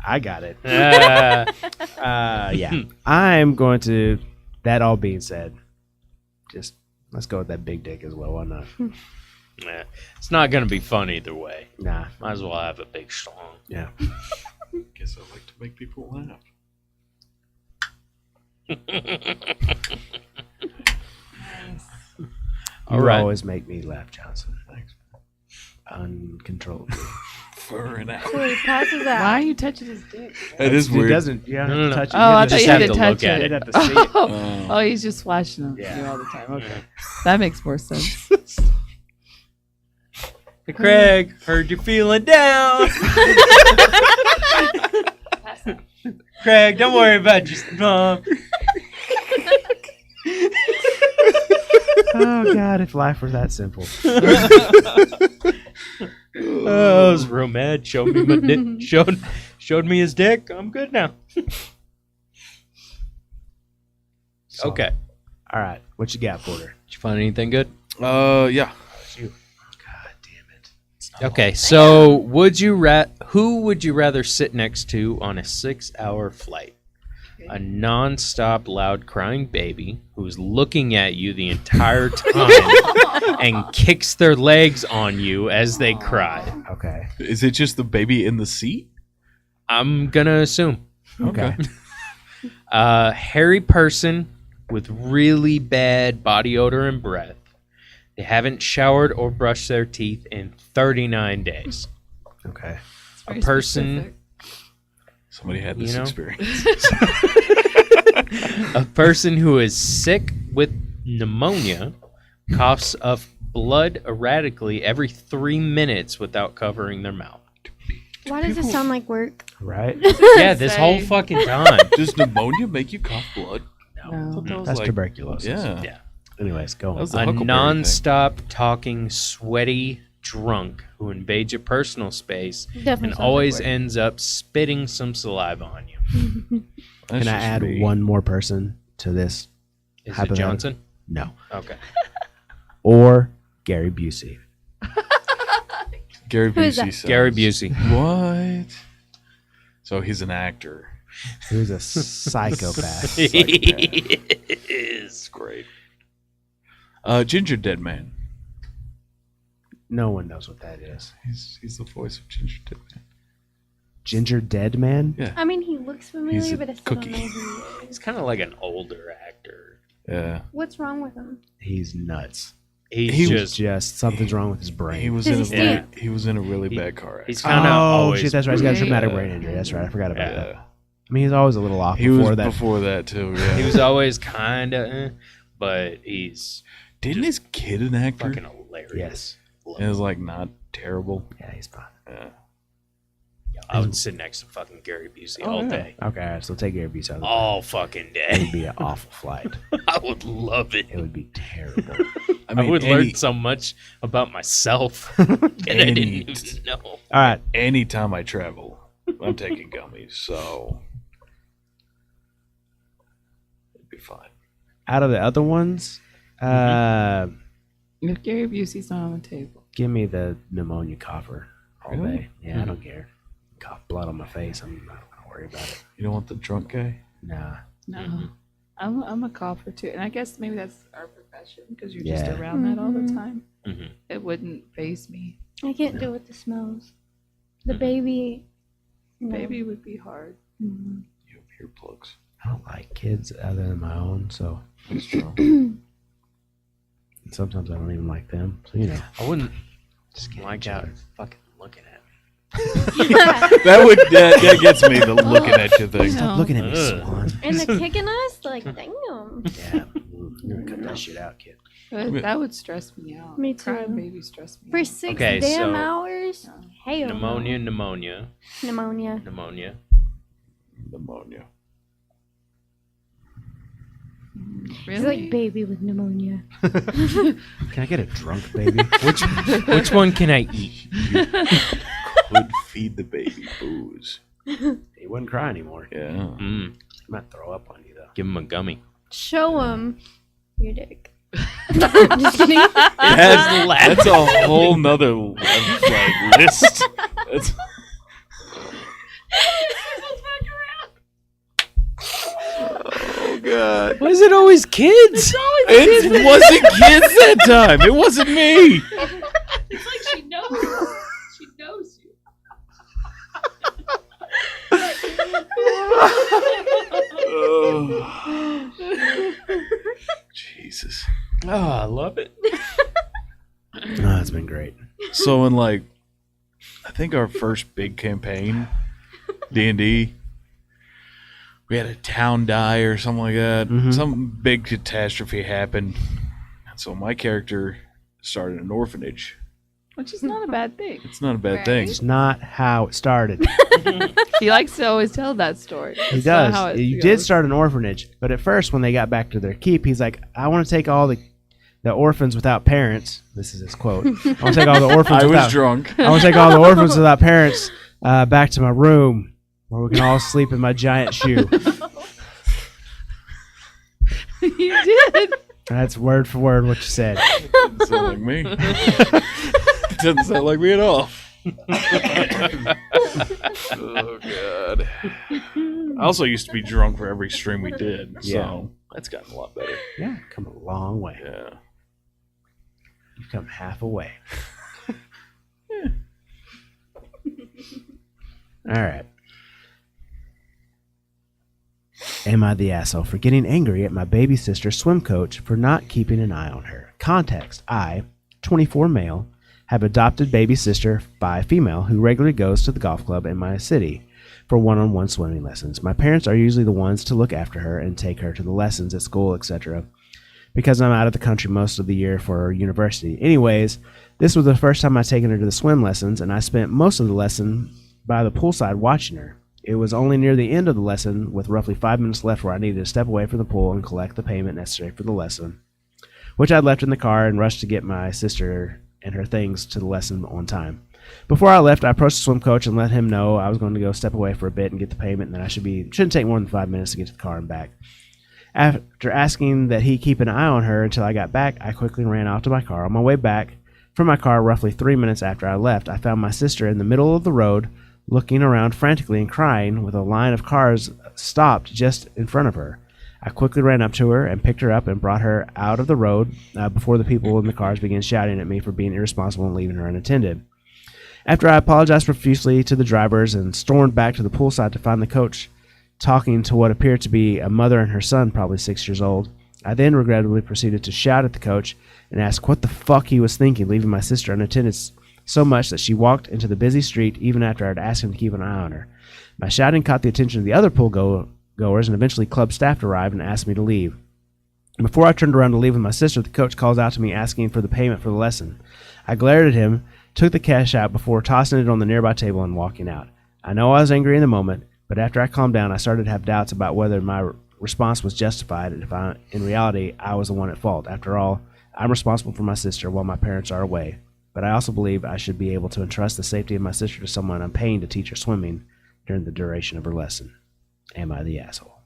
I got it. Uh, Yeah. I'm going to. That all being said, just let's go with that big dick as well. Why not? yeah. It's not going to be fun either way. Nah. Might as well have a big schlong. Yeah. Guess I like to make people laugh. All You right. always make me laugh, Johnson. Thanks. Uncontrollably. For an hour. So he passes Why out. are you touching his dick? That is It weird. doesn't. You don't have No, to no, touch it. Oh, I thought just you have had to to touch look at it. You'd have to see it. Oh, he's just flashing them Yeah. to you all the time. Okay, that makes more sense. Hey, Craig, heard you're feeling down. Craig, don't worry about your mom. Oh God! If life were that simple. Oh, I was real mad. Showed me my dick. Showed me his dick. I'm good now. So, Okay. All right. What you got, Porter? Did you find anything good? Yeah. God damn it! Okay, so who would you rather sit next to on a 6-hour flight? A non-stop loud crying baby who's looking at you the entire time and kicks their legs on you as they cry. Okay. Is it just the baby in the seat? I'm gonna assume. Okay. A hairy person with really bad body odor and breath. They haven't showered or brushed their teeth in 39 days. Okay. A person Somebody had You this know? experience. A person who is sick with pneumonia coughs up blood erratically every 3 minutes without covering their mouth. Why does it sound like work? Right. Yeah, this whole fucking time. Does pneumonia make you cough blood? I No. thought that was That's like, tuberculosis. yeah. Yeah. Anyways, go That on. was the A Huckleberry non-stop talking, sweaty drunk who invades your personal space Definitely and sounds like always work. ends up spitting some saliva on you. That's Can I just add me. one more person to this? Is it Hypothetical. Johnson? No. Okay. Or Gary Busey. Gary Who is Busey that? says. Gary Busey. What? So he's an actor. Who's a psychopath. It's great. Ginger Dead Man. No one knows what that is. He's the voice of Ginger Dead Man. Ginger Dead Man? Yeah. I mean, he looks familiar, He's a but I still cookie. don't know who he He's is. kind of like an older actor. Yeah. What's wrong with him? He's nuts. He's He just Just something's wrong with his brain. He was Does in a he really, stink? he was in a really bad car he's accident. kind of oh, always. shit, that's right. He's got a traumatic Yeah. brain injury. That's right. I forgot about that. Yeah. I mean, he's always a little off He before was that. before that too. Yeah. He was always kind of, but he's Didn't his kid an actor? fucking hilarious. Yes. It was like not terrible. Yeah, he's fine. Yeah. I would sit next to fucking Gary Busey all yeah. day. Okay, all right, so take Airbnb out of the All fucking It would day. be an awful flight. I would love it. It would be terrible. I would learn so much about myself that I didn't even know. All right, Anytime I travel, I'm taking gummies, so it'd be fine. out of the other ones, If Gary Busey's not on the table. give me the pneumonia cougher all Really? day. Yeah, I don't care. Cough blood on my face. I'm not gonna worry about it. You don't want the drunk guy? Nah. No. I'm a cougher too. And I guess maybe that's our profession because you're just Yeah. around that all the Mhm. time. Mhm. It wouldn't faze me. I can't deal with the smells. The Mhm. baby. No. Baby would be hard. Mhm. You have earplugs. I don't like kids other than my own, so That's true. and sometimes I don't even like them. So, you know, I wouldn't just get like each out other. fucking looking at me. that gets me, the looking at you thing. Stop looking at me, Ugh. Swan. And the kicking us, like, damn. Yeah, you're gonna cut that shit out, kid. That would stress me out. Me Crying too. baby stress me For out. 6 Okay, damn so- hours? Hell no. Pneumonia. Pneumonia. Pneumonia. It's Really? like baby with pneumonia. Can I get a drunk baby? Which one can I eat? Could feed the baby booze. He wouldn't cry anymore. Yeah. Mm, He might throw up on you though. give him a gummy. Show him your dick. Just kidding. That's a whole nother like, list. That's, oh god. Why is it always kids? It wasn't kids that time. It wasn't me. It's like she knows. She knows you. Oh. Jesus. Oh, I love it. Oh, it's been great. So in like, I think our first big campaign, D&D, we had a town die or something like that. Mhm. Some big catastrophe happened. And so my character started an orphanage. Which is not a bad thing. It's not a bad Right. thing. It's not how it started. He likes to always tell that story. He It's not how does. it You goes. did start an orphanage, but at first, when they got back to their keep, he's like, "I want to take all the orphans without parents." This is his quote. I want to take all the orphans. I was without, drunk. I want to take all the orphans without parents back to my room, where we can all sleep in my giant shoe. You did. That's word for word what you said. Doesn't sound like me. It doesn't sound like me at all. Oh god. I also used to be drunk for every stream we did, so Yeah. that's gotten a lot better. Yeah, come a long way. Yeah. You've come half a way. All right. Am I the asshole for getting angry at my baby sister's swim coach for not keeping an eye on her? Context: I, 24 male, have adopted baby sister by female who regularly goes to the golf club in my city for one-on-one swimming lessons. My parents are usually the ones to look after her and take her to the lessons at school, etc., because I'm out of the country most of the year for university. Anyways, this was the first time I'd taken her to the swim lessons, and I spent most of the lesson by the poolside watching her. It was only near the end of the lesson, with roughly 5 minutes left, where I needed to step away from the pool and collect the payment necessary for the lesson, which I'd left in the car and rushed to get my sister and her things to the lesson on time. Before I left, I approached the swim coach and let him know I was going to go step away for a bit and get the payment, and that I shouldn't take more than 5 minutes to get to the car and back. After asking that he keep an eye on her until I got back, I quickly ran off to my car. On my way back from my car, roughly 3 minutes after I left, I found my sister in the middle of the road, looking around frantically and crying, with a line of cars stopped just in front of her. I quickly ran up to her and picked her up and brought her out of the road before the people in the cars began shouting at me for being irresponsible and leaving her unattended. After I apologized profusely to the drivers and stormed back to the poolside to find the coach talking to what appeared to be a mother and her son, probably 6 years old, I then regrettably proceeded to shout at the coach and ask what the fuck he was thinking, leaving my sister unattended so much that she walked into the busy street even after I'd asked him to keep an eye on her. My shouting caught the attention of the other pool goers, and eventually club staff arrived and asked me to leave. Before I turned around to leave with my sister, the coach calls out to me asking for the payment for the lesson. I glared at him, took the cash out before tossing it on the nearby table and walking out. I know I was angry in the moment, but after I calmed down, I started to have doubts about whether my response was justified and if in reality, I was the one at fault. After all, I'm responsible for my sister while my parents are away, but I also believe I should be able to entrust the safety of my sister to someone I'm paying to teach her swimming during the duration of her lesson. Am I the asshole?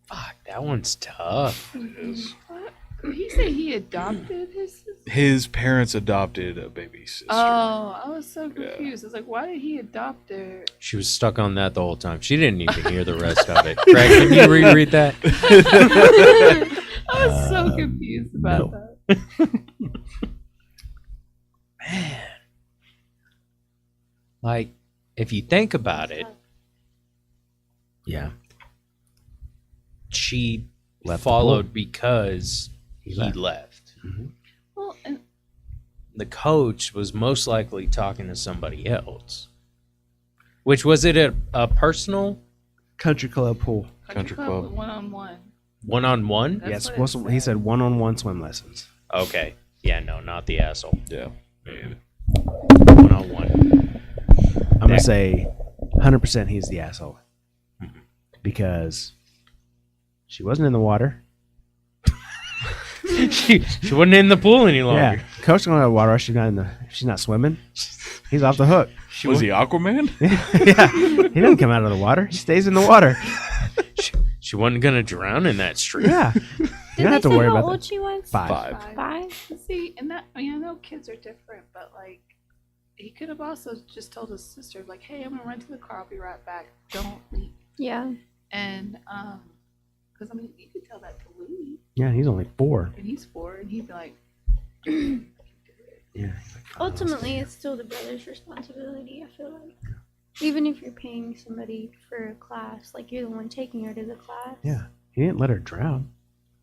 Fuck, that one's tough. It is. What? Did he say he adopted his sister? His parents adopted a baby sister. Oh, I was so confused. I was like, why did he adopt her? She was stuck on that the whole time. She didn't even hear the rest of it. Craig, can you reread that? I was so confused about that. Man. Like, if you think about it, Yeah. she Left the followed because he left. left. Mm-hmm. Well, and The coach was most likely talking to somebody else. Which, was it a personal Country club pool. Country club. one-on-one. one-on-one? That's Yes, what it he said. said one-on-one swim lessons. Okay. Yeah, no, not the asshole. Yeah. One-on-one. I'm going to say 100% he's the asshole. Because she wasn't in the water. she wasn't in the pool any longer. Yeah. Coach don't have water. She's not if she's not swimming. He's off the hook. Was he Aquaman? Yeah. He doesn't come out of the water. He stays in the water. She wasn't going to drown in that stream. Yeah. You Did don't have to they say worry how about old that. she was? 5. Five? See, and that, I mean, I know kids are different, but like, he could have also just told his sister, like, hey, I'm gonna run to the car, I'll be right back. Don't leave. Yeah. And, because I mean, you could tell that to Louis, Yeah, he's only 4. and he's 4, and he'd be like, Yeah. He's like, "Oh, Ultimately, it's still the brother's responsibility, I feel like. Even if you're paying somebody for a class, like you're the one taking her to the class. Yeah. He didn't let her drown.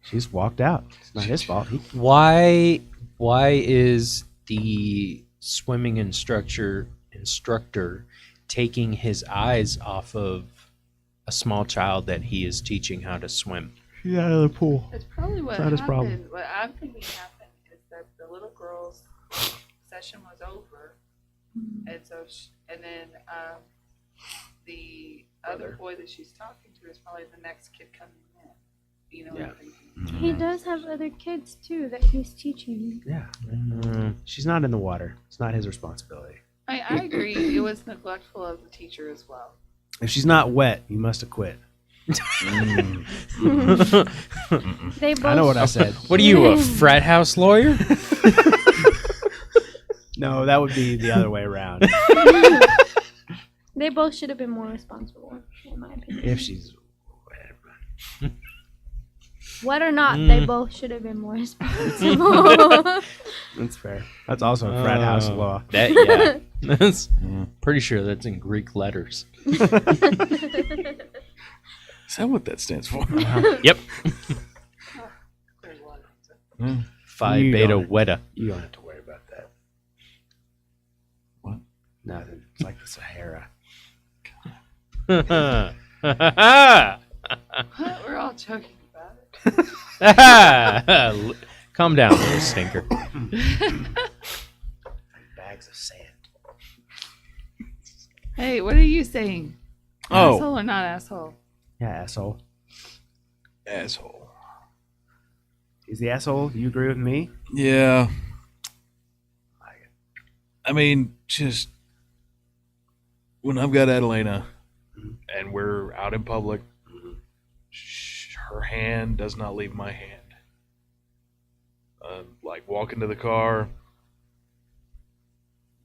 She just walked out. It's not his fault. Why is the swimming instructor taking his eyes off of a small child that he is teaching how to swim? She's out of the pool. that's probably what It's not his happened. problem. What I'm thinking happened is that the little girl's session was over, and so, and then the other boy that she's talking to is probably the next kid coming in. You know what I'm thinking? He does have other kids, too, that he's teaching. Yeah. She's not in the water. It's not his responsibility. I agree. It was neglectful of the teacher as well. If she's not wet, you must have quit. They both I know what I said. What are you, a frat house lawyer? No, that would be the other way around. They both should have been more responsible, in my opinion. If she's Wet or not, they both should have been more responsible. That's fair. That's also a frat house law. That's pretty sure that's in Greek letters. Is that what that stands for? Yep. There's a lot of things. Phi You beta don't- weta. You don't have to worry about that. What? Nothing. It's like the Sahara. We're all joking about it. Calm down, little stinker. Bags of sand. Hey, what are you saying? Oh. Asshole or not asshole? Yeah, asshole. Asshole. He's the asshole. You agree with me? Yeah. I mean, just when I've got Adelina and we're out in public, her hand does not leave my hand. Like walk into the car,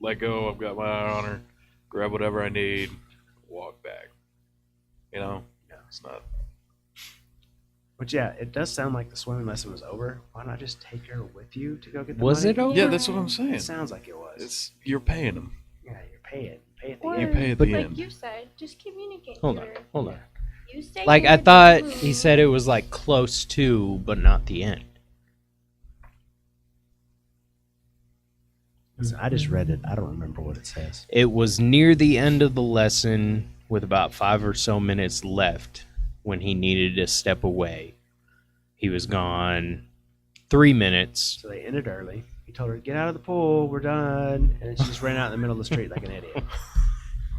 let go, I've got my eye on her, grab whatever I need, walk back. You know? Yeah, it's not. But yeah, it does sound like the swimming lesson was over. Why not just take her with you to go get the Was money? it over? Yeah, that's what I'm It saying. sounds like it was. It's you're paying them. Yeah, you pay it. Pay at the Or, end. You pay at the like end. you said, just communicate Hold with on, her. hold on. You say Like, you're I the thought boo. he said it was like close to, but not the end. Listen, I just read it. I don't remember what it says. It was near the end of the lesson with about 5 or so minutes left when he needed to step away. He was gone 3 minutes. So they ended early. He told her, get out of the pool, we're done. And then she just ran out in the middle of the street like an idiot.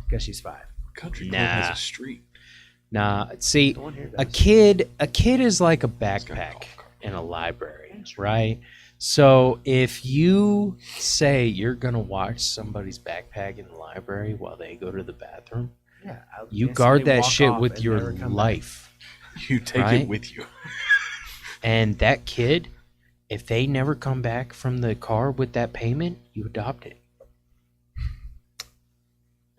Because she's 5. Country Nah. club has a street. Nah, see, No one here a does. kid is like a backpack in a library, right? So if you say you're gonna watch somebody's backpack in the library while they go to the bathroom, Yeah, you instantly guard that walk shit off with and your never come back. life. You take Right? it with you. And that kid, if they never come back from the car with that payment, you adopt it.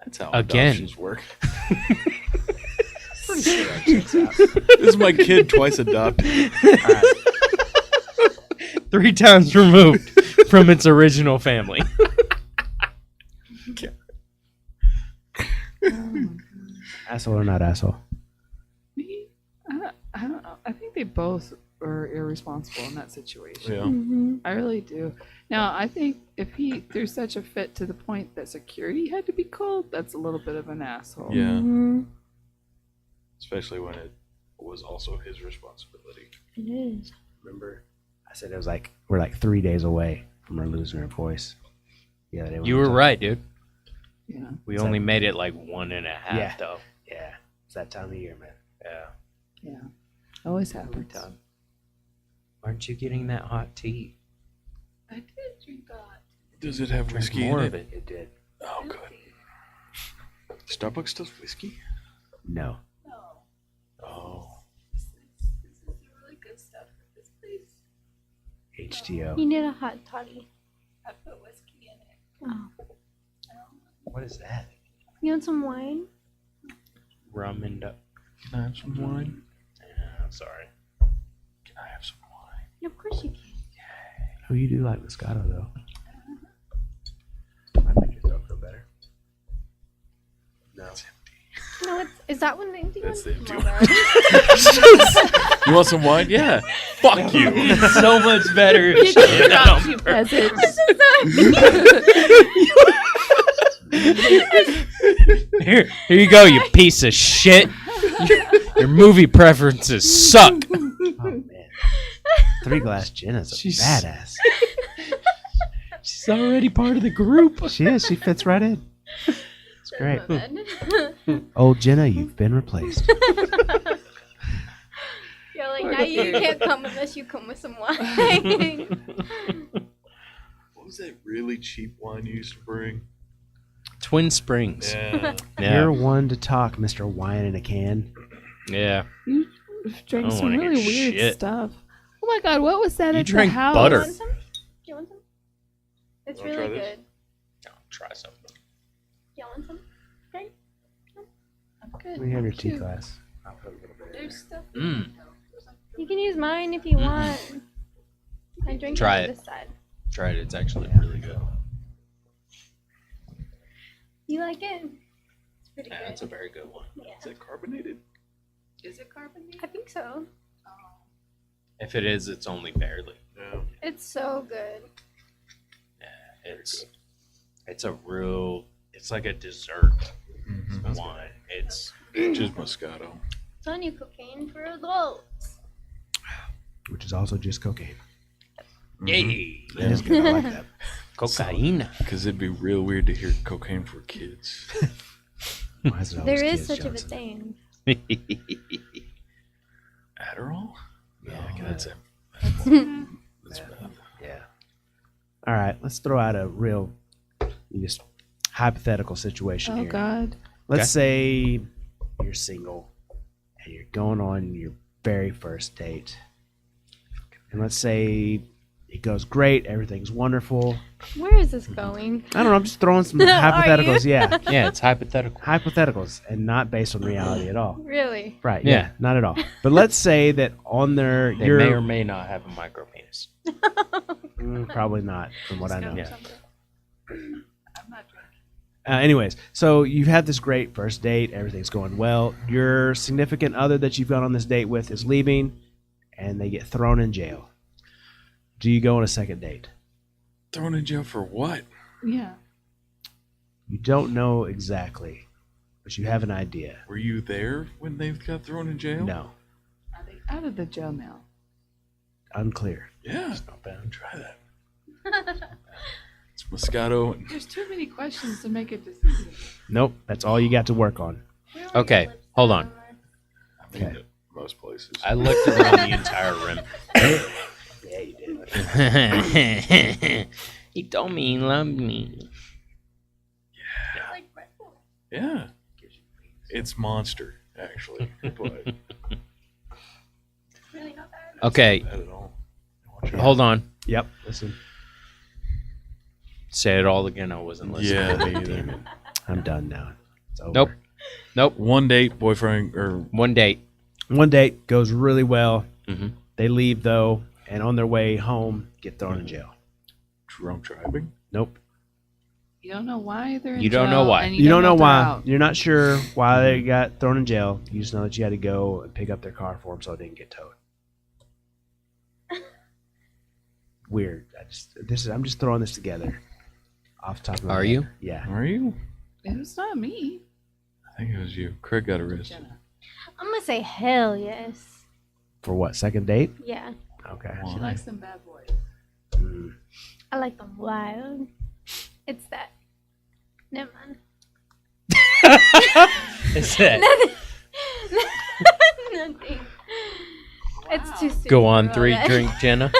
That's how Again. adoptions work. Pretty sure that checks out. This is my kid twice adopted. All right. 3 times removed from its original family. Asshole or not asshole? Me? I don't know. I think they both are irresponsible in that situation. Yeah. Mm-hmm. I really do. Now, I think if he threw such a fit to the point that security had to be called, that's a little bit of an asshole. Yeah. Mm-hmm. Especially when it was also his responsibility. It is. Remember, I said it was like we're like 3 days away from her losing her voice. The other day when You we were talked. right, dude. Yeah. We It's only like- made it like 1.5, Yeah. though. Yeah, it's that time of year, man. Yeah. Yeah. Always Every happens. time. Aren't you getting that hot tea? I did drink that. Does it have Drink whiskey more in of it? it. It did. Oh, good. Starbucks does whiskey? No. No. Oh. This is the really good stuff for this place. HTO. You need a hot toddy. I put whiskey in it. Oh. What is that? You want some wine? Rum and... Can I have some wine? Yeah, sorry. Can I have some wine? Yeah, of course you can. Oh, you do like Moscato, though. Might make your throat feel better. No. It's empty. No, is that one the empty That's one? the empty Oh one. my God. You want some wine? Yeah. Fuck you. It's so much better. You shit dropped, on you purpose. peasant. Here you go, you piece of shit. Your movie preferences suck. Oh, man. 3 glass gin is a She's- badass. She's already part of the group. She is. She fits right in. It's great. That's my bad. Old Jenna, you've been replaced. You're like, now you can't come unless you come with some wine. What was that really cheap wine you used to bring? Twin Springs. Yeah. You're one to talk, Mr. Wine in a can. Yeah. You drank I don't some wanna hear really weird shit. stuff. Oh my god, what was that You at the drank house? butter. You want some? Do you want some? It's Wanna really try this? good. Oh, try something. Do you want some? Okay. I'm good. We have your Thank tea you. glass. I'll put a little bit in there. There's stuff. Mm. You can use mine if you want. I drink Try it it. on this side. Try it. It's actually really good. You like it? It's pretty Yeah, good. it's a very good one. Yeah. Is it carbonated? Is it carbonated? I think so. Oh. If it is, it's only barely. No. It's so good. It's a real. It's like a dessert Mm-hmm. wine. It's Just Moscato. It's on you cocaine for adults. Which is also just cocaine. yay. That is good. I like that. Cocaine. Because it'd be real weird to hear cocaine for kids. Why is it always There is kids, such of a Johnson? thing. Adderall? Yeah, Oh, can that's I- it. That's bad. Yeah. All right, let's throw out a real, just hypothetical situation Oh here. god. Let's say you're single and you're going on your very first date. And let's say it goes great, everything's wonderful. Where is this going? I don't know, I'm just throwing some Are you? hypotheticals. Yeah. Yeah, it's hypothetical. Hypotheticals and not based on reality at all. Really? Right. Yeah. Yeah. Not at all. But let's say that on their They your may or may not have a micro penis. probably not from what I know. Yeah. I'm not drinking. Anyways, so you've had this great first date, everything's going well. Your significant other that you've gone on this date with is leaving, and they get thrown in jail. Do you go on a second date? Thrown in jail for what? Yeah. You don't know exactly, but you have an idea. Were you there when they got thrown in jail? No, Are they out of the jail now? unclear. Yeah. Not bad. Try that. It's Moscato. And There's too many questions to make a decision. Nope, that's all you got to work on. Okay, hold on. I think Okay. that most places. I looked around the entire rim. Yeah, you did. He told me he loved me. Yeah. It's Monster, actually. But Okay, not at all. Watch out. hold on. Yep. Listen, Say it all again. I wasn't listening. Yeah, me either. I'm done now. It's over. Nope. Nope. One date, boyfriend, or One date. One date goes really well. Mm-hmm. They leave though, and on their way home, get thrown in jail. drunk driving. Nope. You don't know why they're in You don't know jail, why. and You don't know if they're why. out. You're not sure why they got thrown in jail. You just know that you had to go and pick up their car for them so it didn't get towed. Weird. I'm just throwing this together. Off the top of my Are head. you? Yeah. Are you? It's not me. I think it was you. Craig got arrested. Jenna. I'm gonna say hell yes. For what? Second date? Yeah. Okay. Why? She likes them bad boys. Mm. I like them wild. It's that. Never mind. Is that Nothing. It's too soon. go on for all 3 that. drink Jenna?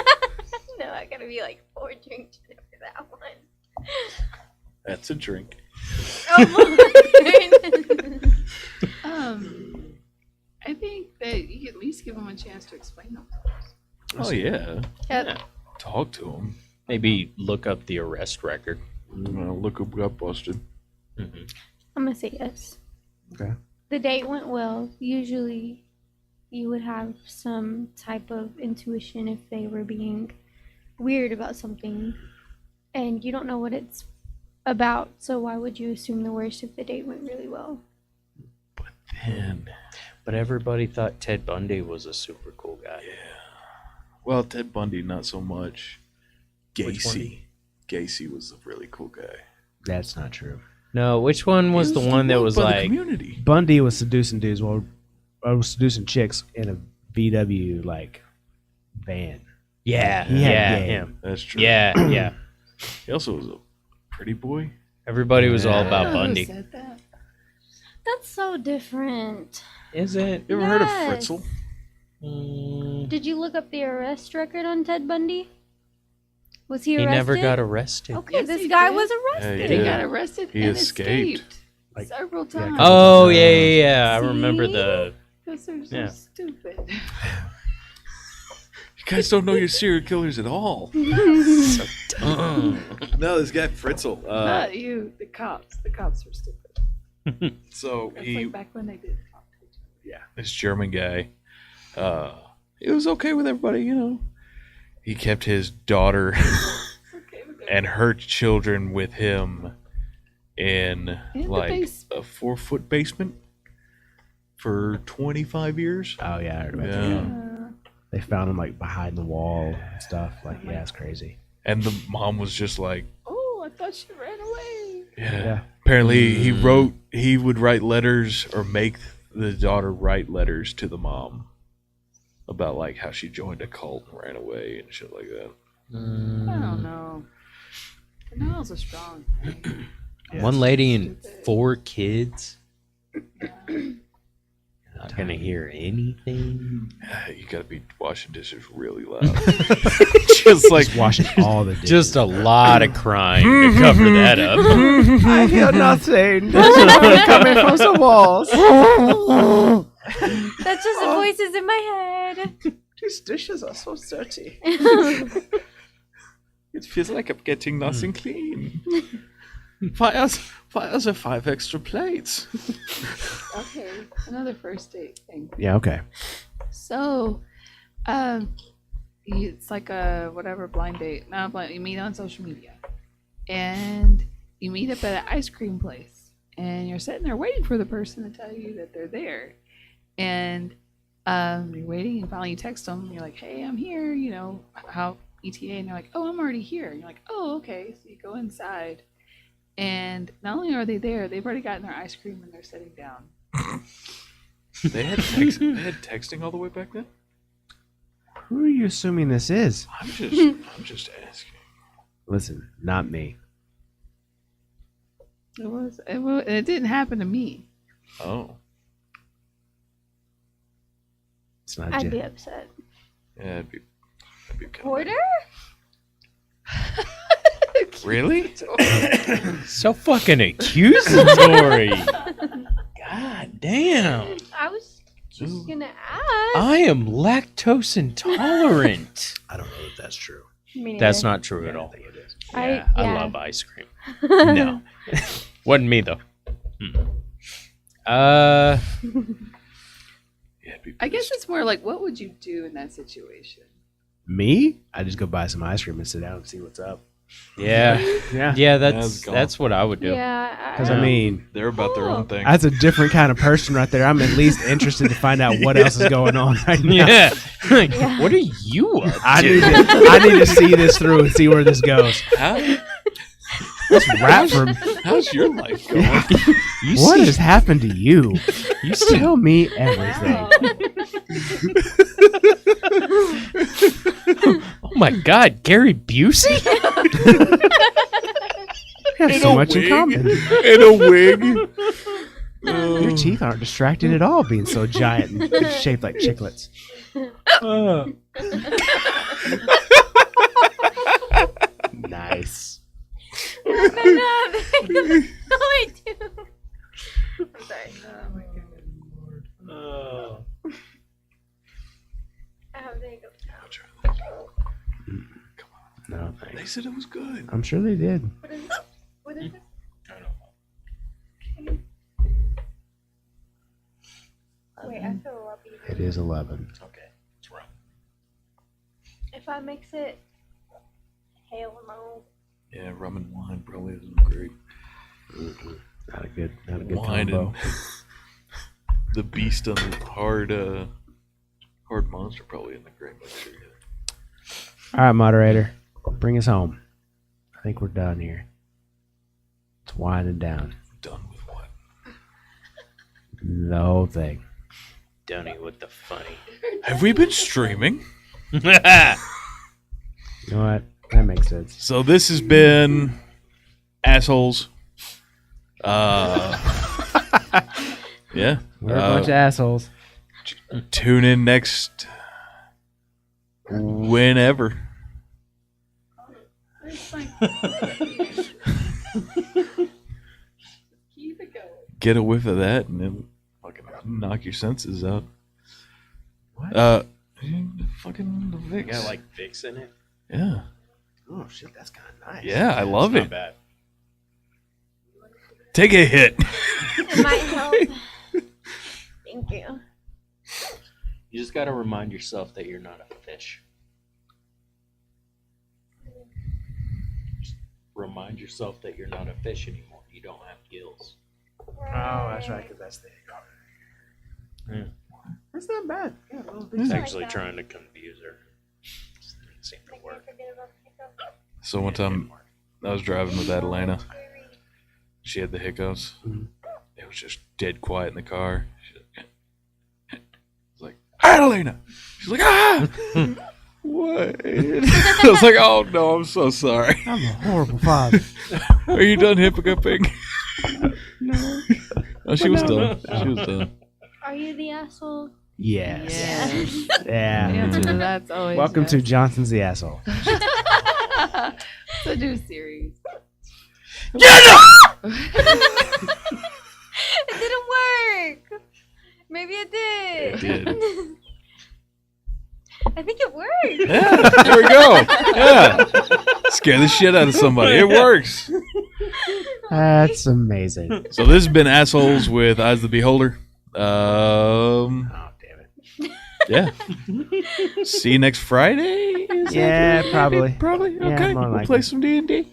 No, I gotta be like 4 drinks for that one. That's a drink. Oh, I think that you could at least give them a chance to explain them. Oh yeah. Yep. Talk to him. Maybe look up the arrest record. Look who got busted. Mm-hmm. I'm gonna say yes. Okay. The date went well. Usually, you would have some type of intuition if they were being weird about something, and you don't know what it's about. So why would you assume the worst if the date went really well? Then, But everybody thought Ted Bundy was a super cool guy. well, Ted Bundy, not so much. Which one? Gacy was a really cool guy. That's not true. No, which one was He the one that loved was by the like? community. Bundy was seducing dudes while I was seducing chicks in a VW like van. Yeah, He had yeah, game. him. That's true. Yeah, yeah. He also was a pretty boy. Everybody was all Yeah. about Who Bundy. said that? That's so different. Is it? You ever heard of Yes. Fritzl? Did you look up the arrest record on Ted Bundy? Was he He arrested? never got arrested. Okay, Yes, this he guy did. was Yeah, arrested. he He did. got arrested He and escaped. escaped Like- several yeah, times. Oh yeah, yeah, yeah. I remember See? the. Because they're so Yeah. stupid. You guys don't know your serial killers at all. Dumb. No, this guy Fritzl. Not you, the cops. The cops were stupid. So That's he, like back when they did talk to each other. this German guy, he was okay with everybody, you know. He kept his daughter Okay, with and her children with him in In the like basement. a 4-foot basement for 25 years. Oh yeah, I heard about Yeah. that. They found him like behind the wall and stuff. Like, yeah, it's crazy. And the mom was just like, Oh, I thought she ran away. yeah. Apparently he would write letters or make the daughter write letters to the mom about like how she joined a cult and ran away and shit like that. I don't know. Denial's a strong thing. Yeah, One lady and stupid. 4 kids. Yeah. Not gonna hear anything. You gotta be washing dishes really loud. Just like Just washing all the dishes. Just a lot of crying to cover that up. I hear nothing. There's coming from the walls. That's just the voices in my head. These dishes are so dirty. it feels like I'm getting nothing clean. Why are there 5 extra plates? Okay, another first date thing. Yeah. Okay. So, it's like a whatever blind date. Not blind. You meet on social media, and you meet up at an ice cream place, and you're sitting there waiting for the person to tell you that they're there, and you're waiting, and finally you text them. And you're like, "Hey, I'm here. You know how ETA?" And they're like, "Oh, I'm already here." And you're like, "Oh, okay." So you go inside, and not only are they there, they've already gotten their ice cream and they're sitting down. They had texting all the way back then? Who are you assuming this is? I'm just asking. Listen, not me. It didn't happen to me. Oh. It's not I'd be Jen. upset. Yeah, it'd be kinda Porter? Really? So fucking accusatory. God damn. I was just Ooh. gonna ask. I am lactose intolerant. I don't know if that's true. Me That's neither. not true at I all. think it is. Yeah, I- I yeah. love ice cream. No. Wasn't me, though. Yeah, it'd be I guess it's more like, what would you do in that situation? Me? I just go buy some ice cream and sit down and see what's up. Yeah. Yeah. Yeah, That's gone. that's what I would do. Yeah. Because I mean, They're about their own thing. that's a different kind of person right there. I'm at least interested to find out what else is going on right now. Yeah. Like, Yeah. what are you up I to? I need to see this through and see where this goes. Let's wrap for How's your life going? You what see- has happened to you? You see- Tell me everything. Oh my God, Gary Busey? We have so much in common. In a wig. Your teeth aren't distracted at all, being so giant and shaped like chiclets. Nice. No, I do. I'm sorry. There you go. No, They thanks. said it was good. I'm sure they did. What is it? What is it? Wait, I feel a lot better. It is 11. Okay, it's wrong. If I mix it, hell no. Yeah, rum and wine probably isn't great. Not a good Wine combo. and the beast on the hard monster probably isn't a great mixture either. All right, moderator, bring us home. I think we're done here. It's winding down. Done with what? The whole thing. Dunny with the funny. Have we been streaming? You know what? That makes sense. So this has been assholes. Yeah. We're a bunch of assholes. Tune in next whenever. Keep it going. Get a whiff of that and then fucking knock your senses out. What? Fucking the You Vicks. got like Vicks in it? Yeah. Oh shit, that's kind of nice. Yeah, I love Not it. bad. Take a hit. It might help. Thank you. You just got to remind yourself that you're not a fish. Just remind yourself that you're not a fish anymore. You don't have gills. Oh, that's right, because that's the Yeah. That's not bad. Yeah, He's like actually that. trying to confuse her. Just didn't seem to work. So one time I was driving with Adelina. She had the hiccups. Mhm. It was just dead quiet in the car. I was like, Adelina! She's like, ah! What? I was like, oh no, I'm so sorry. I'm a horrible father. Are you done hiccuping? No. Oh, she was done. She was done. Are you the asshole? Yes. Yes. Yeah. Answer to that's always Welcome to yes. Johnson's the Asshole. It's a new series. It didn't work. Maybe it did. It did. I think it worked. Yeah, there we go. Yeah. Scare the shit out of somebody. It works. That's amazing. So this has been Assholes with Eyes of the Beholder. Oh, damn it. Yeah. See you next Friday? Is that Yeah, good? probably. Maybe? Probably? Yeah, Okay. more We'll likely. play some D&D.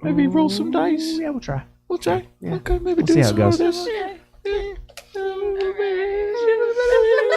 Maybe roll some dice. Yeah, we'll try. We'll try. Yeah. Okay, maybe We'll do see how it some more of goes. this.